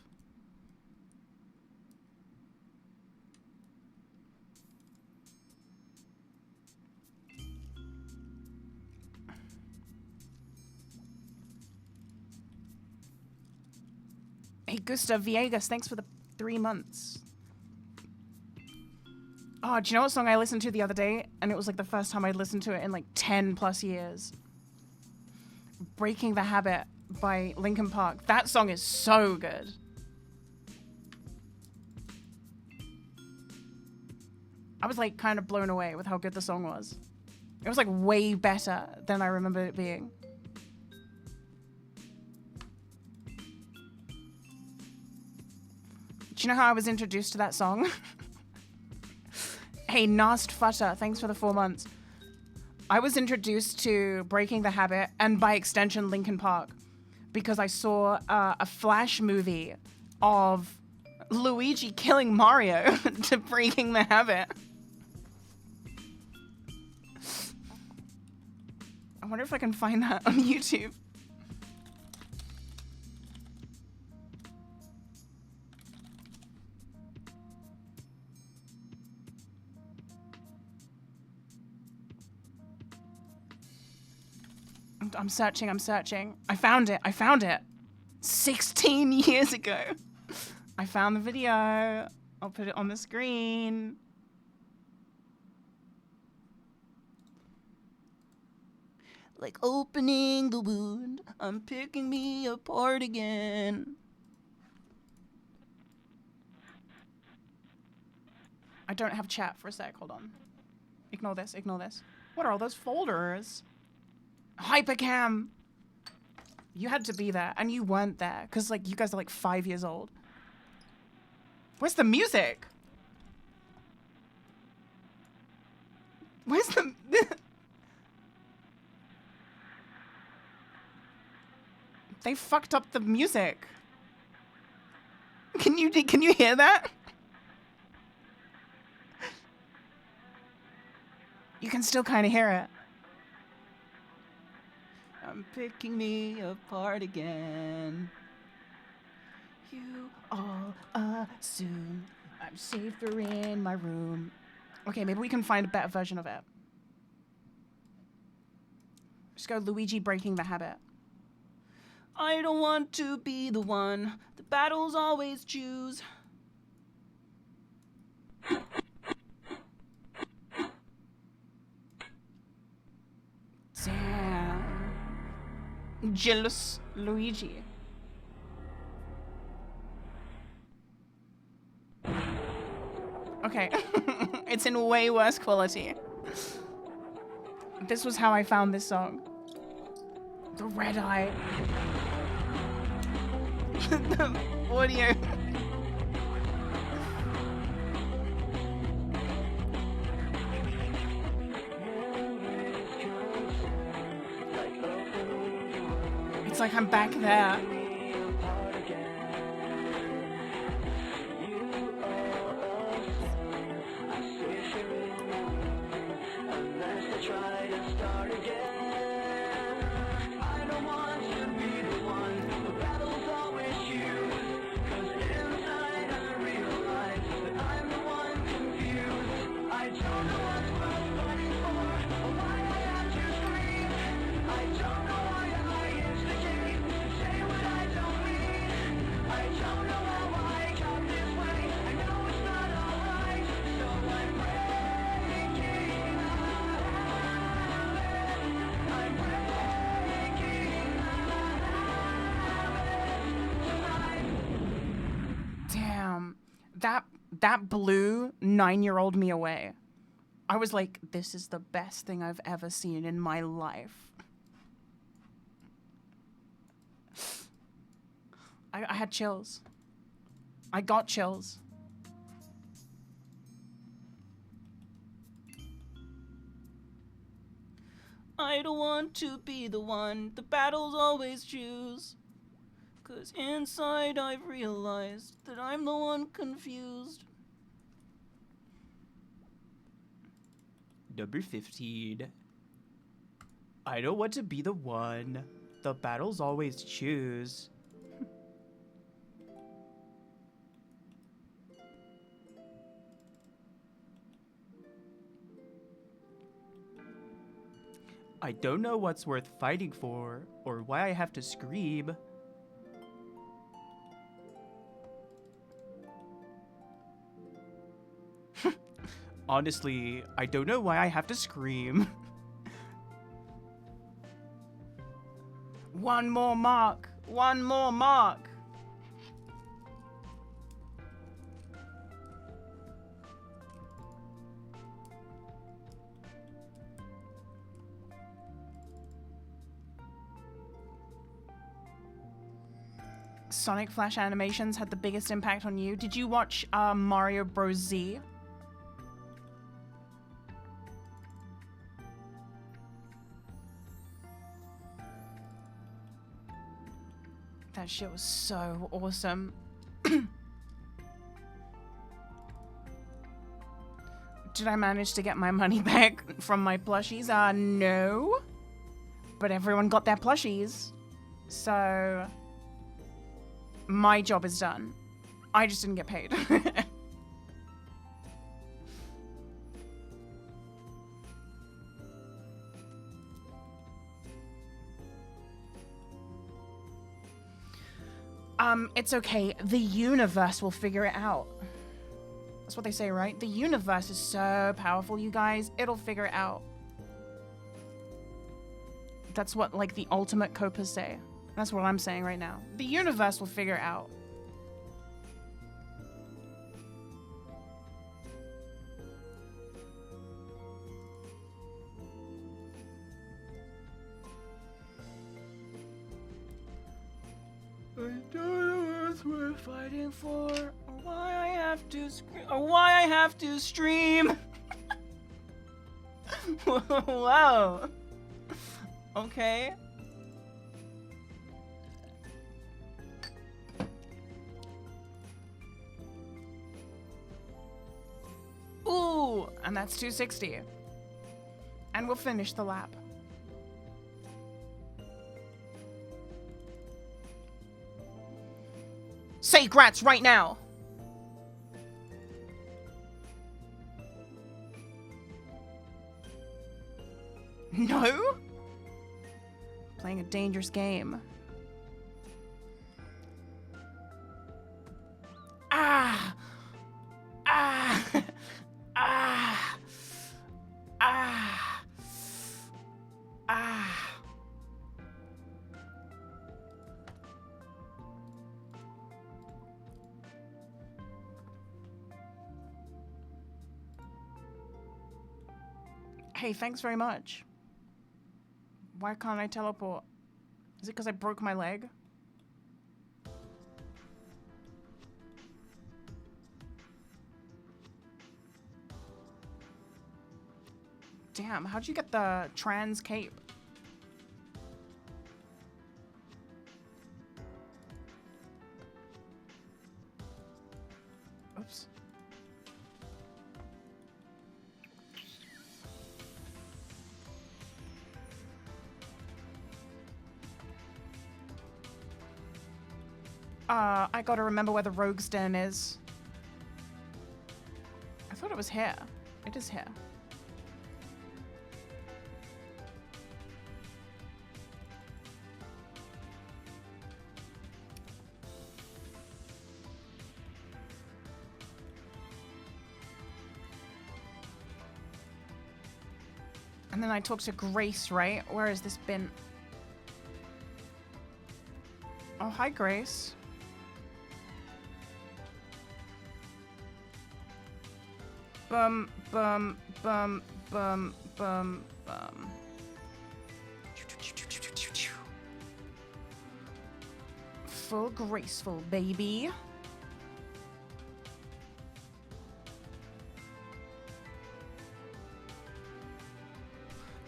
Hey, Gustav Viegas, thanks for the 3 months. Oh, do you know what song I listened to the other day? And it was like the first time I'd listened to it in like 10 plus years. Breaking the Habit by Linkin Park. That song is so good. I was like kind of blown away with how good the song was. It was like way better than I remember it being. Do you know how I was introduced to that song? Hey, Nast Futter, thanks for the 4 months. I was introduced to Breaking the Habit and by extension Linkin Park because I saw a Flash movie of Luigi killing Mario to Breaking the Habit. I wonder if I can find that on YouTube. I'm searching. I found it. 16 years ago. I found the video. I'll put it on the screen. Like opening the wound, I'm picking me apart again. I don't have chat for a sec, hold on. Ignore this. What are all those folders? Hypercam! You had to be there, and you weren't there, because, like, you guys are, like, 5 years old. Where's the music? Where's the... They fucked up the music. Can you hear that? You can still kind of hear it. I'm picking me apart again. You all assume I'm safer in my room. Okay, maybe we can find a better version of it. Just go Luigi Breaking the Habit. I don't want to be the one the battles always choose. Damn. Jealous Luigi. Okay. It's in way worse quality. This was how I found this song. The red eye. The audio. It's like I'm back there. That blew 9-year-old me away. I was like, this is the best thing I've ever seen in my life. I had chills. I got chills. I don't want to be the one the battles always choose. 'Cause inside I've realized that I'm the one confused. Number 15. I don't want to be the one the battles always choose. I don't know what's worth fighting for, or why I have to scream. Honestly, I don't know why I have to scream. One more mark! One more mark! Sonic Flash animations had the biggest impact on you. Did you watch Mario Bros. Z? That shit was so awesome. Did I manage to get my money back from my plushies? No. But everyone got their plushies. So my job is done. I just didn't get paid. It's okay. The universe will figure it out. That's what they say, right? The universe is so powerful, you guys. It'll figure it out. That's what, like, the ultimate copas say. That's what I'm saying right now. The universe will figure it out. I don't know what's worth fighting for, or why I have to scream, or why I have to stream. Wow. Okay. Ooh, and that's 260. And we'll finish the lap. Say grats right now. No? Playing a dangerous game. Ah! Ah! Ah! Ah! Ah! Hey, thanks very much. Why can't I teleport? Is it because I broke my leg? Damn, how'd you get the trans cape? Oops. I gotta remember where the rogue's den is. I thought it was here. It is here. And then I talked to Grace, right? Where has this been? Oh, hi, Grace. Bum, bum, bum, bum, bum, bum. Full graceful, baby.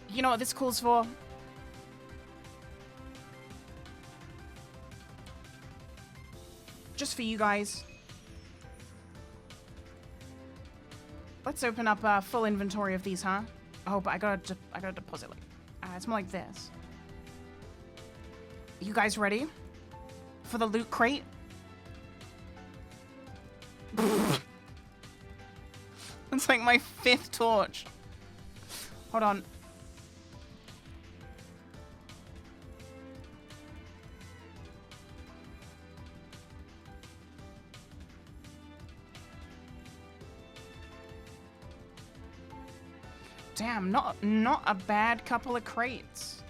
You know what this calls for? Just for you guys. Let's open up a full inventory of these, huh? Oh, but I gotta deposit like. It's more like this. You guys ready for the loot crate? It's like my 5th torch. Hold on. Damn, not a bad couple of crates.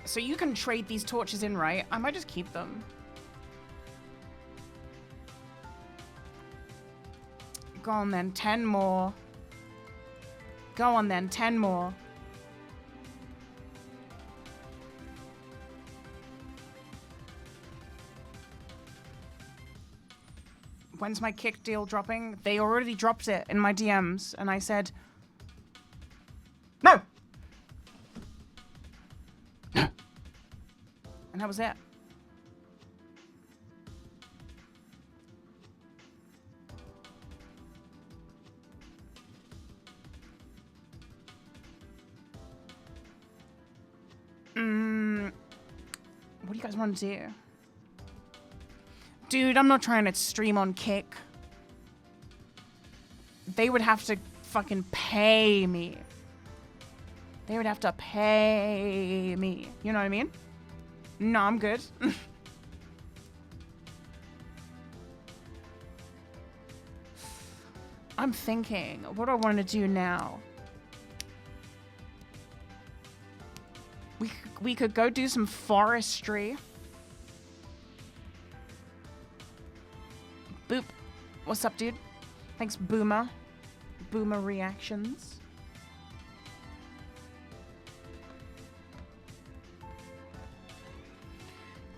So you can trade these torches in, right? I might just keep them. Go on then, 10 more. Go on then, 10 more. When's my kick deal dropping? They already dropped it in my DMs, and I said, no! No! And that was it. What do you guys want to do? Dude, I'm not trying to stream on Kick. They would have to fucking pay me. They would have to pay me. You know what I mean? No, I'm good. I'm thinking, what do I want to do now? We could go do some forestry. Boop. What's up, dude? Thanks, Boomer. Boomer reactions.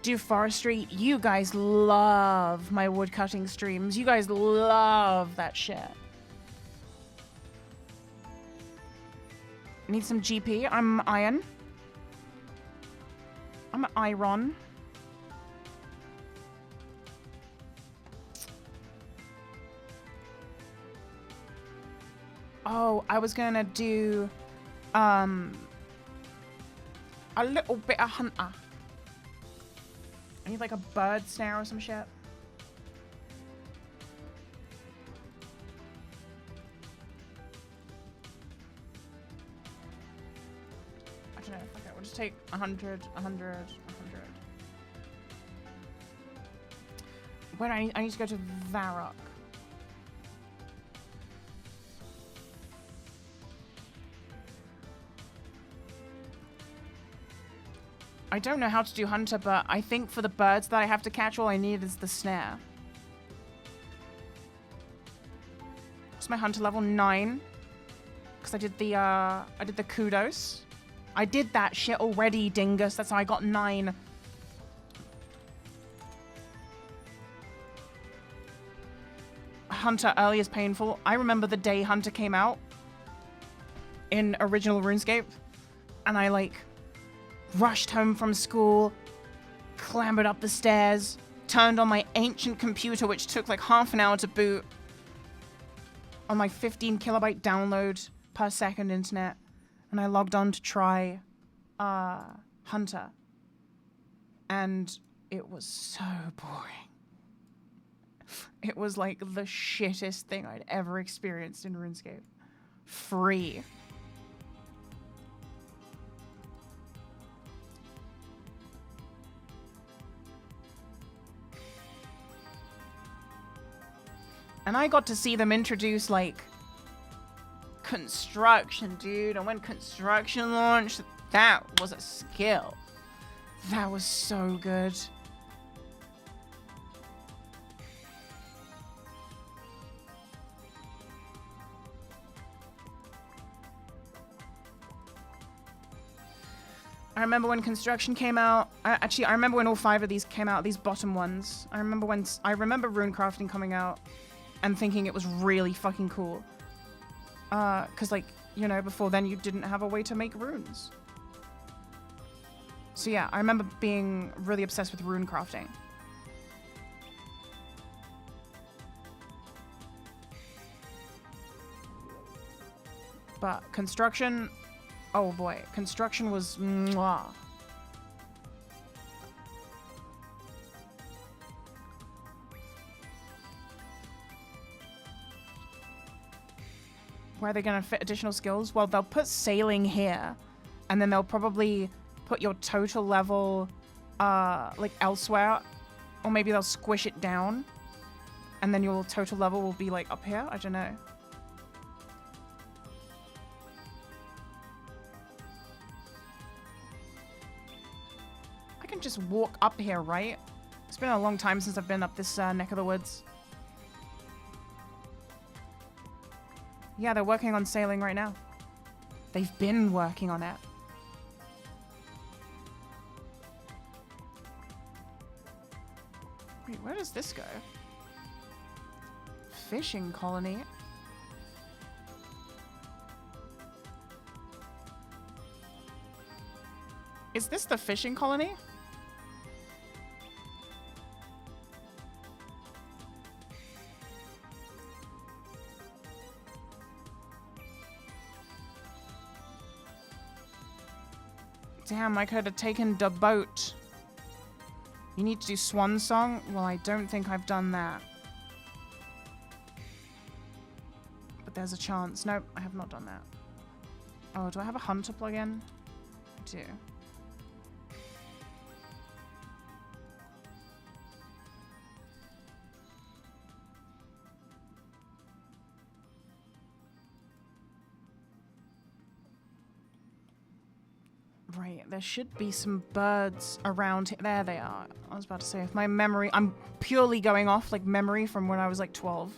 Do forestry. You guys love my woodcutting streams. You guys love that shit. Need some GP. I'm iron. I'm iron. Oh, I was gonna do a little bit of hunter. I need like a bird snare or some shit. I don't know. Okay, we'll just take 100, 100, 100. Where I need to go to Varrock. I don't know how to do hunter, but I think for the birds that I have to catch, all I need is the snare. What's my hunter level? 9. Because I did the kudos. I did that shit already, dingus. That's how I got 9. Hunter early is painful. I remember the day Hunter came out in original RuneScape, and I like rushed home from school, clambered up the stairs, turned on my ancient computer, which took like half an hour to boot, on my 15 kilobyte download per second internet, and I logged on to try Hunter, and it was so boring. It was like the shittest thing I'd ever experienced in RuneScape. Free. And I got to see them introduce, like, construction, dude. And when construction launched, that was a skill. That was so good. I remember when construction came out. Actually, I remember when all 5 of these came out, these bottom ones. I remember rune crafting coming out and thinking it was really fucking cool. 'Cause like, you know, before then you didn't have a way to make runes. So yeah, I remember being really obsessed with rune crafting. But construction, oh boy, construction was mwah. Where are they going to fit additional skills? Well, they'll put sailing here, and then they'll probably put your total level like elsewhere, or maybe they'll squish it down, and then your total level will be like up here. I don't know. I can just walk up here, right? It's been a long time since I've been up this neck of the woods. Yeah, they're working on sailing right now. They've been working on it. Wait, where does this go? Fishing colony. Is this the fishing colony? Damn, I could have taken the boat. You need to do Swan Song? Well, I don't think I've done that. But there's a chance. Nope, I have not done that. Oh, do I have a hunter plugin? I do. Right, there should be some birds around here. There they are. I was about to say, if my memory... I'm purely going off, like, memory from when I was, like, 12.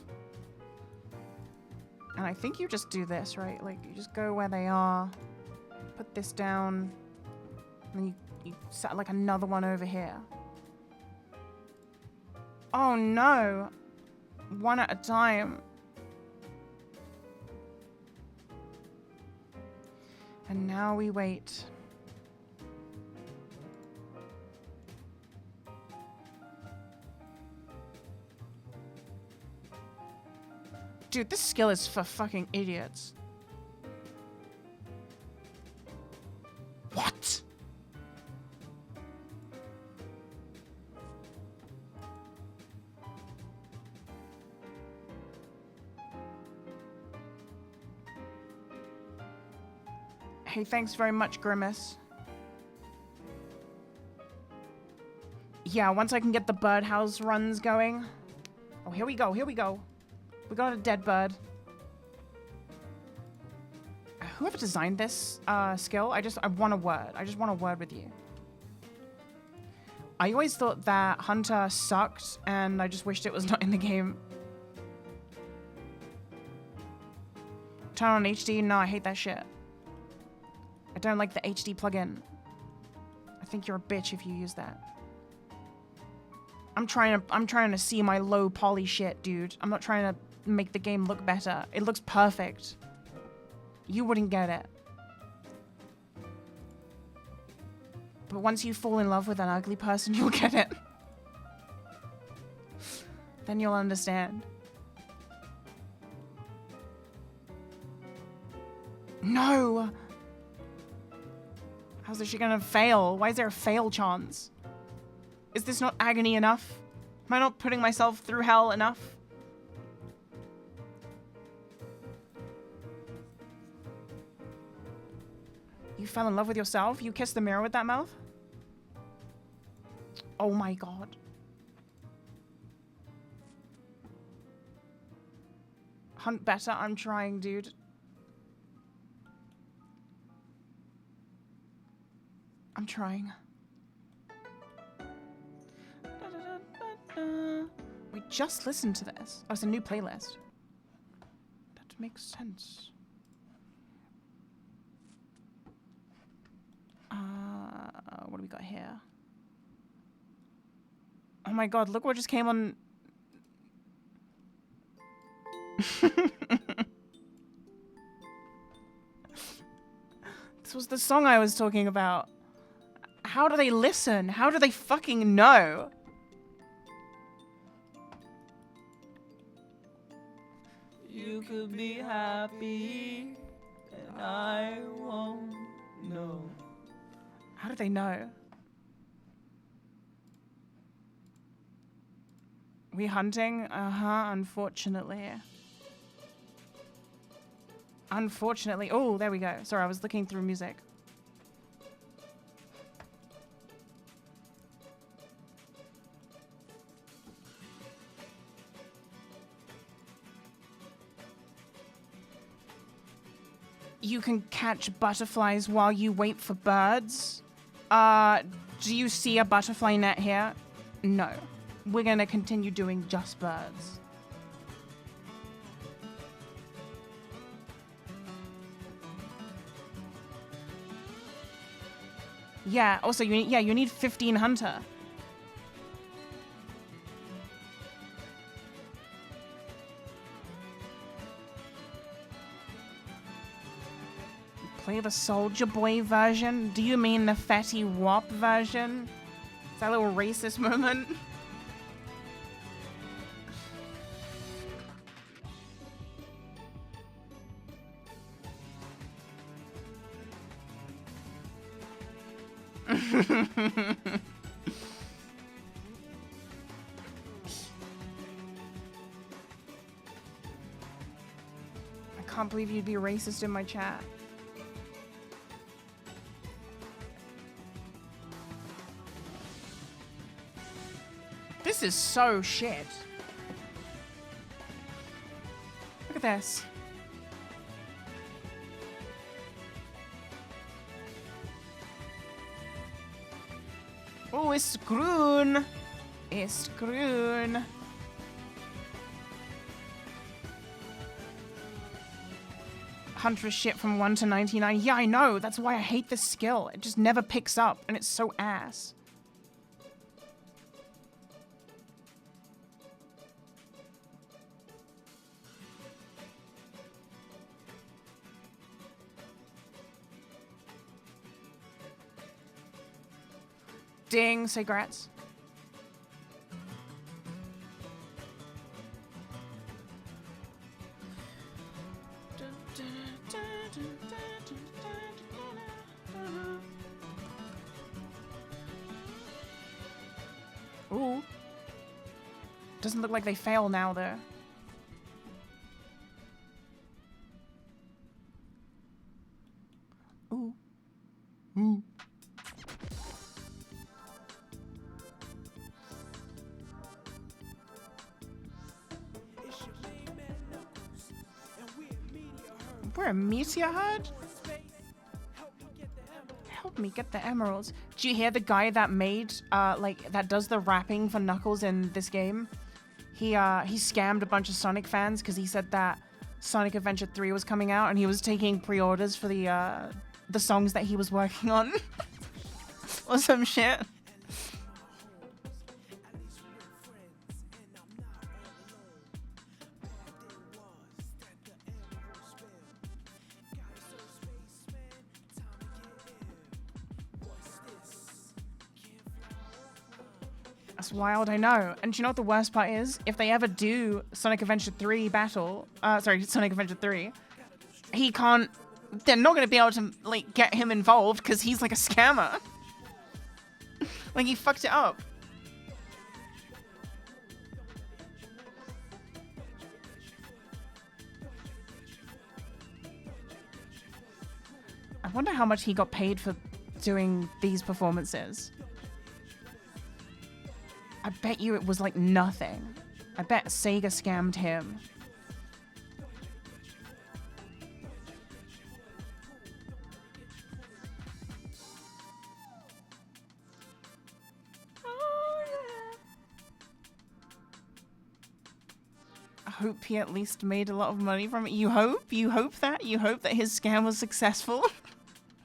And I think you just do this, right? Like, you just go where they are, put this down, and then you set, like, another one over here. Oh, no! One at a time. And now we wait. Dude, this skill is for fucking idiots. What? Hey, thanks very much, Grimace. Yeah, once I can get the birdhouse runs going. Oh, here we go, here we go. We got a dead bird. Whoever designed this skill, I want a word. I just want a word with you. I always thought that Hunter sucked, and I just wished it was not in the game. Turn on HD? No, I hate that shit. I don't like the HD plugin. I think you're a bitch if you use that. I'm trying to see my low poly shit, dude. I'm not trying to make the game look better. It looks perfect. You wouldn't get it. But once you fall in love with an ugly person, you'll get it. Then you'll understand. No! How's she gonna fail? Why is there a fail chance? Is this not agony enough? Am I not putting myself through hell enough? You fell in love with yourself? You kissed the mirror with that mouth? Oh my god. Hunt better, I'm trying, dude. I'm trying. We just listened to this. Oh, it's a new playlist. That makes sense. What do we got here? Oh my god, look what just came on. This was the song I was talking about. How do they listen? How do they fucking know? You could be happy, and I won't know. How do they know? We hunting? Uh-huh, unfortunately. Unfortunately. Oh, there we go. Sorry, I was looking through music. You can catch butterflies while you wait for birds. Do you see a butterfly net here? No. We're gonna continue doing just birds. Yeah, also you need 15 hunter. Play the Soldier Boy version? Do you mean the Fatty Wop version? Is that a little racist moment? I can't believe you'd be racist in my chat. This is so shit. Look at this. Oh, it's groen. It's groen. Huntress shit from 1 to 99. Yeah, I know. That's why I hate this skill. It just never picks up, and it's so ass. Ding, cigarettes. Ooh. Doesn't look like they fail now, though. Ooh. Ooh. We're a meteor herd? Help me get the emeralds. Do you hear the guy that made, that does the rapping for Knuckles in this game? He scammed a bunch of Sonic fans because he said that Sonic Adventure 3 was coming out and he was taking pre-orders for the songs that he was working on. Or some shit. That's wild, I know. And do you know what the worst part is? If they ever do Sonic Adventure 3 Sonic Adventure 3, he can't... They're not going to be able to, get him involved because he's, a scammer. He fucked it up. I wonder how much he got paid for doing these performances. I bet you it was nothing. I bet Sega scammed him. Oh, yeah. hope he at least made a lot of money from it. You hope? You hope that? You hope that his scam was successful?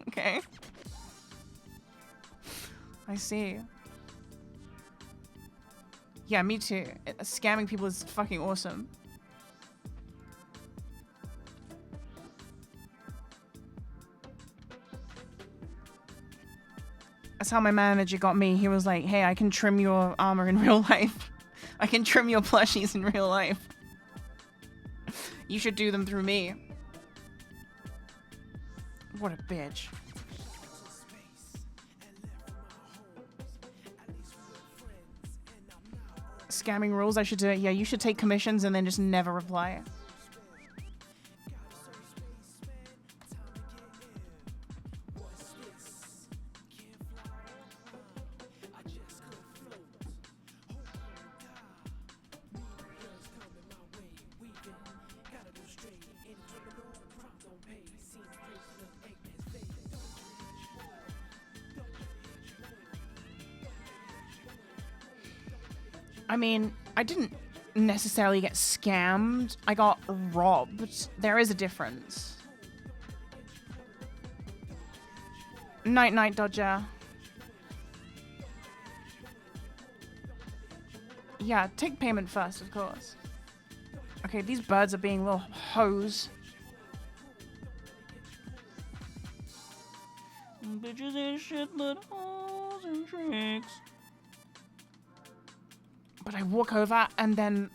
Okay. I see. Yeah, me too. Scamming people is fucking awesome. That's how my manager got me. He was like, hey, I can trim your armor in real life. I can trim your plushies in real life. You should do them through me. What a bitch. Scamming rules, I should do it. Yeah, you should take commissions and then just never reply. I mean, I didn't necessarily get scammed. I got robbed. There is a difference. Night, night, Dodger. Yeah, take payment first, of course. Okay, these birds are being little hoes. Bitches ain't shit but hoes and tricks. But I walk over and then...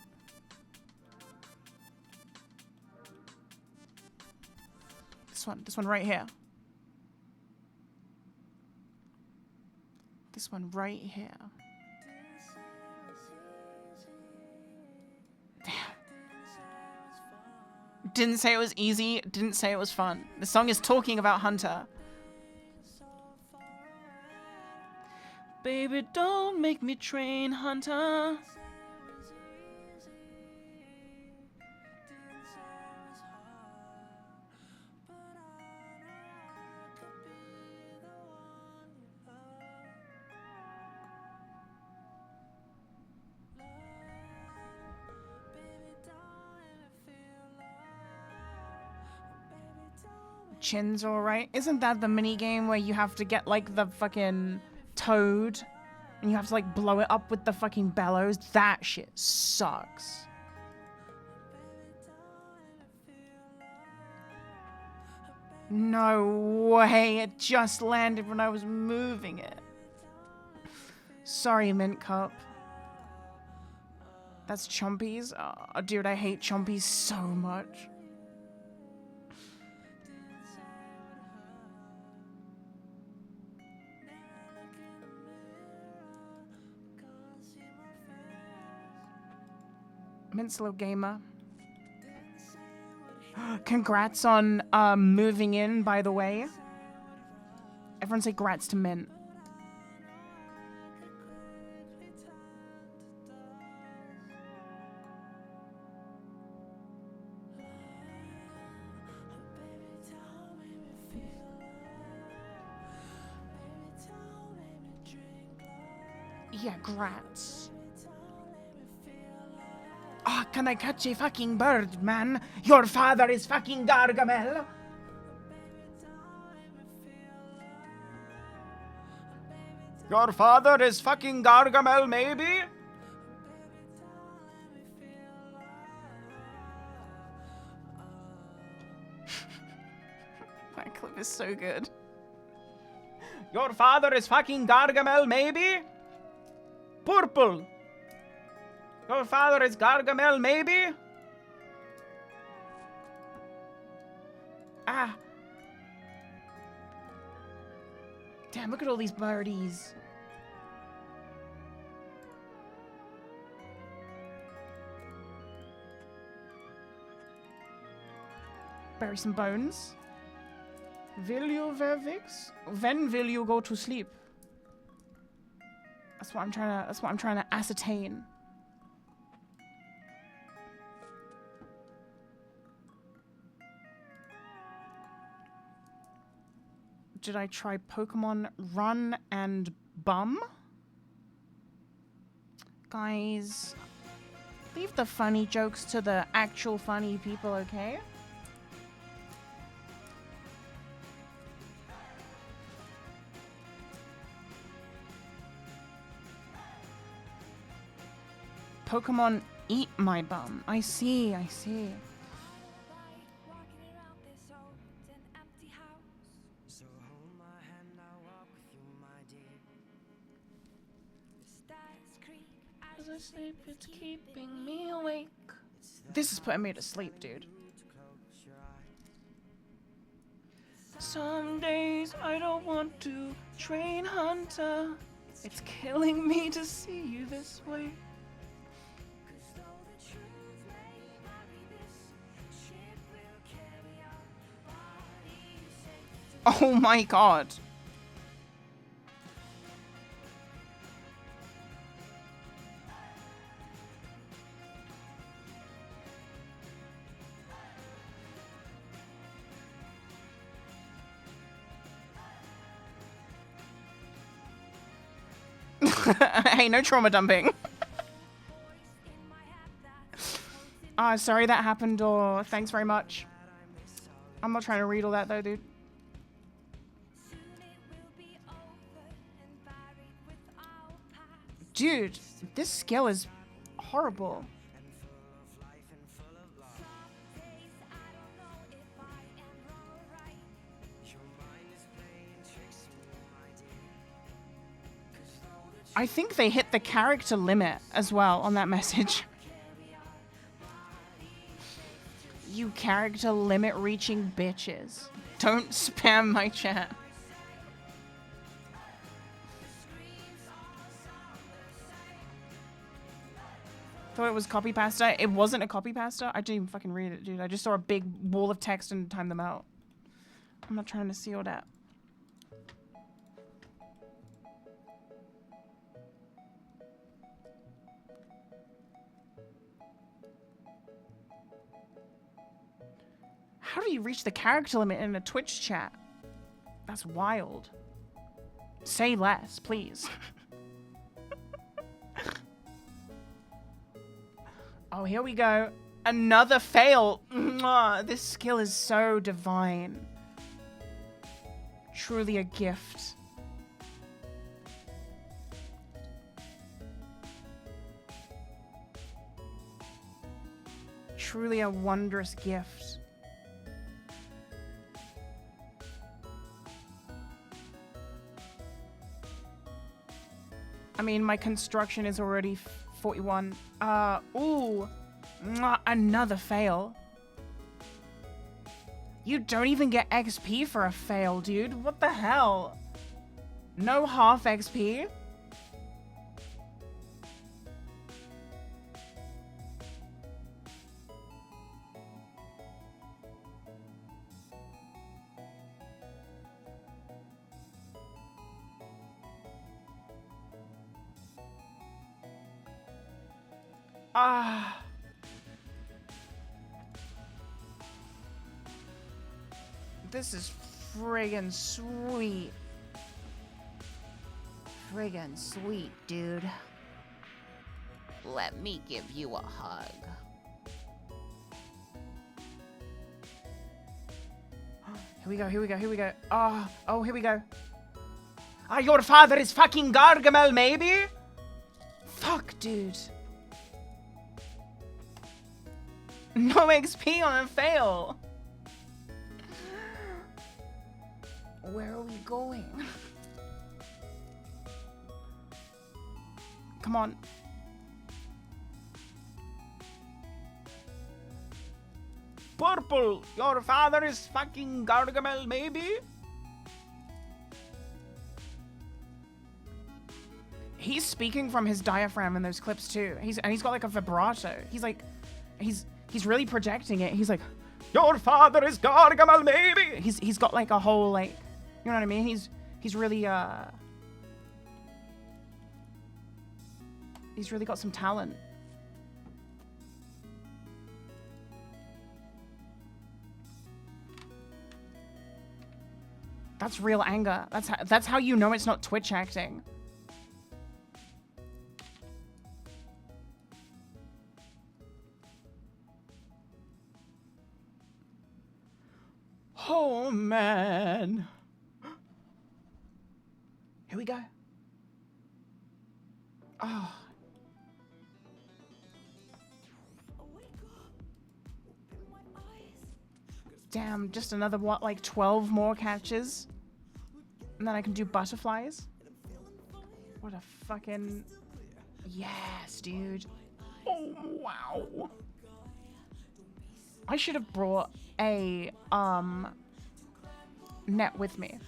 This one right here. This one right here. Damn. Didn't say it was easy, didn't say it was fun. The song is talking about Hunter. Baby, don't make me train, Hunter. Chin's alright. Isn't that the mini game where you have to get like the fucking toad and you have to like blow it up with the fucking bellows? That shit sucks. No way, it just landed when I was moving it. Sorry, Mint Cup. That's Chompies? Oh, dude, I hate Chompies so much. Mint's a little gamer. Congrats on moving in, by the way. Everyone say grats to Mint. Yeah, grats. Ah, oh, can I catch a fucking bird, man? Your father is fucking Gargamel. Your father is fucking Gargamel, maybe? That clip is so good. Your father is fucking Gargamel, maybe? Purple. Your father is Gargamel, maybe? Ah. Damn, look at all these birdies. Bury some bones. Will you, Vervix? When will you go to sleep? That's what I'm trying to ascertain. Did I try Pokemon Run and Bum? Guys, Leave the funny jokes to the actual funny people, okay? Pokemon eat my bum. I see, I see. As I sleep, it's keeping me awake. This is putting me to sleep, dude. Some days I don't want to train hunter. It's killing me to see you this way. Oh my god. Hey, no trauma dumping. Sorry that happened, or thanks very much. I'm not trying to read all that though, dude. Dude, this skill is horrible. I think they hit the character limit as well on that message. You character limit reaching bitches. Don't spam my chat. Thought it was copy pasta. It wasn't a copy pasta. I didn't even fucking read it, dude. I just saw a big wall of text and timed them out. I'm not trying to see all that. How do you reach the character limit in a Twitch chat? That's wild. Say less, please. Oh, here we go. Another fail. Mwah, this skill is so divine. Truly a gift. Truly a wondrous gift. I mean, my construction is already 41. Ooh. Mwah, another fail. You don't even get XP for a fail, dude. What the hell? No half XP? Ah. This is friggin' sweet. Friggin' sweet, dude. Let me give you a hug. Here we go, here we go, here we go. Oh, here we go. Your father is fucking Gargamel, maybe? Fuck, dude. No XP on a fail. Where are we going? Come on. Purple, your father is fucking Gargamel, maybe? He's speaking from his diaphragm in those clips too. He's got like a vibrato. He's really projecting it. He's like, your father is Gargamel, maybe? He's got like a whole like, you know what I mean? He's really he's really got some talent. That's real anger. That's how you know it's not Twitch acting. Oh man. Here we go. Oh. Damn, just another what, like 12 more catches? And then I can do butterflies? What a fucking... Yes, dude. Oh, wow. I should have brought a, net with me.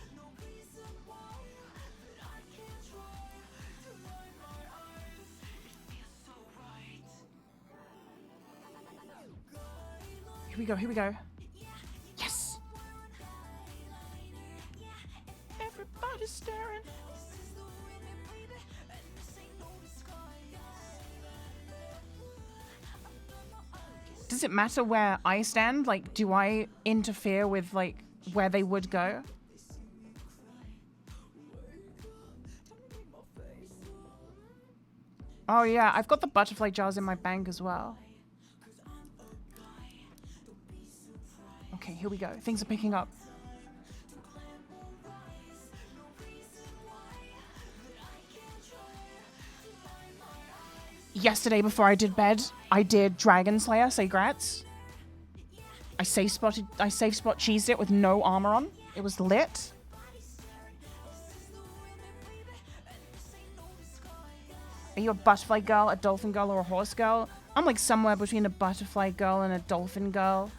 Here we go, here we go. Yes! Everybody's staring. Does it matter where I stand? Like, do I interfere with, like, where they would go? Oh yeah, I've got the butterfly jars in my bank as well. Okay, here we go. Things are picking up. Yesterday, before I did bed, I did Dragon Slayer, say grats. I safe spot cheesed it with no armor on. It was lit. Are you a butterfly girl, a dolphin girl, or a horse girl? I'm like somewhere between a butterfly girl and a dolphin girl.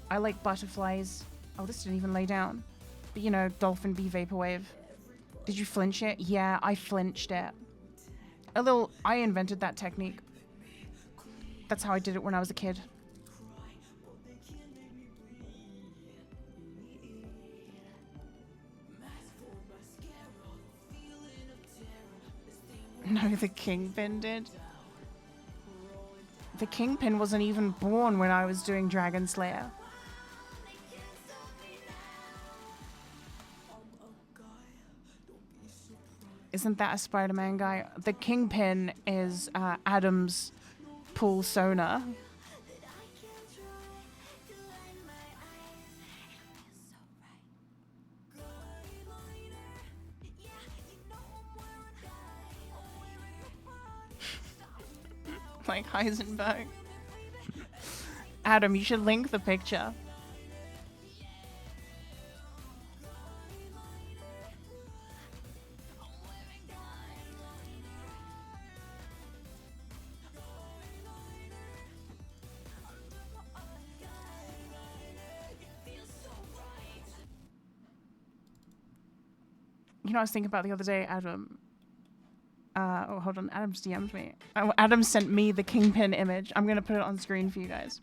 I like butterflies. Oh, this didn't even lay down. But you know, dolphin bee vaporwave. Did you flinch it? Yeah, I flinched it. I invented that technique. That's how I did it when I was a kid. No, the Kingpin did. The Kingpin wasn't even born when I was doing Dragon Slayer. Isn't that a Spider-Man guy? The Kingpin is Adam's pool Sona. Like Heisenberg. Adam, you should link the picture. You know, I was thinking about the other day, Adam. Oh, hold on. Adam's DM'd me. Oh, Adam sent me the Kingpin image. I'm going to put it on screen for you guys.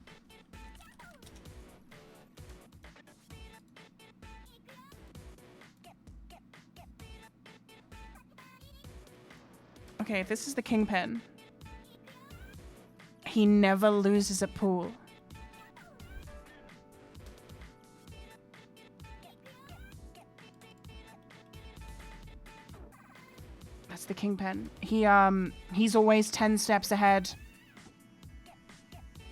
Okay, this is the Kingpin. He never loses at pool. That's the Kingpin. He's always 10 steps ahead.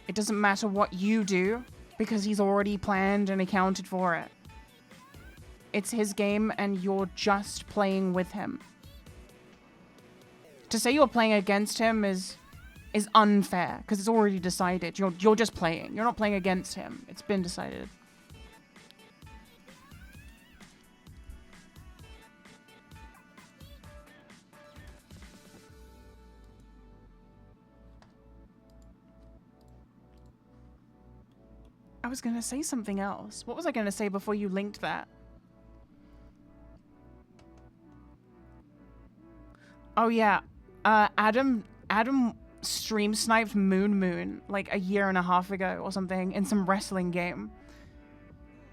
It doesn't matter what you do because he's already planned and accounted for it. It's his game and you're just playing with him. To say you're playing against him is unfair because it's already decided. You're just playing. You're not playing against him. It's been decided. I was going to say something else. What was I going to say before you linked that? Oh yeah. Adam stream sniped Moon like a year and a half ago or something in some wrestling game.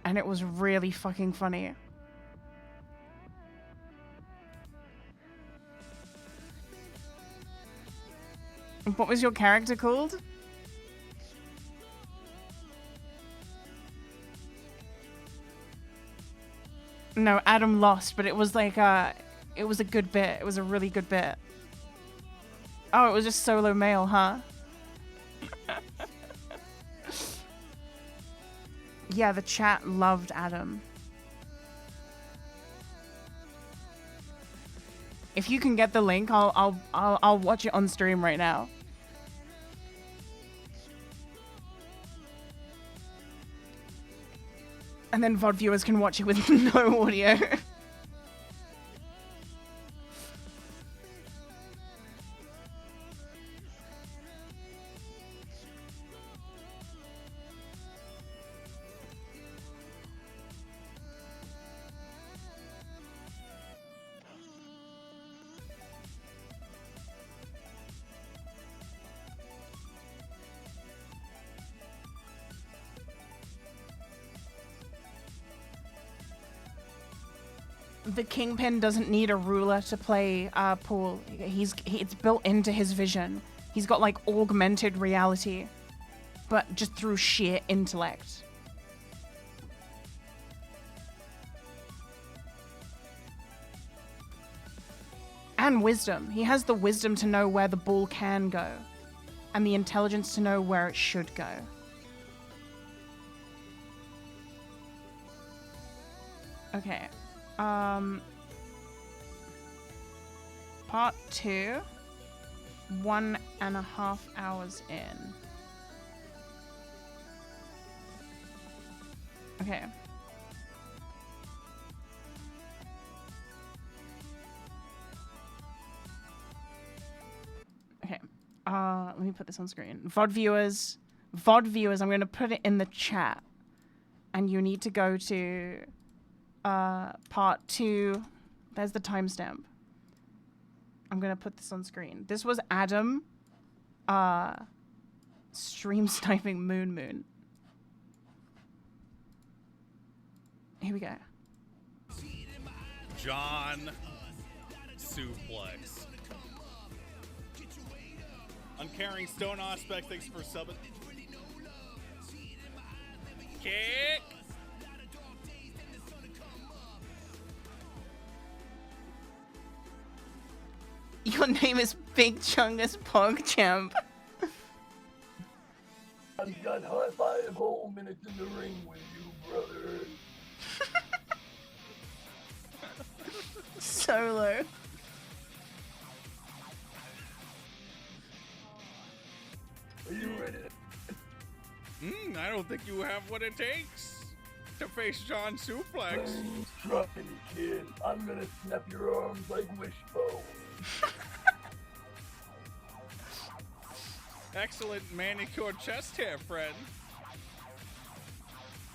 And it was really fucking funny. What was your character called? No, Adam lost, but it was like it was a good bit. It was a really good bit. Oh, it was just solo male, huh? Yeah, the chat loved Adam. If you can get the link, I'll watch it on stream right now. And then VOD viewers can watch it with no audio. The Kingpin doesn't need a ruler to play pool. It's built into his vision. He's got like augmented reality, but just through sheer intellect. And wisdom. He has the wisdom to know where the ball can go, and the intelligence to know where it should go. Okay. Part 2, 1.5 hours in. Okay. Okay. Let me put this on screen. VOD viewers, I'm going to put it in the chat, and you need to go to part 2. There's the timestamp. I'm gonna put this on screen. This was Adam stream sniping Moon. Here we go. John Suplex. Uncaring Stone Aspect, thanks for subbing. Kick! Your name is Big Chungus PogChamp. I've got high 5 whole minutes in the ring with you, brother. Solo. Are you ready? I don't think you have what it takes to face John Suplex. Trust me, kid. I'm gonna snap your arms like wishbone. Excellent manicured chest hair, friend.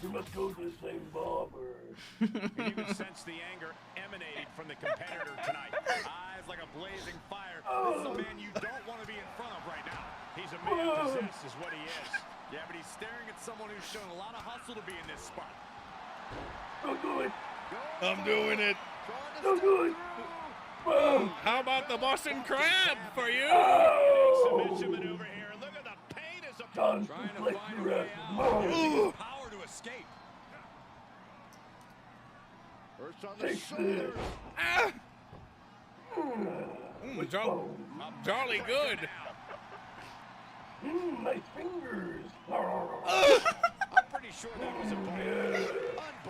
We must go to the same barber. You can sense the anger emanating from the competitor tonight. Eyes like a blazing fire. This is a man you don't want to be in front of right now. He's a man possessed is what he is. Yeah, but he's staring at someone who's shown a lot of hustle to be in this spot. Don't do it. I'm doing it. Don't do it. How about the Boston Crab for you? Submission maneuver here. Look at the pain as a John trying to Suplex find a your way ass. out. Using his power to escape. First on the Take shoulder. this. Jolly good. Nice fingers. I'm pretty sure that was a ball.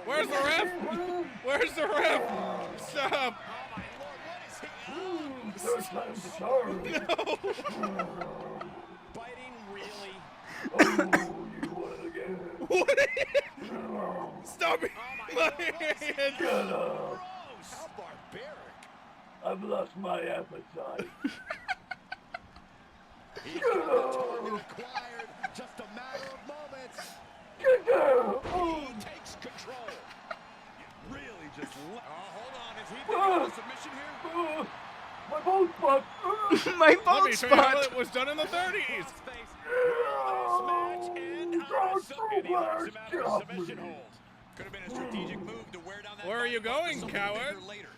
Where's the ref? Where's the ref? Stop. Third time's the charm. Biting really. You won it again. What? Stop it. My hand. Shut up. Gross. How barbaric. I've lost my appetite. He's got the target acquired. Just a matter of moments. Get down. He takes control. Really just hold on. Is he thinking of a submission here? My bone spot. My Let bald me tell you how spot. it was done in the 30s. Match and submission hold. Could have been a strategic move to wear down that. Where are you going, coward? Later.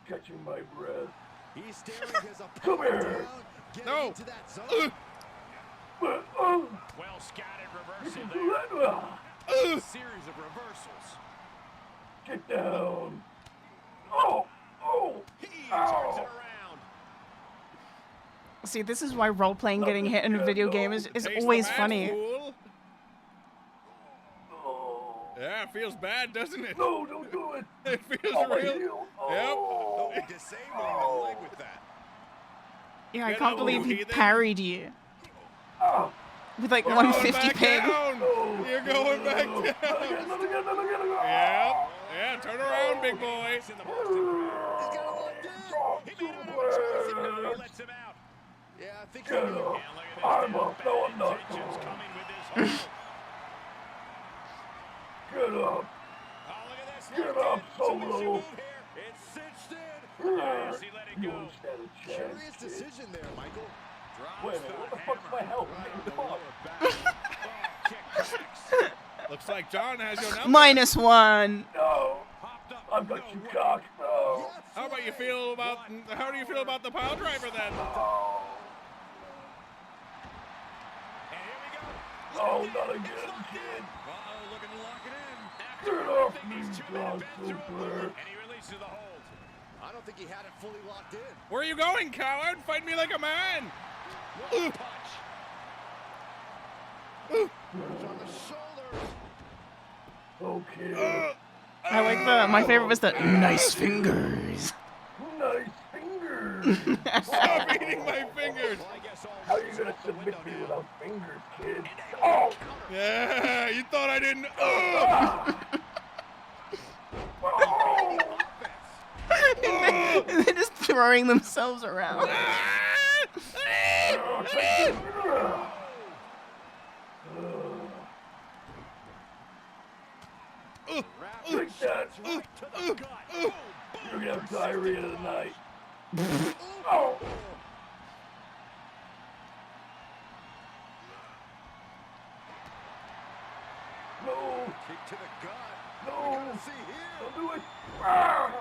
Catching my breath. He's staring his Come opponent here. down. Getting No. into that zone. Well scattered You reversal can there. do that. Series of reversals. Get down. Oh. He turns it around. See, this is why role-playing getting hit in a video game is Taste the always match, funny. fool. Yeah, it feels bad, doesn't it? No, don't do it. It feels Oh, my real. heel. Yep. Oh. Disabling the leg with that. Yeah, I Get can't up, believe you he heathen. parried you Ah. with like You're 150 going back ping. down. No. You're going back down. Not again, not again, not again. Yep. Yeah, turn around, big boy. In the Boston crab. He's got it locked in. He may not have a choice. And now he lets him out. Yeah, I think he Get will. up. And look at this. I'm now. up. No, I'm not. Tensions coming with this hold. Get up. Oh, look at this. Get Locked up, in. Submission Solo. move here. It's cinched in. Yes, he let it You go. don't stand a chance. Curious decision there, Michael. Drops Wait a minute, the what the fuck's my hammer health? right on What the the fuck? lower back. Oh, kick connects. Looks like John has your number. -1. No. Popped up. I've got No you way. cocked. No. How do you feel about the pile driver then? Oh. And here we go. Oh, Locked not in. again, It's locked in. kid. Uh-oh, looking to lock it in. Get After off everything me, these two men have John been through, Super. and he releases the hold. I don't think he had it fully locked in. Where are you going, coward? Fight me like a man. One punch. Punch on the shoulders. Okay. I like my favorite was the nice fingers. Nice fingers. Stop eating my fingers. Well, I guess all How you gonna submit me without fingers, kid? Oh. Yeah, you thought I didn't. Oh. And they're just throwing themselves around. Take that. right to the gut. Boom, You're gonna have diarrhea tonight. Oh. No. kick to the gut. No. What are we gonna see here? Don't do it. Oh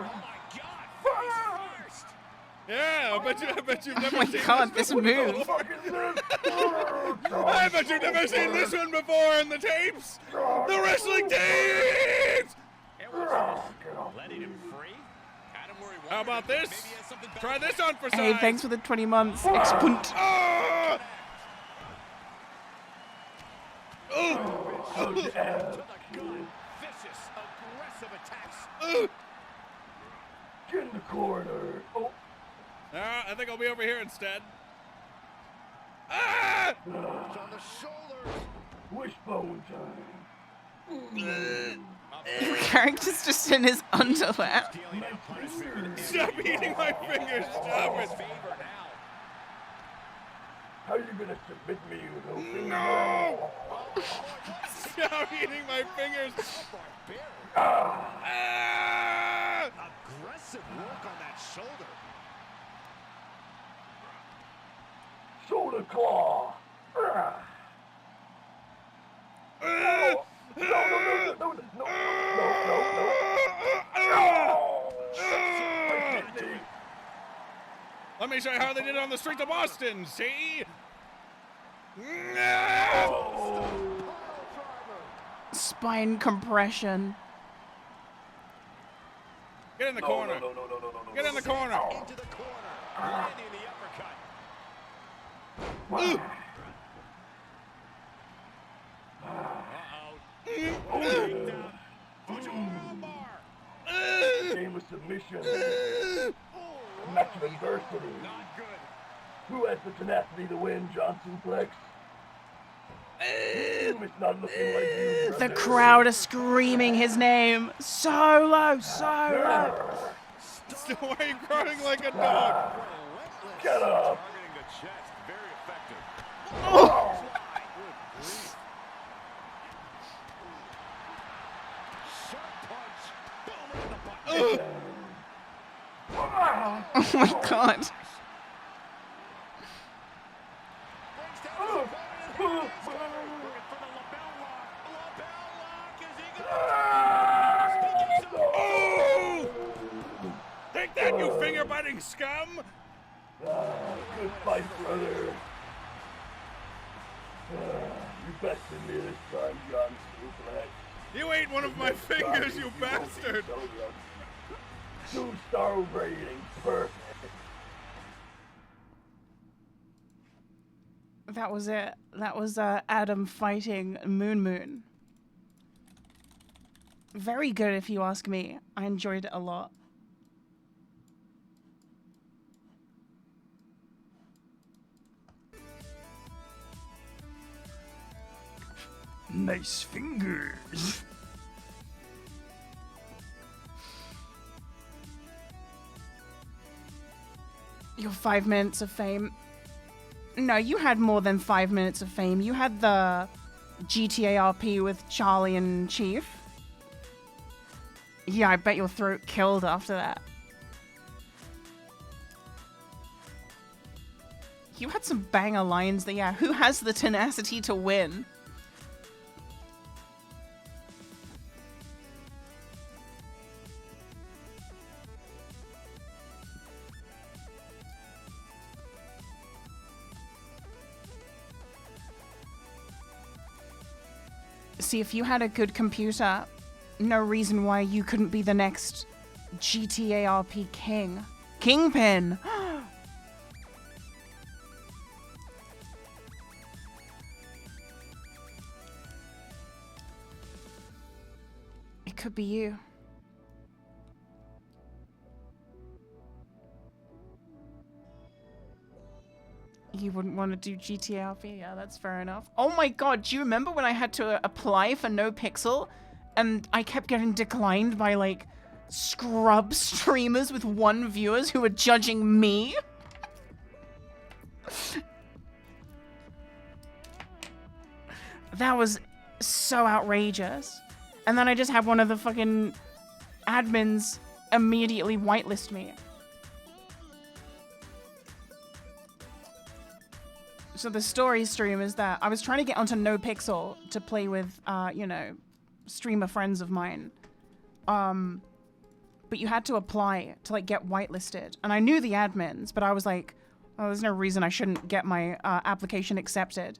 my God! Face first. Yeah, I bet you've never Oh my seen god, this this move. Fuck is this? I bet you've never seen this one before in the tapes. The wrestling tapes. Letting him free. Had him where he How wanted about him. this? Maybe he has something better Try this on for size. Hey, thanks for the 20 months. Expunt. Ah! Oh, to the yeah. gut. Vicious, aggressive attacks. Get in the corner. Oh. I think I'll be over here instead. Ah! Punch on the shoulders. Wishbone time. Character's just in his underwear. Dealing out punishment. Stop eating my fingers. Stop it. Favor now. How you gonna submit me with no fingers? No! Stop eating my fingers. Barbaric. Ah! Aggressive work on that shoulder. Shoulder claw. No, no, no, no, no, no, no, no. Let me show you how they did it on the streets of Boston. See? Spine compression. Get in the corner. Get in the corner. Into the corner. Landing the uppercut. Takedown. Fujiwara bar. Game of submission. Match of adversity. Not good. Who has the tenacity to win, Johnson Flex? It's not looking like you, The brother. crowd are screaming his name. Solo, solo. Why are you crying like a dog? Relentless. Get up. Targeting the chest. Very effective. Oh. Fly. Good grief. Sharp punch. Boom in the button. Oh my god. Brings down his opponent and here it is. Looking for the lapel lock. Lapel lock. Is he gonna? Oh! Take that, you finger-biting scum! Good fight, brother. You bested me this time, Johnson Flex. You ate one of my fingers, you bastard! 2-star rating, perfect. That was it. That was Adam fighting Moon Moon. very good if you ask me. I enjoyed it a lot. Nice fingers. Your 5 minutes of fame. No, you had more than 5 minutes of fame. You had the GTA RP with Charlie and Chief. Yeah, I bet your throat killed after that. You had some banger lines that, yeah, who has the tenacity to win? See, if you had a good computer, no reason why you couldn't be the next GTA RP king. Kingpin! It could be you. You wouldn't want to do GTA RP? Yeah, that's fair enough. Oh my god, do you remember when I had to apply for No Pixel? And I kept getting declined by, like, scrub streamers with 1 viewers who were judging me? That was so outrageous. And then I just had one of the fucking admins immediately whitelist me. So the story stream is that I was trying to get onto No Pixel to play with, you know, streamer friends of mine. But you had to apply to, like, get whitelisted. And I knew the admins, but I was like, oh, there's no reason I shouldn't get my application accepted.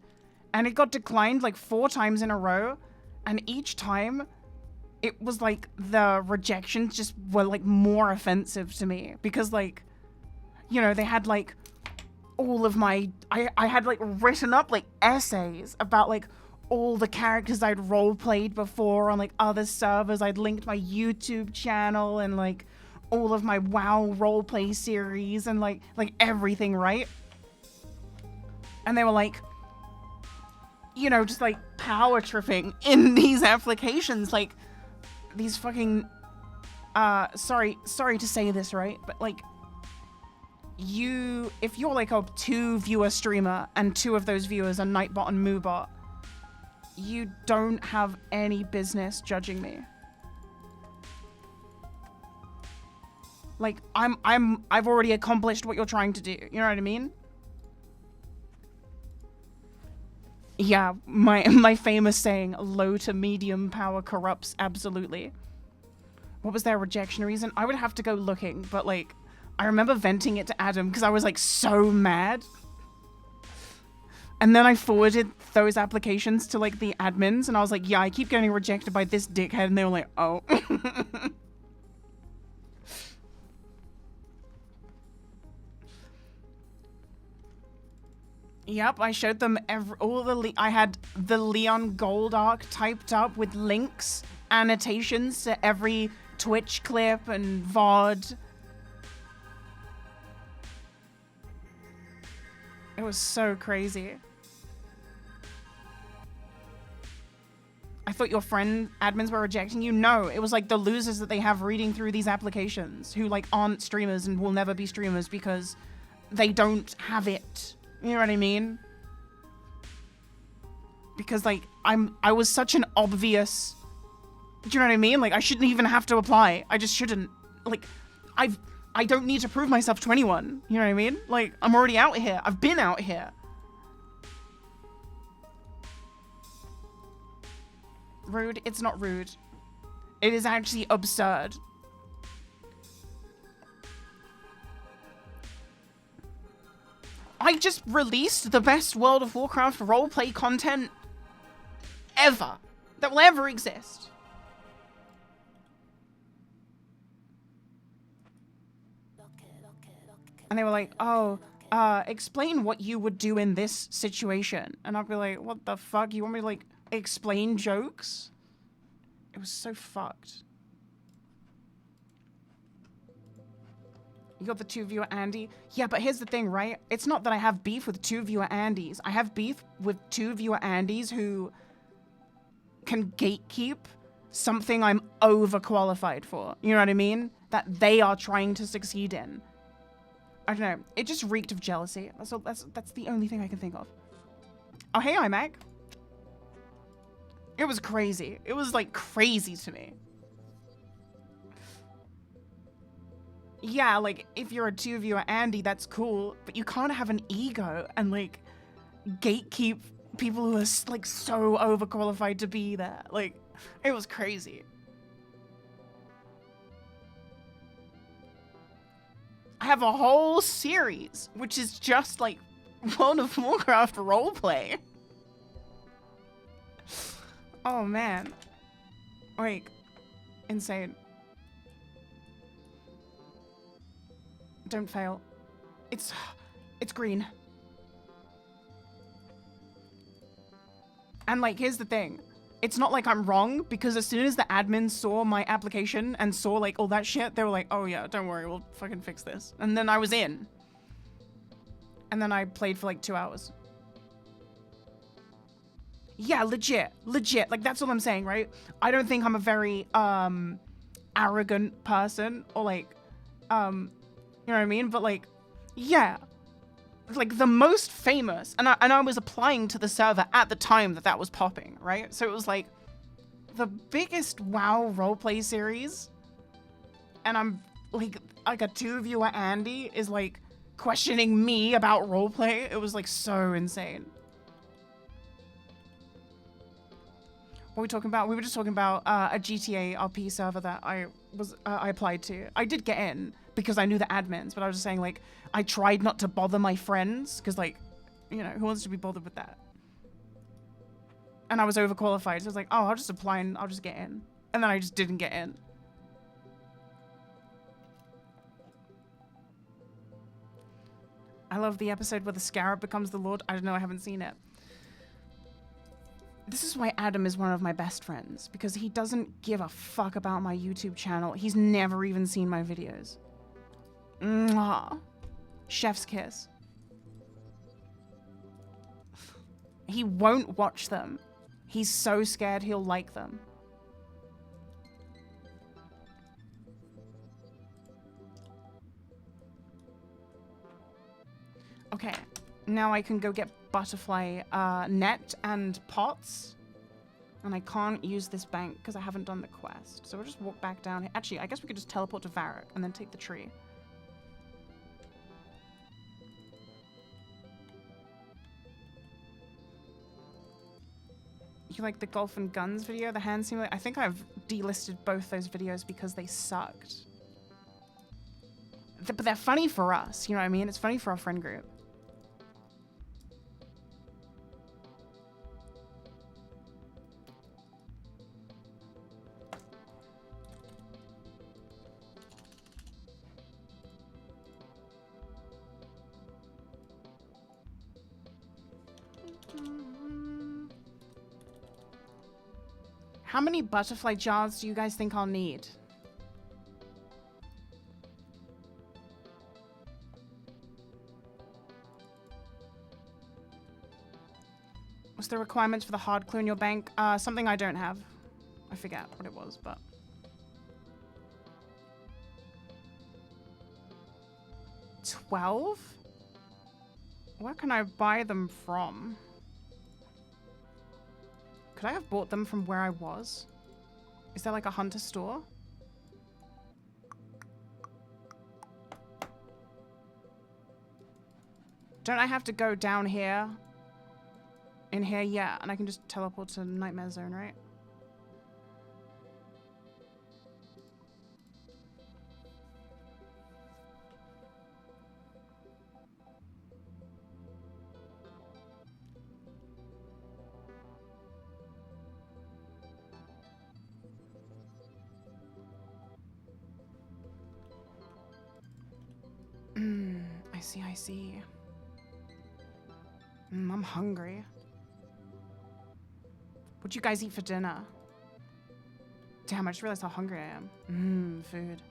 And it got declined, like, 4 times in a row. And each time, it was like the rejections just were, like, more offensive to me. Because, like, you know, they had, like, all of my, I had, like, written up, like, essays about, like, all the characters I'd roleplayed before on, like, other servers. I'd linked my YouTube channel and, like, all of my WoW roleplay series and, like everything, right? And they were, like, you know, just, like, power tripping in these applications, like, these fucking, sorry to say this, right? But, like, if you're like a 2-viewer streamer and 2 of those viewers are Nightbot and Moobot, you don't have any business judging me. Like, I've already accomplished what you're trying to do. You know what I mean? Yeah, my famous saying, low to medium power corrupts absolutely. What was their rejection reason? I would have to go looking, but, like, I remember venting it to Adam because I was, like, so mad. And then I forwarded those applications to, like, the admins, and I was like, yeah, I keep getting rejected by this dickhead, and they were like, oh. Yep, I showed them I had the Leon Gold arc typed up with links, annotations to every Twitch clip and VOD. It was so crazy. I thought your friend admins were rejecting you. No, it was like the losers that they have reading through these applications who, like, aren't streamers and will never be streamers because they don't have it. You know what I mean? Because, like, I was such an obvious, do you know what I mean? Like, I shouldn't even have to apply. I just shouldn't. Like, I don't need to prove myself to anyone. You know what I mean? Like, I'm already out here. I've been out here. Rude? It's not rude. It is actually absurd. I just released the best World of Warcraft roleplay content ever. That will ever exist. And they were like, oh, explain what you would do in this situation. And I'd be like, what the fuck? You want me to, like, explain jokes? It was so fucked. You got the 2 viewer Andy? Yeah, but here's the thing, right? It's not that I have beef with 2 viewer Andys. I have beef with 2 viewer Andys who can gatekeep something I'm overqualified for. You know what I mean? That they are trying to succeed in. I don't know. It just reeked of jealousy. That's the only thing I can think of. Oh, hey, iMac. It was crazy. It was like crazy to me. Yeah, like if you're a 2 viewer Andy, that's cool, but you can't have an ego and like gatekeep people who are like so overqualified to be there. Like, it was crazy. I have a whole series, which is just like World of Warcraft roleplay. Oh man. Like, insane. Don't fail. It's green. And like, here's the thing. It's not like I'm wrong, because as soon as the admins saw my application and saw like all that shit, they were like, oh yeah, don't worry, we'll fucking fix this. And then I was in. And then I played for like 2 hours. Yeah, legit. Like, that's all I'm saying, right? I don't think I'm a very, arrogant person, or like, you know what I mean? But like, yeah. Like, the most famous, and I was applying to the server at the time that was popping, right? So it was like, the biggest WoW roleplay series, and I'm like a 2 viewer Andy is like questioning me about roleplay. It was like so insane. What were we talking about? We were just talking about a GTA RP server that I applied to. I did get in because I knew the admins, but I was just saying, like, I tried not to bother my friends because, like, you know, who wants to be bothered with that? And I was overqualified, so I was like, oh, I'll just apply and I'll just get in. And then I just didn't get in. I love the episode where the scarab becomes the lord. I don't know, I haven't seen it. This is why Adam is one of my best friends, because he doesn't give a fuck about my YouTube channel. He's never even seen my videos. Mwah. Chef's kiss. He won't watch them. He's so scared he'll like them. Okay, now I can go get butterfly net and pots. And I can't use this bank because I haven't done the quest. So we'll just walk back down here. Actually, I guess we could just teleport to Varric and then take the tree. You like the golf and guns video, the hand simulator? I think I've delisted both those videos because they sucked. But they're funny for us, you know what I mean? It's funny for our friend group. How many butterfly jars do you guys think I'll need? What's the requirements for the hard clue in your bank? Something I don't have. I forget what it was, but... 12? Where can I buy them from? Could I have bought them from where I was? Is there like a hunter store? Don't I have to go down here? In here, yeah, and I can just teleport to Nightmare Zone, right? I see. I'm hungry. What'd you guys eat for dinner? Damn, I just realized how hungry I am. Food.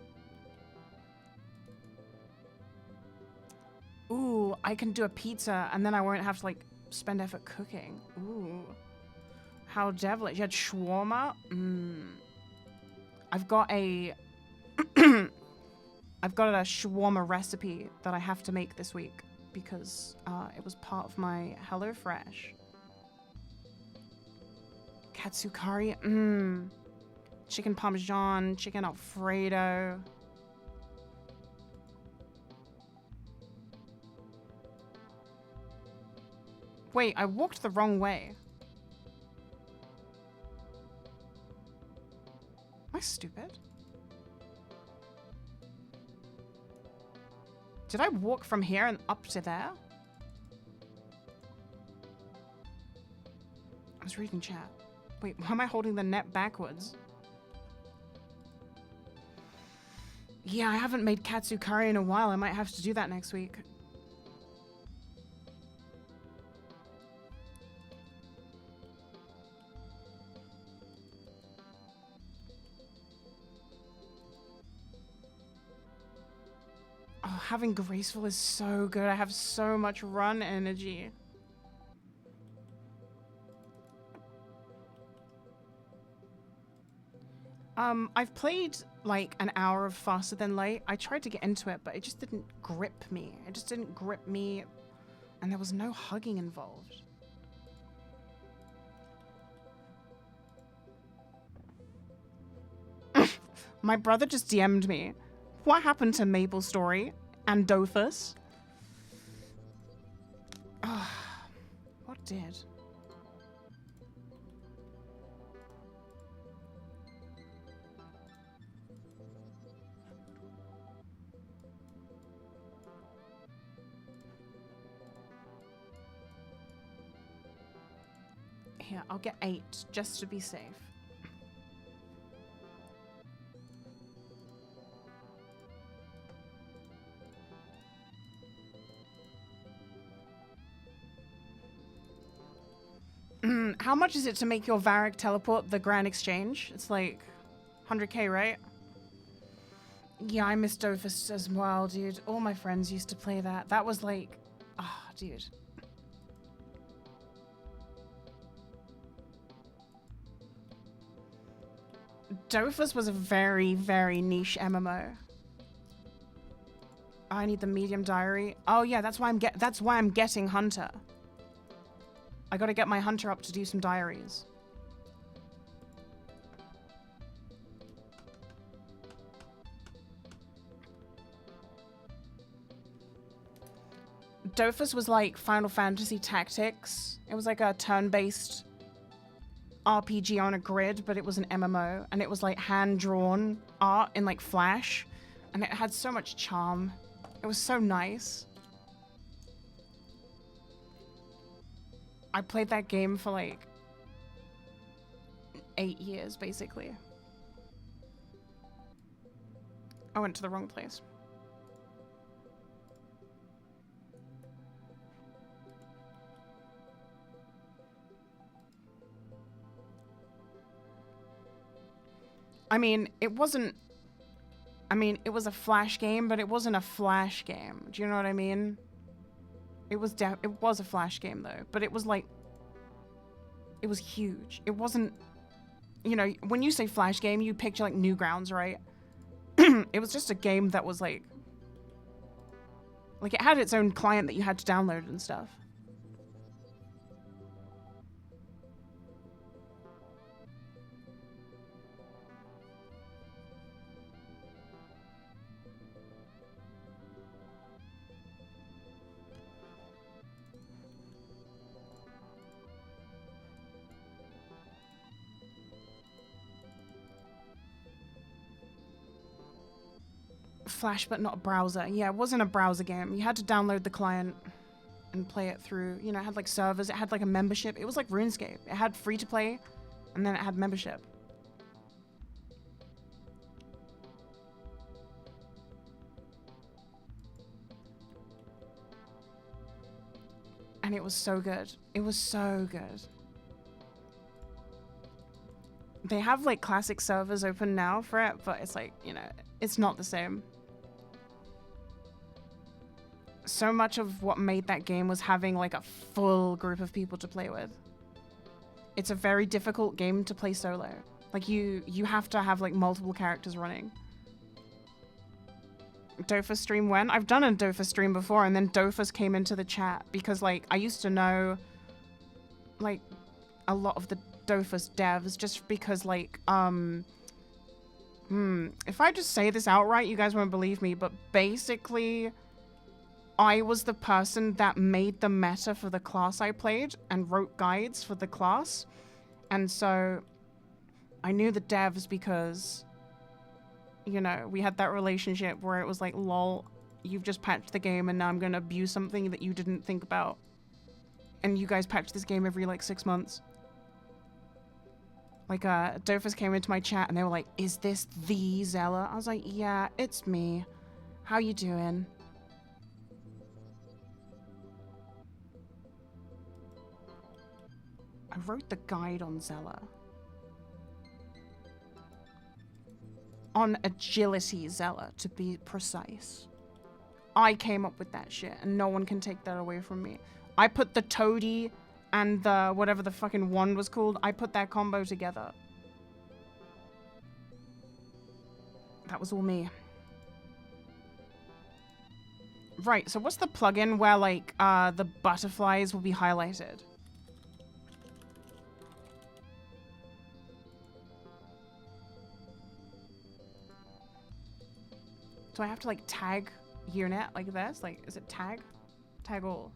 Ooh, I can do a pizza and then I won't have to like spend effort cooking. Ooh. How devilish. You had shawarma? I've got a I've got a shawarma recipe that I have to make this week because it was part of my HelloFresh. Katsukari? Chicken parmesan, chicken alfredo. Wait, I walked the wrong way. Am I stupid? Did I walk from here and up to there? I was reading chat. Wait, why am I holding the net backwards? Yeah, I haven't made katsu curry in a while. I might have to do that next week. Oh, having graceful is so good. I have so much run energy. I've played like an hour of Faster Than Light. I tried to get into it, but it just didn't grip me. It just didn't grip me, and there was no hugging involved. My brother just DM'd me. What happened to Mabel's story and Dothus? What did? Here, I'll get 8 just to be safe. How much is it to make your Varric teleport the Grand Exchange? It's like 100k, right? Yeah, I miss Dothus as well, dude. All my friends used to play that. That was like... dude. Dothus was a very, very niche MMO. I need the medium diary. Oh yeah, that's why I'm getting Hunter. I gotta get my Hunter up to do some diaries. Dothus was like Final Fantasy Tactics. It was like a turn-based RPG on a grid, but it was an MMO, and it was like hand-drawn art in like Flash, and it had so much charm. It was so nice. I played that game for like 8 years, basically. I went to the wrong place. I mean, it wasn't... I mean, it was a Flash game, but it wasn't a Flash game. Do you know what I mean? It was a Flash game, though. But it was, like... It was huge. It wasn't... You know, when you say Flash game, you picture, like, Newgrounds, right? It was just a game that was, like... Like, it had its own client that you had to download and stuff. Flash, but not a browser. Yeah, it wasn't a browser game. You had to download the client and play it through. You know, it had like servers. It had like a membership. It was like RuneScape. It had free to play, and then it had membership. And it was so good. It was so good. They have like classic servers open now for it, but it's like, you know, it's not the same. So much of what made that game was having like a full group of people to play with. It's a very difficult game to play solo. Like you have to have like multiple characters running. Dofus stream when? I've done a Dofus stream before, and then Dofus came into the chat because like I used to know like a lot of the Dofus devs just because like if I just say this outright you guys won't believe me, but basically I was the person that made the meta for the class I played and wrote guides for the class, and so I knew the devs because, you know, we had that relationship where it was like, lol, you've just patched the game and now I'm gonna abuse something that you didn't think about, and you guys patch this game every like 6 months. Like, Dofus came into my chat and they were like, is this the Zella? I was like, yeah, it's me. How you doing? I wrote the guide on Zella. On Agility Zella, to be precise. I came up with that shit and no one can take that away from me. I put the toady and the whatever the fucking wand was called, I put that combo together. That was all me. Right, so what's the plugin where like the butterflies will be highlighted? Do I have to like tag unit like this? Like, is it tag? Tag all.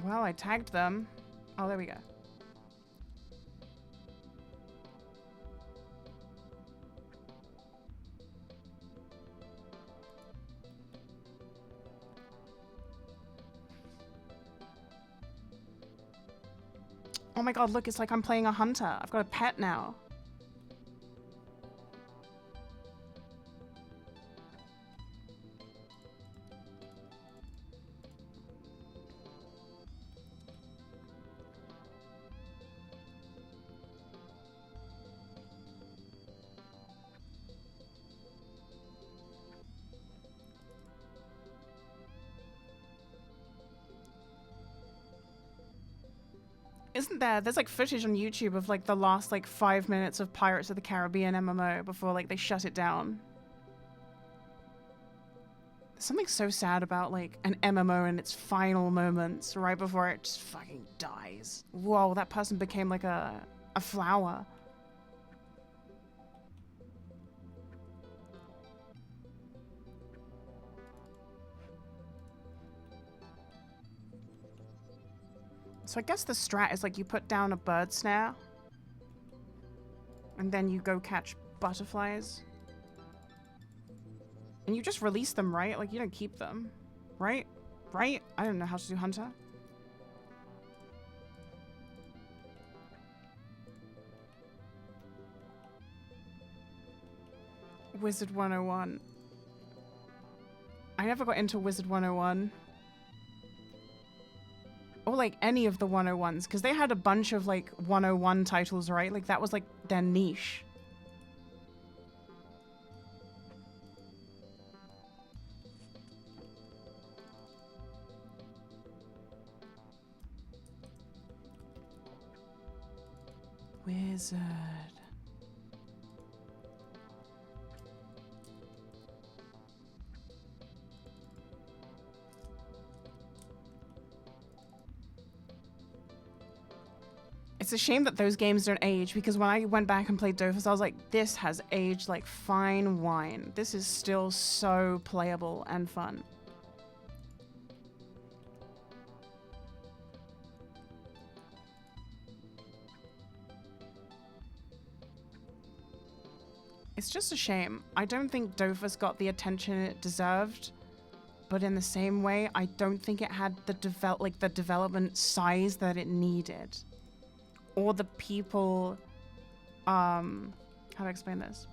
Well, I tagged them. Oh, there we go. Oh my god, look, it's like I'm playing a hunter. I've got a pet now. Isn't there? There's like footage on YouTube of like the last like 5 minutes of Pirates of the Caribbean MMO before like they shut it down. There's something so sad about like an MMO in its final moments right before it just fucking dies. Whoa, that person became like a flower. So I guess the strat is like you put down a bird snare and then you go catch butterflies. And you just release them, right? Like you don't keep them, right? Right? I don't know how to do hunter. Wizard 101. I never got into Wizard 101. Or like any of the 101s, because they had a bunch of like 101 titles, right? Like that was like their niche. Wizard. It's a shame that those games don't age, because when I went back and played Dofus, I was like, this has aged like fine wine. This is still so playable and fun. It's just a shame. I don't think Dofus got the attention it deserved, but in the same way, I don't think it had the development size that it needed. Or the people, how do I explain this?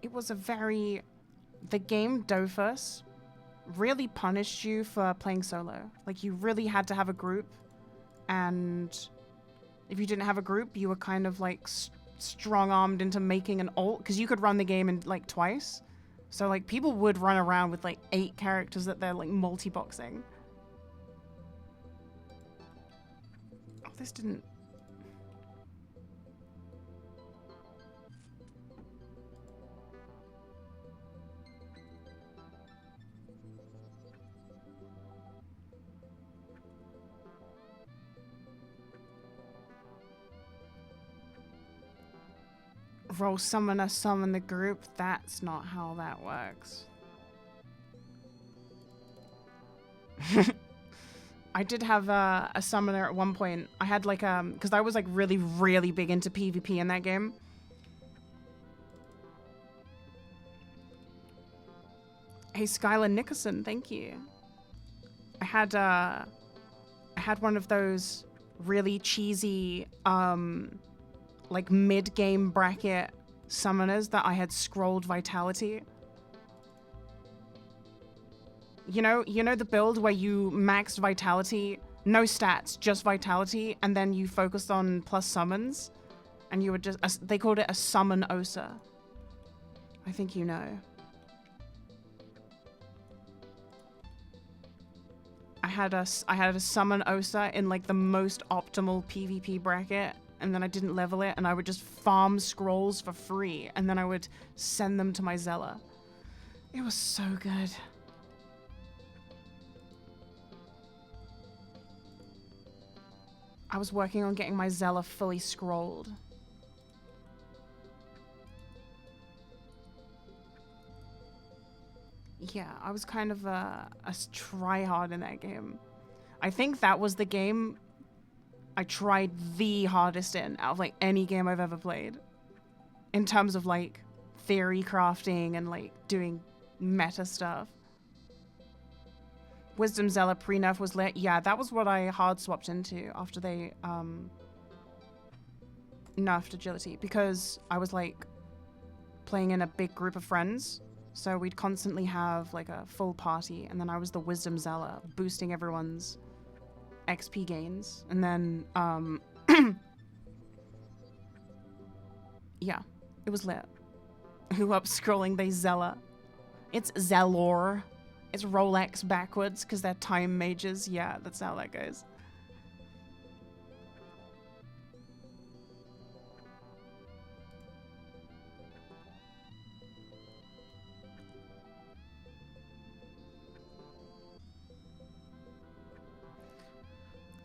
It was a very the game Dofus really punished you for playing solo. Like, you really had to have a group, and if you didn't have a group, you were kind of like strong-armed into making an ult, because you could run the game in like twice. So like people would run around with like 8 characters that they're like multi-boxing. Oh, this didn't... Roll summoner, summon the group. That's not how that works. I did have a summoner at one point. I had like because I was like really big into PvP in that game. Hey, Skylar Nickerson, thank you. I had one of those really cheesy like mid-game bracket summoners that I had scrolled vitality. You know the build where you maxed vitality, no stats, just vitality, and then you focused on plus summons, and you would just, they called it a summon OSR. I think you know. I had a summon OSR in like the most optimal PvP bracket, and then I didn't level it, and I would just farm scrolls for free, and then I would send them to my Zella. It was so good. I was working on getting my Zella fully scrolled. Yeah, I was kind of a tryhard in that game. I think that was the game I tried the hardest in out of like any game I've ever played. In terms of like theory crafting and like doing meta stuff. Wisdom Zella pre-nerf was lit. Yeah, that was what I hard swapped into after they nerfed agility, because I was like playing in a big group of friends. So we'd constantly have like a full party, and then I was the Wisdom Zella, boosting everyone's XP gains. And then, yeah, it was lit. Who up scrolling they Zella? It's Zellor. It's Rolex backwards because they're time mages. Yeah, that's how that goes.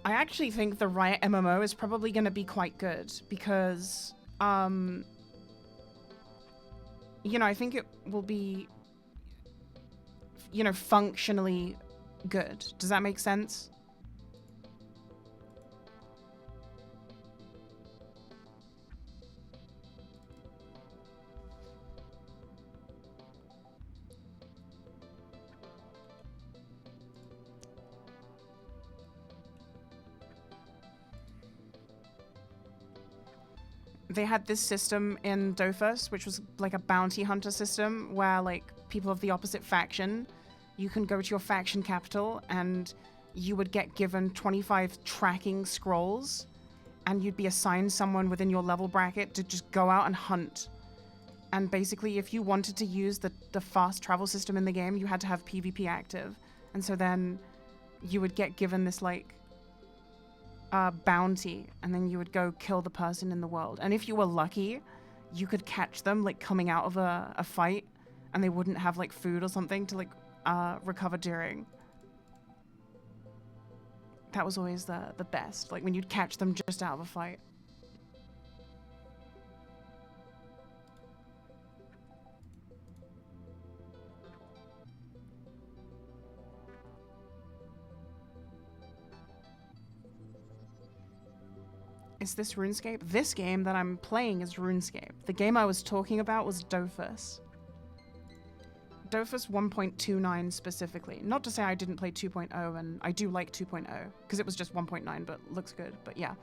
I actually think the Riot MMO is probably going to be quite good because, you know, I think it will be, you know, functionally good. Does that make sense? They had this system in Dofus, which was like a bounty hunter system where like people of the opposite faction, you can go to your faction capital and you would get given 25 tracking scrolls, and you'd be assigned someone within your level bracket to just go out and hunt. And basically, if you wanted to use the fast travel system in the game, you had to have PvP active. And so then you would get given this like bounty, and then you would go kill the person in the world. And if you were lucky, you could catch them like coming out of a fight, and they wouldn't have like food or something to like recover during. That was always the best, like when you'd catch them just out of a fight. Is this RuneScape? This game that I'm playing is RuneScape. The game I was talking about was Dofus. Dofus 1.29 specifically. Not to say I didn't play 2.0, and I do like 2.0, because it was just 1.9, but looks good, but yeah.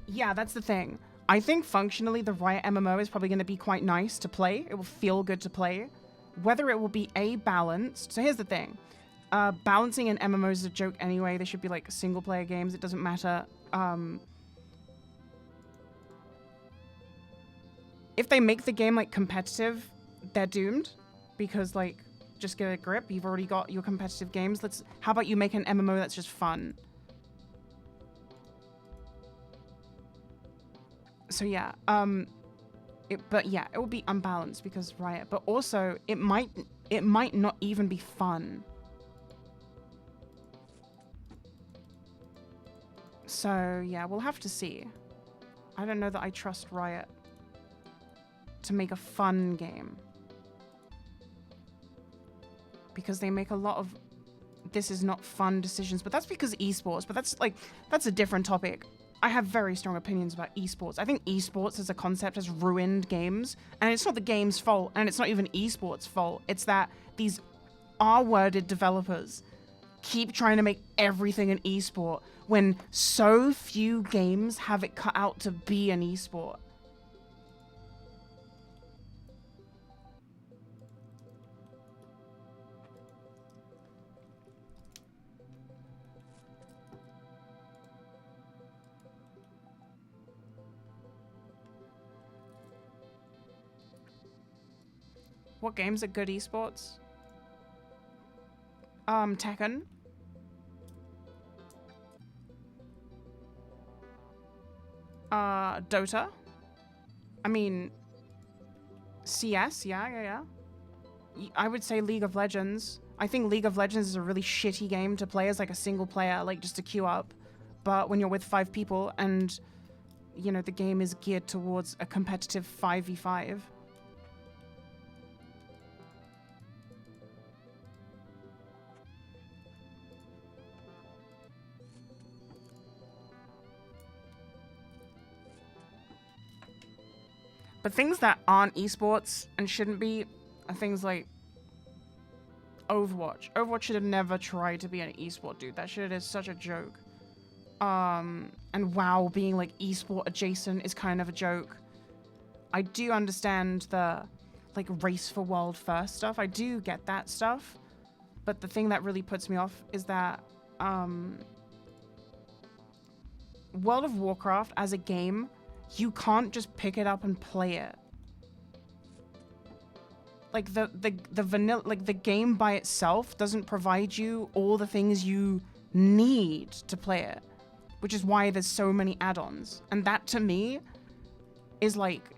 Yeah, that's the thing. I think functionally the Riot MMO is probably going to be quite nice to play. It will feel good to play. Whether it will be balanced. So here's the thing. Balancing in MMOs is a joke anyway. They should be like single player games. It doesn't matter. If they make the game like competitive, they're doomed. Because like, just get a grip. You've already got your competitive games. How about you make an MMO that's just fun? So yeah, but yeah, it will be unbalanced because Riot, but also it might not even be fun. So yeah, we'll have to see. I don't know that I trust Riot to make a fun game. Because they make a lot of this is not fun decisions, but that's because esports, but that's a different topic. I have very strong opinions about esports. I think esports as a concept has ruined games, and it's not the game's fault, and it's not even esports' fault. It's that these R-worded developers keep trying to make everything an esport when so few games have it cut out to be an esport. What games are good esports? Tekken. Dota. I mean, CS, yeah. I would say League of Legends. I think League of Legends is a really shitty game to play as like a single player, like just to queue up. But when you're with 5 people and, you know, the game is geared towards a competitive 5v5. But things that aren't esports and shouldn't be are things like Overwatch. Overwatch should have never tried to be an esport, dude. That shit is such a joke. And WoW being like esport adjacent is kind of a joke. I do understand the like race for world first stuff. I do get that stuff. But the thing that really puts me off is that World of Warcraft as a game, you can't just pick it up and play it. Like the vanilla, like the game by itself doesn't provide you all the things you need to play it, which is why there's so many add-ons. And that to me is like,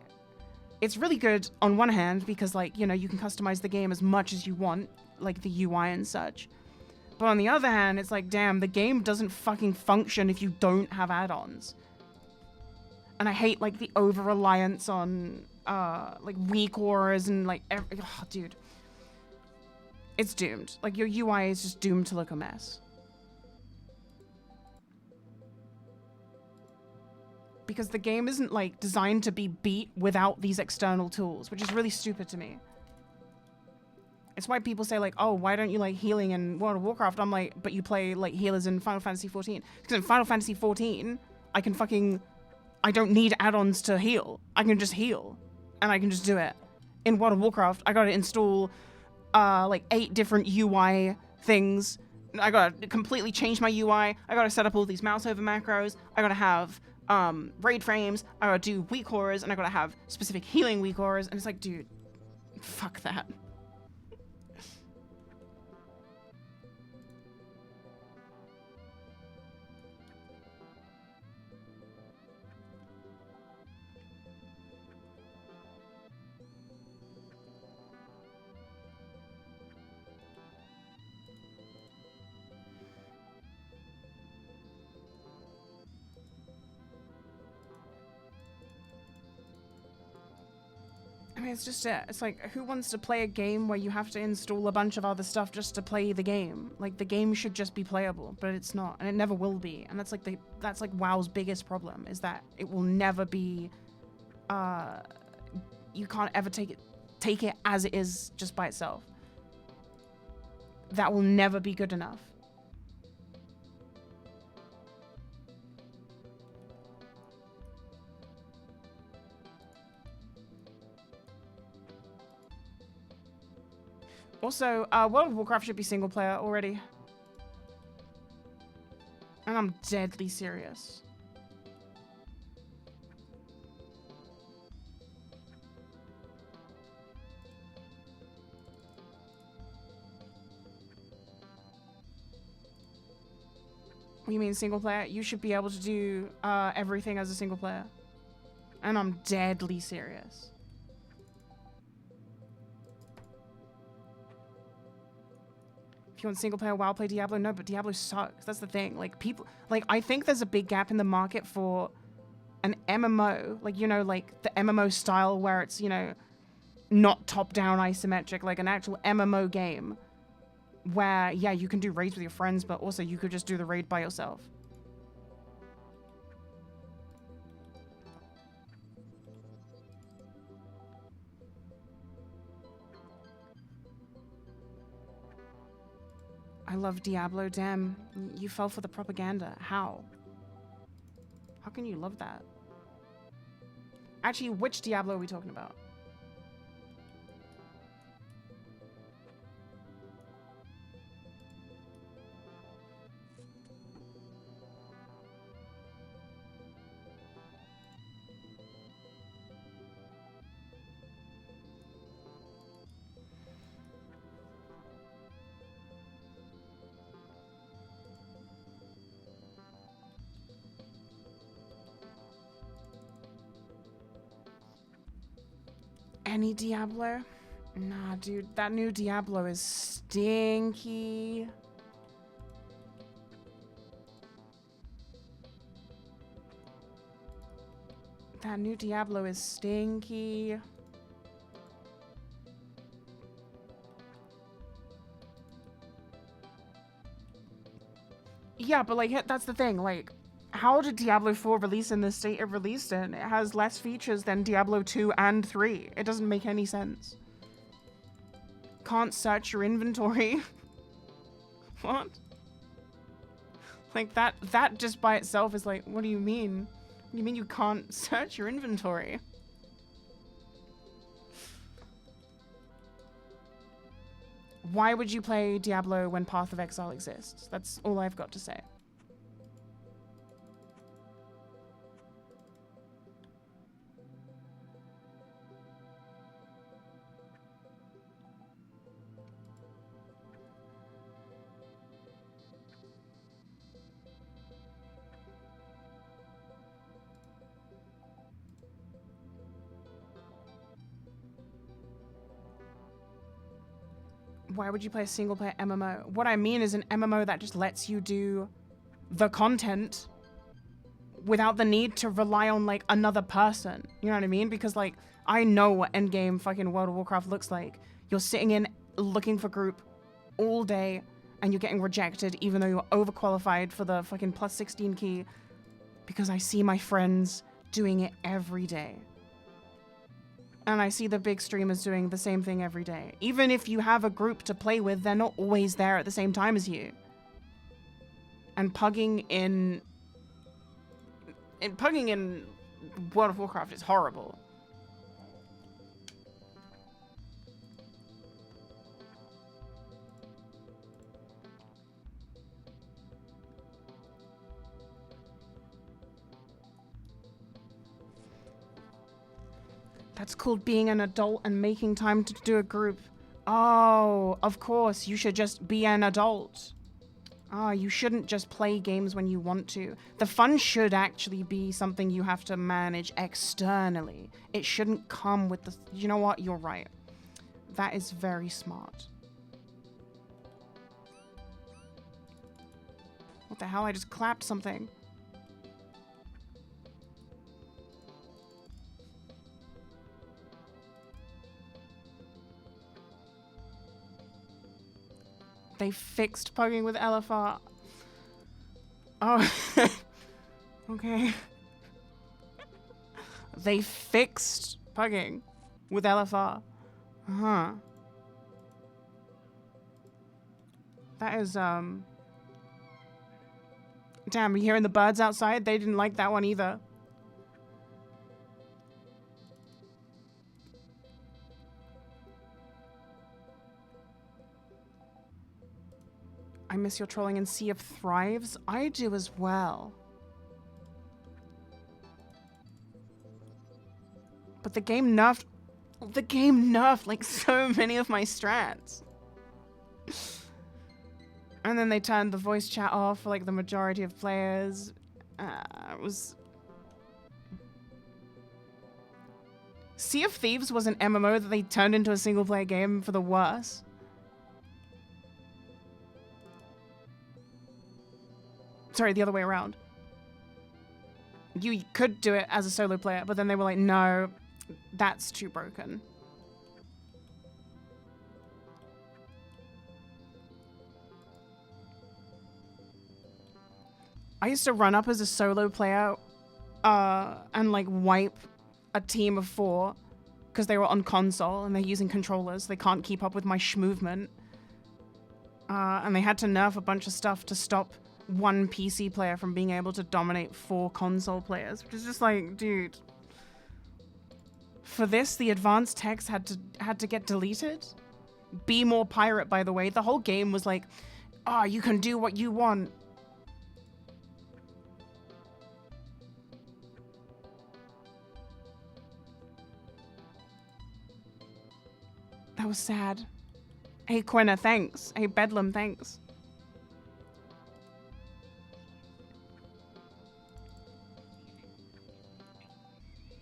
it's really good on one hand because like, you know, you can customize the game as much as you want, like the UI and such. But on the other hand, it's like, damn, the game doesn't fucking function if you don't have add-ons. And I hate like the over-reliance on like weak auras and like dude. It's doomed. Like your UI is just doomed to look a mess. Because the game isn't like designed to be beat without these external tools, which is really stupid to me. It's why people say like, oh, why don't you like healing in World of Warcraft? I'm like, but you play like healers in Final Fantasy 14. Because in Final Fantasy 14, I don't need add-ons to heal. I can just heal. And I can just do it. In World of Warcraft, I gotta install like 8 different UI things. I gotta completely change my UI. I gotta set up all these mouse over macros. I gotta have raid frames. I gotta do weak auras. And I gotta have specific healing weak auras. And it's like, dude, fuck that. I mean, it's just it. It's like, who wants to play a game where you have to install a bunch of other stuff just to play the game? Like, the game should just be playable, but it's not, and it never will be. And that's like WoW's biggest problem, is that it will never be, you can't ever take it as it is just by itself. That will never be good enough. Also, World of Warcraft should be single player already. And I'm deadly serious. What do you mean single player? You should be able to do everything as a single player. And I'm deadly serious. If you want single player WoW, play Diablo. No, but Diablo sucks. That's the thing. Like, people, like, I think there's a big gap in the market for an MMO. Like, you know, like the MMO style where it's, you know, not top-down isometric, like an actual MMO game where, yeah, you can do raids with your friends, but also you could just do the raid by yourself. I love Diablo, damn. You fell for the propaganda. How? How can you love that? Actually, which Diablo are we talking about? Any Diablo? Nah, dude, that new Diablo is stinky. That new Diablo is stinky. Yeah, but like, that's the thing, like, how did Diablo 4 release in the state it released in? It has less features than Diablo 2 and 3. It doesn't make any sense. Can't search your inventory. What? Like, that just by itself is like, what do you mean? What do you mean you can't search your inventory? Why would you play Diablo when Path of Exile exists? That's all I've got to say. Why would you play a single player MMO? What I mean is an MMO that just lets you do the content without the need to rely on like another person. You know what I mean? Because like, I know what endgame fucking World of Warcraft looks like. You're sitting in looking for group all day and you're getting rejected even though you're overqualified for the fucking plus 16 key because I see my friends doing it every day. And I see the big streamers doing the same thing every day. Even if you have a group to play with, they're not always there at the same time as you. And pugging in World of Warcraft is horrible. That's called being an adult and making time to do a group. Oh, of course, you should just be an adult. Ah, you shouldn't just play games when you want to. The fun should actually be something you have to manage externally. It shouldn't come with the... You know what? You're right. That is very smart. What the hell? I just clapped something. They fixed pugging with LFR. Oh. Okay. They fixed pugging with LFR. Huh. That is, Damn, you hearing the birds outside? They didn't like that one either. miss your trolling in Sea of Thrives. I do as well. But the game nerfed like so many of my strats. And then they turned the voice chat off for like the majority of players. It was... Sea of Thieves was an MMO that they turned into a single player game for the worse. Sorry, the other way around. You could do it as a solo player, but then they were like, no, that's too broken. I used to run up as a solo player and like wipe a team of 4 because they were on console and they're using controllers. They can't keep up with my movement. And they had to nerf a bunch of stuff to stop one PC player from being able to dominate 4 console players, which is just like, dude. For this, the advanced text had to get deleted. Be more pirate, by the way. The whole game was like, oh, you can do what you want. That was sad. Hey, Quina, thanks. Hey, Bedlam, thanks.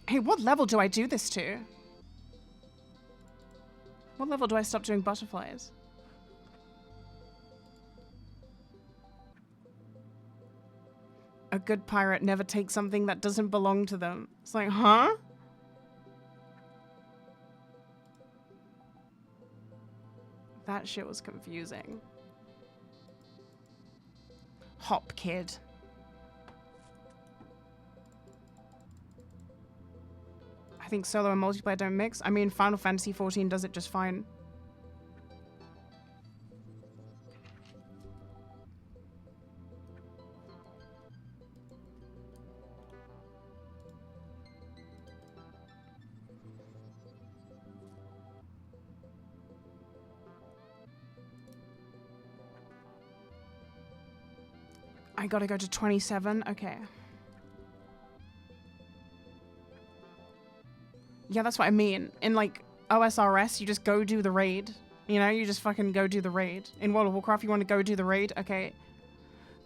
Hey, what level do I do this to? What level do I stop doing butterflies? A good pirate never takes something that doesn't belong to them. It's like, huh? That shit was confusing. Hop kid. I think solo and multiplayer don't mix. I mean, Final Fantasy XIV does it just fine. I gotta go to 27. Okay. Yeah, that's what I mean. In, like, OSRS, you just go do the raid. You know, you just fucking go do the raid. In World of Warcraft, you want to go do the raid? Okay.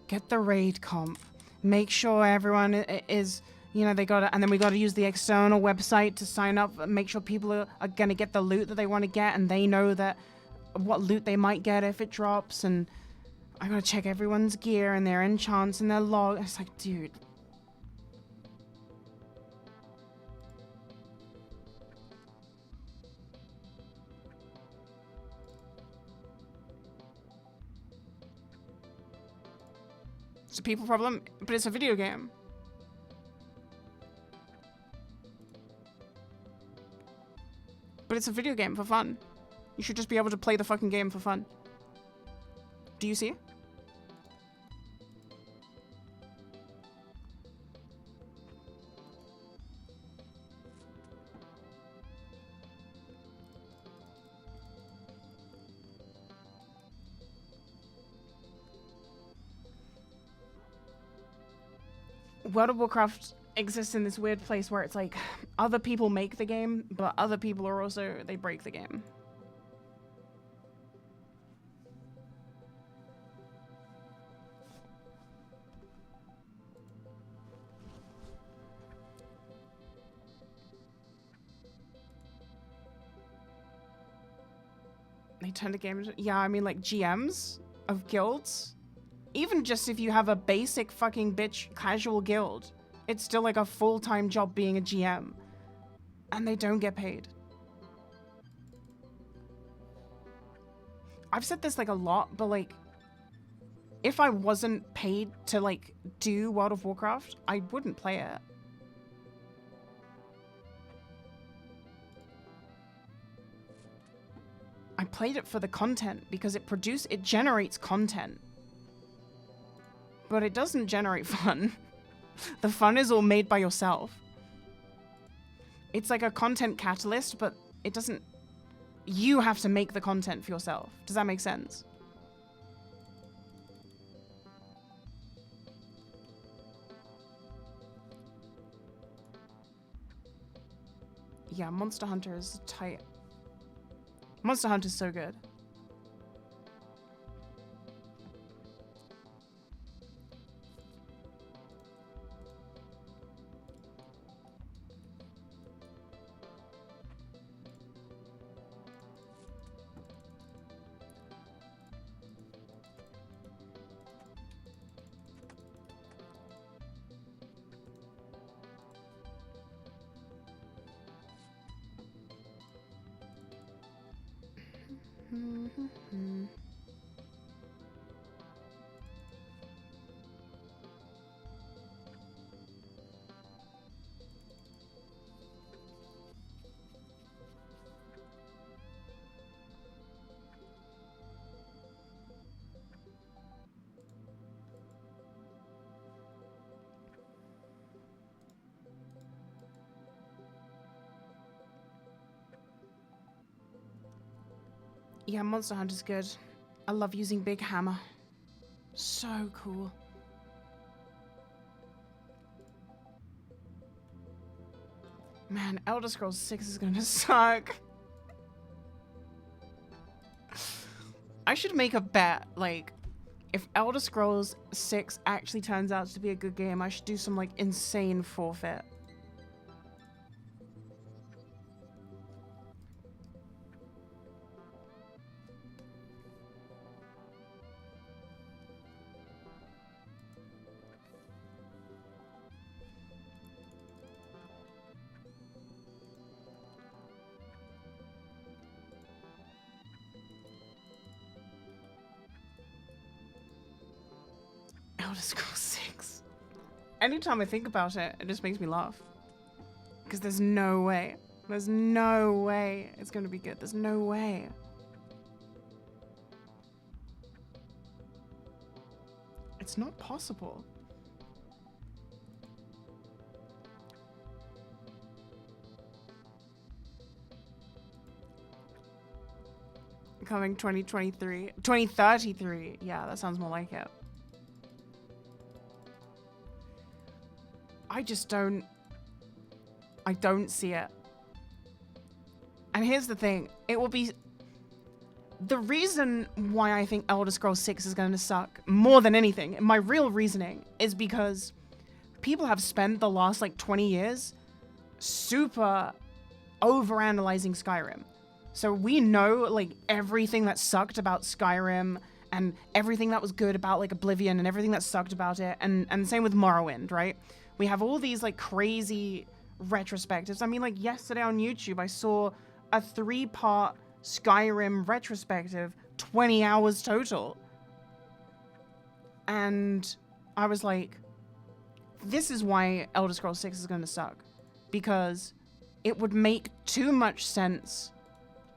Get the raid comp. Make sure everyone is, you know, they gotta... And then we gotta use the external website to sign up. Make sure people are gonna get the loot that they want to get. And they know that what loot they might get if it drops. And I gotta check everyone's gear and their enchants and their log. It's like, dude... It's a people problem, but it's a video game. But it's a video game for fun. You should just be able to play the fucking game for fun. Do you see? World of Warcraft exists in this weird place where it's like other people make the game, but other people are also, they break the game. They turn the game into, yeah, I mean like GMs of guilds. Even just if you have a basic fucking bitch casual guild, it's still like a full-time job being a GM. And they don't get paid. I've said this like a lot, but like, if I wasn't paid to like do World of Warcraft, I wouldn't play it. I played it for the content because it generates content. But it doesn't generate fun. The fun is all made by yourself. It's like a content catalyst, but it doesn't... You have to make the content for yourself. Does that make sense? Yeah, Monster Hunter is tight. Monster Hunter is so good. Yeah, Monster Hunter's good. I love using Big Hammer. So cool. Man, Elder Scrolls 6 is gonna suck. I should make a bet, like, if Elder Scrolls 6 actually turns out to be a good game, I should do some, like, insane forfeit. Elder Scrolls 6. Anytime I think about it, it just makes me laugh. Because there's no way. There's no way it's going to be good. There's no way. It's not possible. Coming 2023. 2033. Yeah, that sounds more like it. I just don't... I don't see it. And here's the thing. It will be... The reason why I think Elder Scrolls 6 is going to suck, more than anything, my real reasoning, is because people have spent the last, like, 20 years super overanalyzing Skyrim. So we know, like, everything that sucked about Skyrim and everything that was good about, like, Oblivion and everything that sucked about it. And same with Morrowind, right? We have all these, like, crazy retrospectives. I mean, like, yesterday on YouTube, I saw a 3-part Skyrim retrospective, 20 hours total. And I was like, this is why Elder Scrolls 6 is going to suck. Because it would make too much sense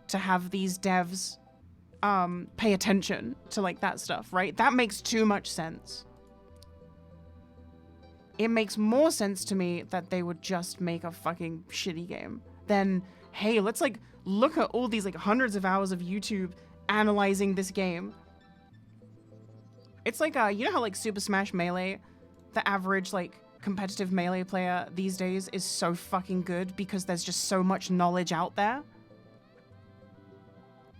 to have these devs pay attention to, like, that stuff, right? That makes too much sense. It makes more sense to me that they would just make a fucking shitty game than, hey, let's, like, look at all these, like, hundreds of hours of YouTube analyzing this game. It's like, you know how, like, Super Smash Melee, the average, like, competitive Melee player these days is so fucking good because there's just so much knowledge out there?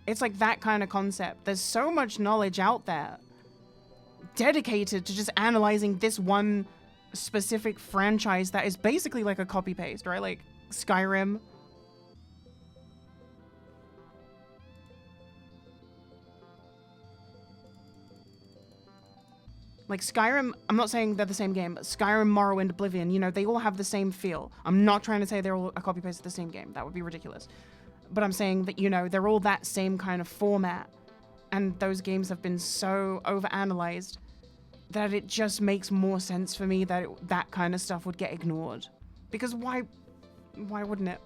It's like that kind of concept. There's so much knowledge out there dedicated to just analyzing this one specific franchise that is basically like a copy-paste, right? Like Skyrim. Like Skyrim, I'm not saying they're the same game, but Skyrim, Morrowind, Oblivion, you know, they all have the same feel. I'm not trying to say they're all a copy-paste of the same game. That would be ridiculous. But I'm saying that, you know, they're all that same kind of format. And those games have been so overanalyzed that it just makes more sense for me that that kind of stuff would get ignored. Because why wouldn't it?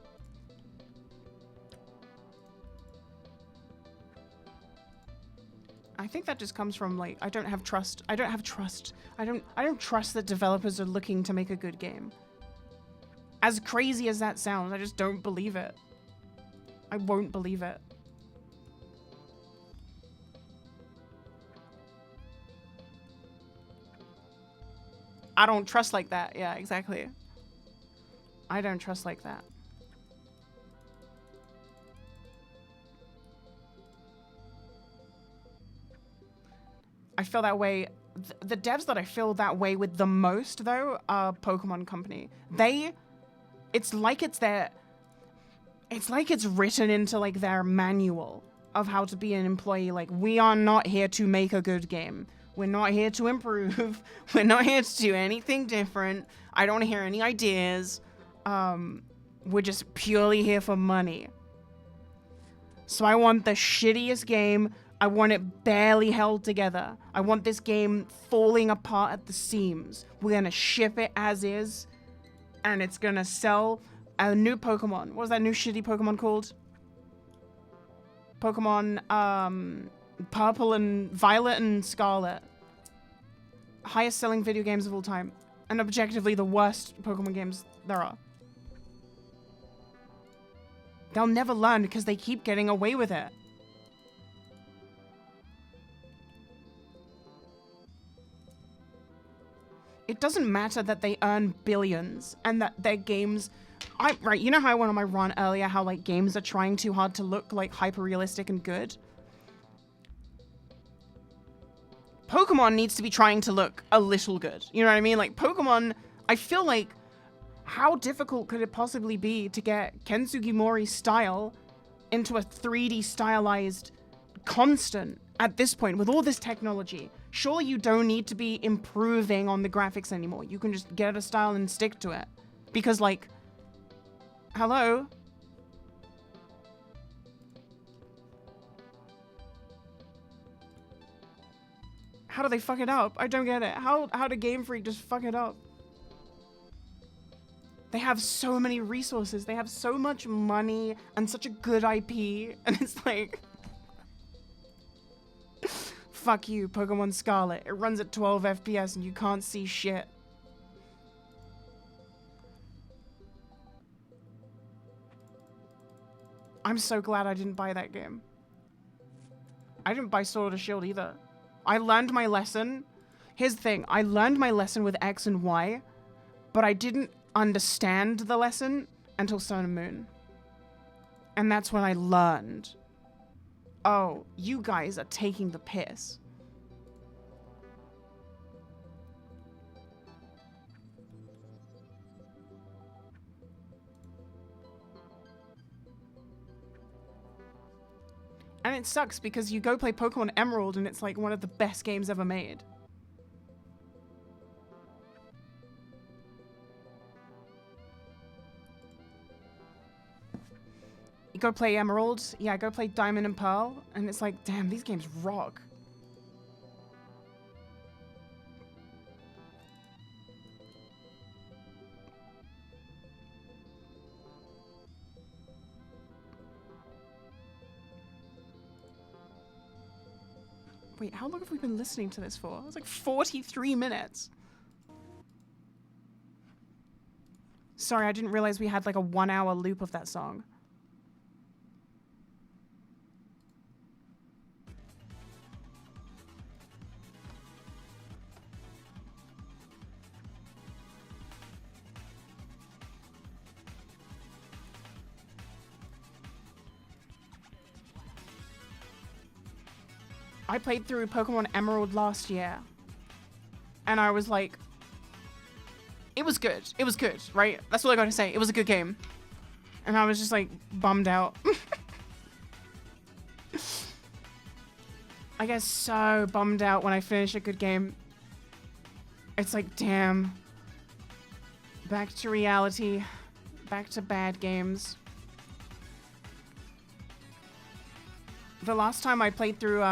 I think that just comes from, like, I don't have trust. I don't trust that developers are looking to make a good game. As crazy as that sounds, I just don't believe it. I won't believe it. I don't trust like that. Yeah, exactly. I don't trust like that. I feel that way. The devs that I feel that way with the most, though, are Pokemon Company. It's like it's written into like their manual of how to be an employee. Like, we are not here to make a good game. We're not here to improve. We're not here to do anything different. I don't want to hear any ideas. We're just purely here for money. So I want the shittiest game. I want it barely held together. I want this game falling apart at the seams. We're gonna ship it as is, and it's gonna sell a new Pokemon. What was that new shitty Pokemon called? Pokemon, Purple and Violet and Scarlet. Highest selling video games of all time. And objectively the worst Pokemon games there are. They'll never learn because they keep getting away with it. It doesn't matter that they earn billions and that their games... Right, you know how I went on my rant earlier, how like games are trying too hard to look like hyper-realistic and good? Pokemon needs to be trying to look a little good. You know what I mean? Like Pokemon, I feel like, how difficult could it possibly be to get Kensugi Mori's style into a 3D stylized constant at this point with all this technology? Surely you don't need to be improving on the graphics anymore. You can just get a style and stick to it. Because like, hello? How do they fuck it up? I don't get it. How did Game Freak just fuck it up? They have so many resources. They have so much money and such a good IP. And it's like... Fuck you, Pokemon Scarlet. It runs at 12 FPS and you can't see shit. I'm so glad I didn't buy that game. I didn't buy Sword or Shield either. I learned my lesson. Here's the thing. I learned my lesson with X and Y, but I didn't understand the lesson until Sun and Moon. And that's when I learned. Oh, you guys are taking the piss. And it sucks because you go play Pokemon Emerald and it's like one of the best games ever made. You go play Emerald, yeah, go play Diamond and Pearl, and it's like, damn, these games rock. Wait, how long have we been listening to this for? It was like 43 minutes. Sorry, I didn't realize we had like a 1-hour loop of that song. I played through Pokemon Emerald last year, and I was like, it was good. It was good, right? That's all I gotta say. It was a good game. And I was just like, bummed out. I get so bummed out when I finish a good game. It's like, damn. Back to reality. Back to bad games. The last time I played through,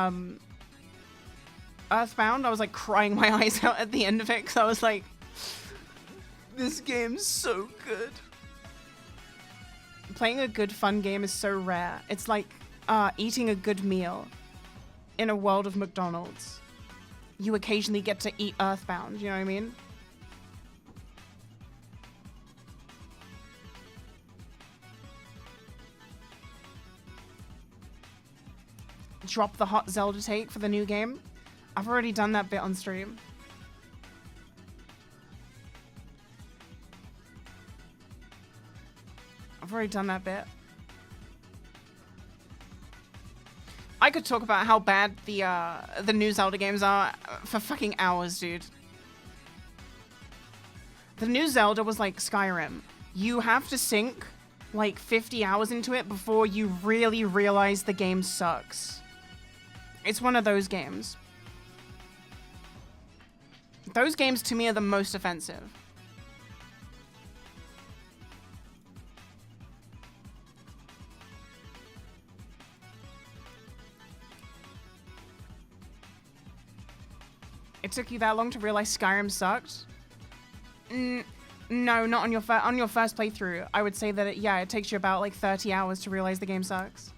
Earthbound, I was like crying my eyes out at the end of it because I was like, this game's so good. Playing a good fun game is so rare. It's like eating a good meal in a world of McDonald's. You occasionally get to eat Earthbound, you know what I mean? Drop the hot Zelda take for the new game. I've already done that bit on stream. I could talk about how bad the new Zelda games are for fucking hours, dude. The new Zelda was like Skyrim. You have to sink like 50 hours into it before you really realize the game sucks. It's one of those games. Those games to me are the most offensive. It took you that long to realize Skyrim sucked? No, not on your first playthrough. I would say that it takes you about like 30 hours to realize the game sucks.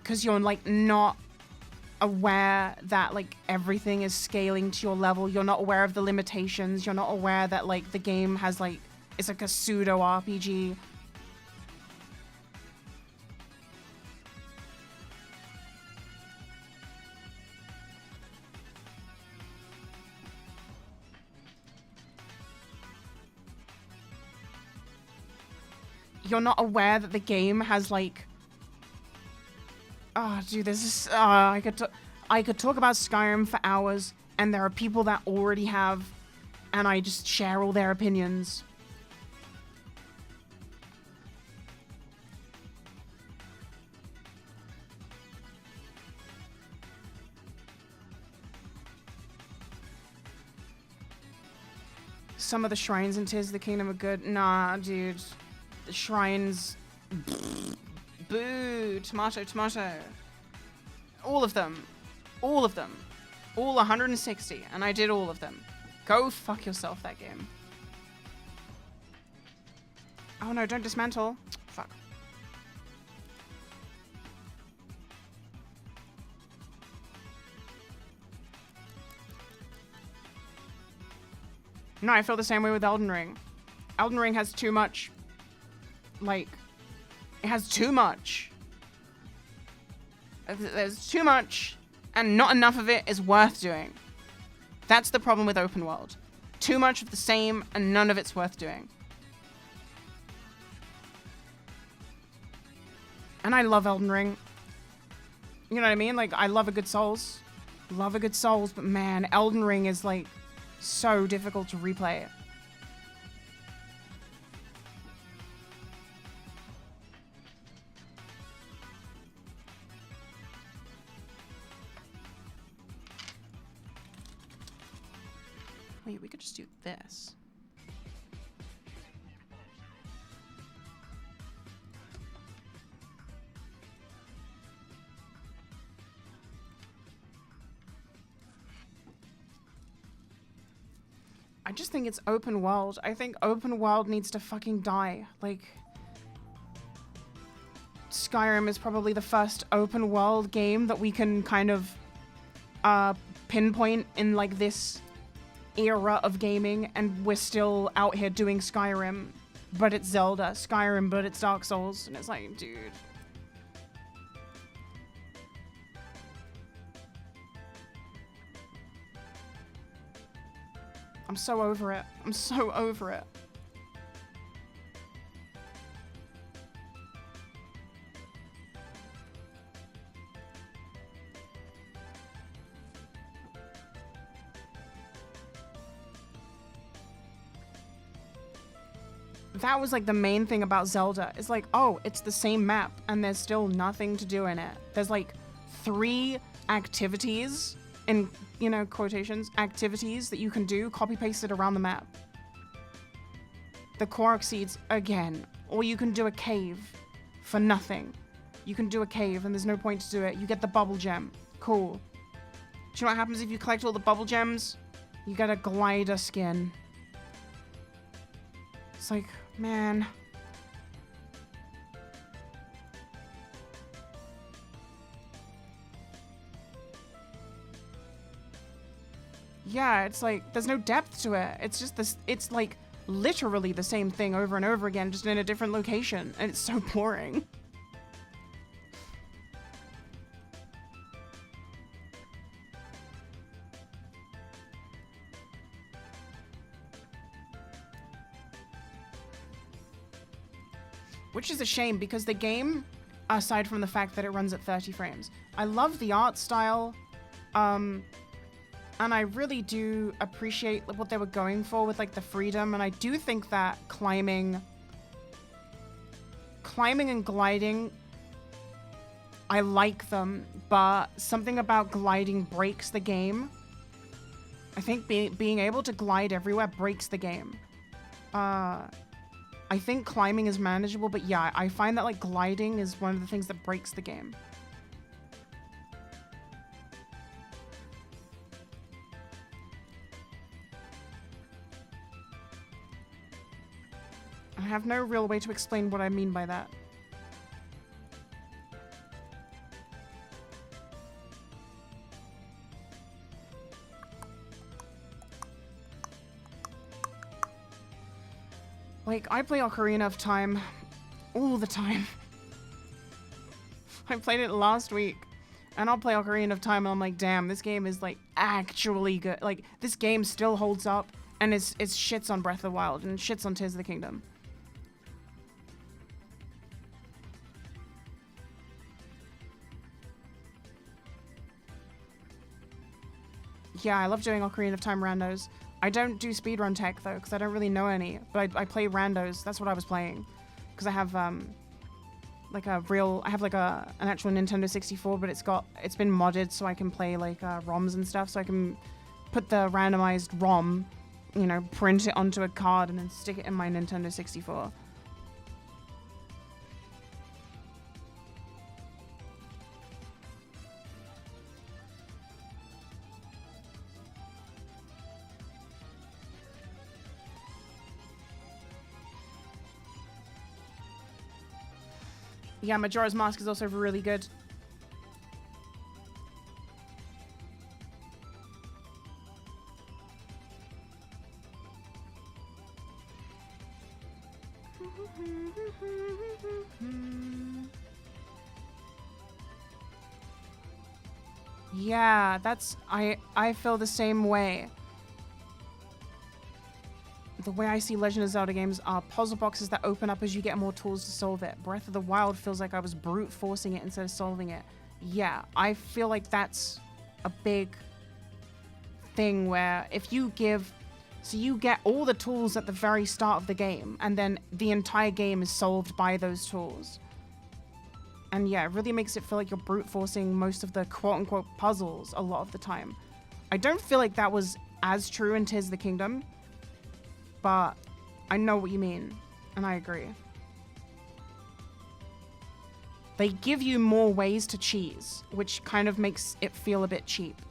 Cause you're like not aware that like everything is scaling to your level. You're not aware of the limitations. You're not aware that like the game has like it's like a pseudo RPG. You're not aware that the game has like, oh dude, this is I could talk about Skyrim for hours, and there are people that already have, and I just share all their opinions. Some of the shrines in Tears of the Kingdom are good. Nah, dude. The shrines, boo, tomato, tomato. All of them, all 160, and I did all of them. Go fuck yourself, that game. Oh no, don't dismantle. Fuck. No, I feel the same way with Elden Ring. Elden Ring has too much. Like, it has too much. There's too much, and not enough of it is worth doing. That's the problem with open world. Too much of the same, and none of it's worth doing. And I love Elden Ring. You know what I mean? Like, I love a good Souls. Love a good Souls, but man, Elden Ring is like so difficult to replay. Wait, we could just do this. I just think it's open world. I think open world needs to fucking die. Like, Skyrim is probably the first open world game that we can kind of pinpoint in like this era of gaming, and we're still out here doing Skyrim, but it's Zelda. Skyrim, but it's Dark Souls, and it's like, dude. I'm so over it. I'm so over it. That was like the main thing about Zelda. It's like, oh, it's the same map and there's still nothing to do in it. There's like 3 activities, in, you know, quotations, activities that you can do, copy pasted around the map. The Korok seeds again, or you can do a cave for nothing. You can do a cave and there's no point to do it. You get the bubble gem. Cool. Do you know what happens if you collect all the bubble gems? You get a glider skin. It's like, man. Yeah, it's like, there's no depth to it. It's just this, it's like literally the same thing over and over again, just in a different location. And it's so boring. Which is a shame because the game aside from the fact that it runs at 30 frames. I love the art style, and I really do appreciate what they were going for with like the freedom, and I do think that climbing and gliding, I like them, but something about gliding breaks the game. I think being able to glide everywhere breaks the game. I think climbing is manageable, but yeah, I find that like gliding is one of the things that breaks the game. I have no real way to explain what I mean by that. Like, I play Ocarina of Time all the time. I played it last week, and I'll play Ocarina of Time, and I'm like, damn, this game is, like, actually good. Like, this game still holds up, and it's shits on Breath of the Wild, and shits on Tears of the Kingdom. Yeah, I love doing Ocarina of Time randos. I don't do speedrun tech though, because I don't really know any. But I play randos. That's what I was playing, because I have like a real. I have like an actual Nintendo 64, but it's been modded so I can play like ROMs and stuff. So I can put the randomized ROM, you know, print it onto a card and then stick it in my Nintendo 64. Yeah, Majora's Mask is also really good. Yeah, I feel the same way. The way I see Legend of Zelda games are puzzle boxes that open up as you get more tools to solve it. Breath of the Wild feels like I was brute forcing it instead of solving it. Yeah, I feel like that's a big thing where if you give... So you get all the tools at the very start of the game, and then the entire game is solved by those tools. And yeah, it really makes it feel like you're brute forcing most of the quote-unquote puzzles a lot of the time. I don't feel like that was as true in Tears of the Kingdom, but I know what you mean, and I agree. They give you more ways to cheese, which kind of makes it feel a bit cheap.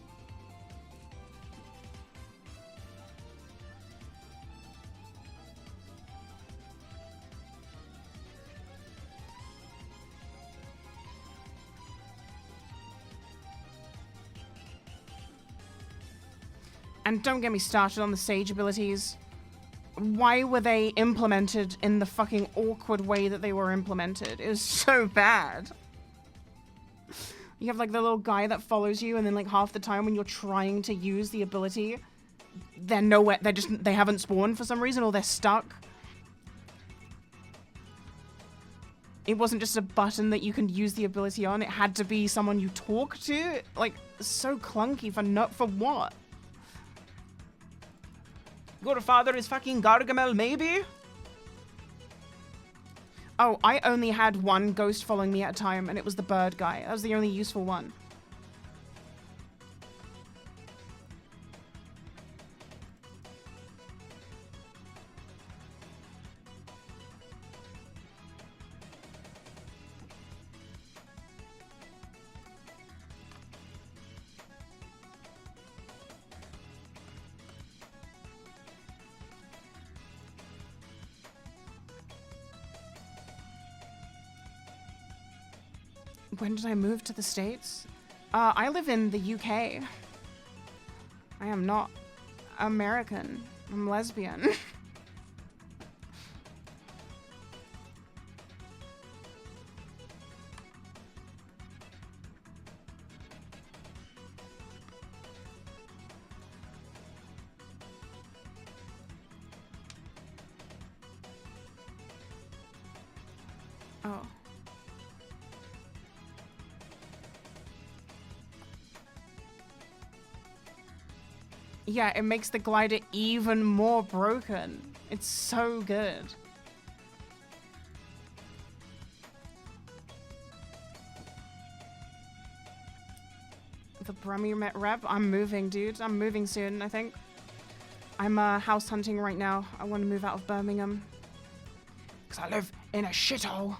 And don't get me started on the Sage abilities. Why were they implemented in the fucking awkward way that they were implemented? It was so bad. You have like the little guy that follows you, and then like half the time when you're trying to use the ability, they're nowhere, they haven't spawned for some reason, or they're stuck. It wasn't just a button that you can use the ability on, it had to be someone you talk to. Like, so clunky for what? Good father is fucking Gargamel, maybe? Oh, I only had one ghost following me at a time, and it was the bird guy. That was the only useful one. When did I move to the States? I live in the UK. I am not American. I'm lesbian. Oh. Yeah, it makes the glider even more broken. It's so good. The Brummy Met Rep. I'm moving, dude. I'm moving soon, I think. I'm house hunting right now. I want to move out of Birmingham. Because I live in a shithole.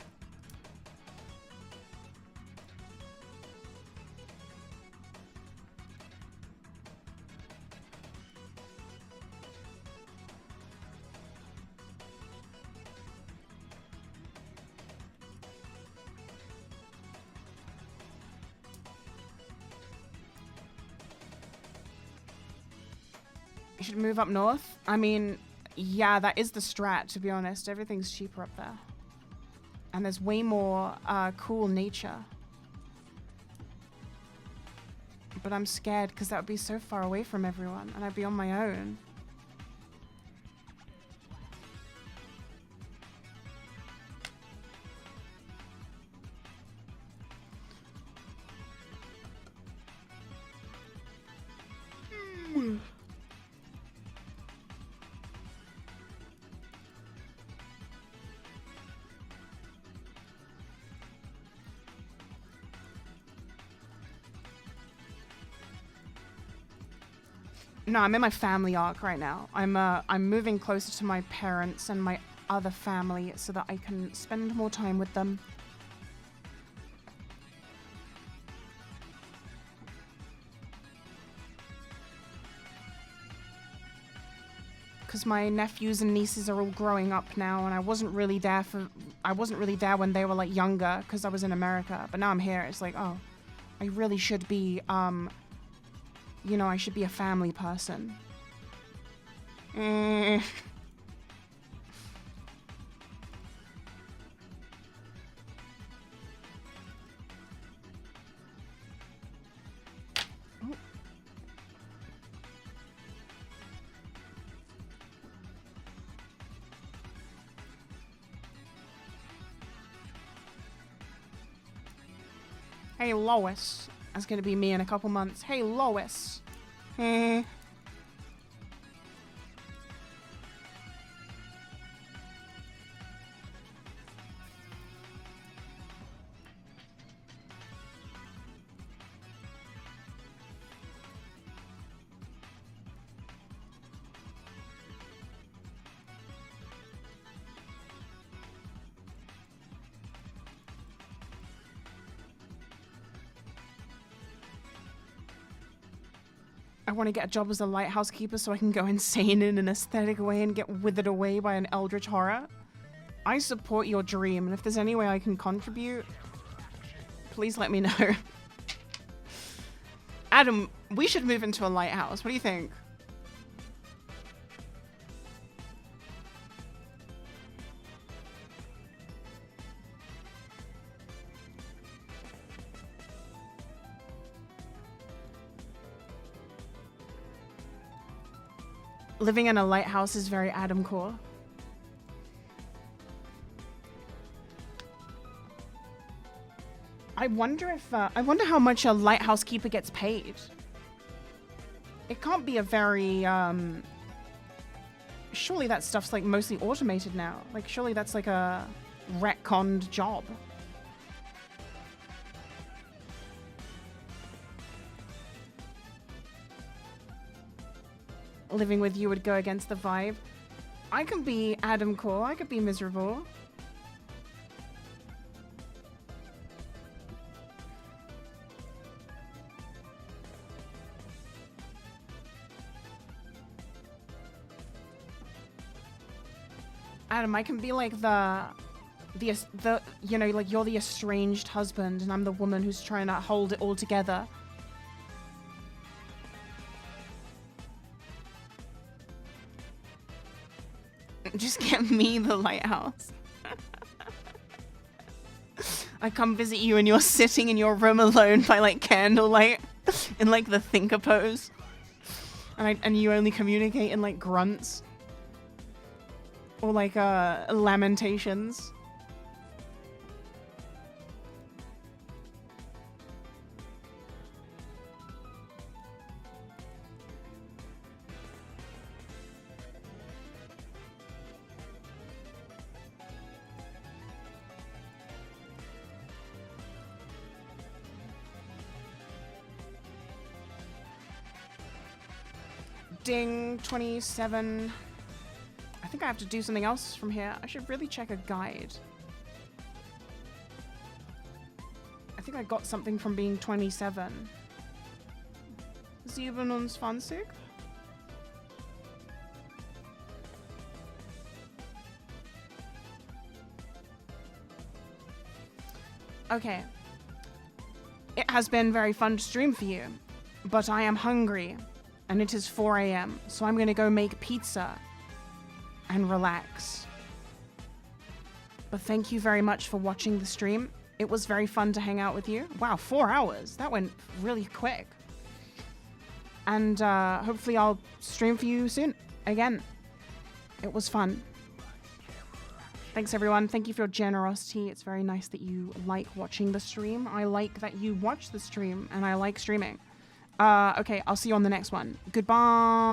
You should move up north. I mean, yeah, that is the strat, to be honest. Everything's cheaper up there. And there's way more cool nature. But I'm scared because that would be so far away from everyone and I'd be on my own. No, I'm in my family arc right now. I'm moving closer to my parents and my other family so that I can spend more time with them. Because my nephews and nieces are all growing up now, and I wasn't really there when they were like younger because I was in America. But now I'm here. It's like, oh, I really should be you know, I should be a family person. Hey, Lois. That's gonna be me in a couple months. Hey, Lois. I want to get a job as a lighthouse keeper so I can go insane in an aesthetic way and get withered away by an eldritch horror. I support your dream, and if there's any way I can contribute, please let me know. Adam, we should move into a lighthouse. What do you think? Living in a lighthouse is very Adam core. I wonder how much a lighthouse keeper gets paid. It can't be a very, surely that stuff's like mostly automated now. Like surely that's like a retconned job. Living with you would go against the vibe. I can be Adam core. I could be miserable. Adam, I can be like the you know, like you're the estranged husband and I'm the woman who's trying to hold it all together. Just get me the lighthouse. I come visit you and you're sitting in your room alone by like candlelight in like the thinker pose. And you only communicate in like grunts. Or like lamentations. Ding, 27. I think I have to do something else from here. I should really check a guide. I think I got something from being 27. 27. Okay. It has been very fun to stream for you, but I am hungry, and it is 4 a.m., so I'm gonna go make pizza and relax. But thank you very much for watching the stream. It was very fun to hang out with you. Wow, 4 hours. That went really quick. And hopefully I'll stream for you soon. Again, it was fun. Thanks, everyone. Thank you for your generosity. It's very nice that you like watching the stream. I like that you watch the stream, and I like streaming. Okay, I'll see you on the next one. Goodbye.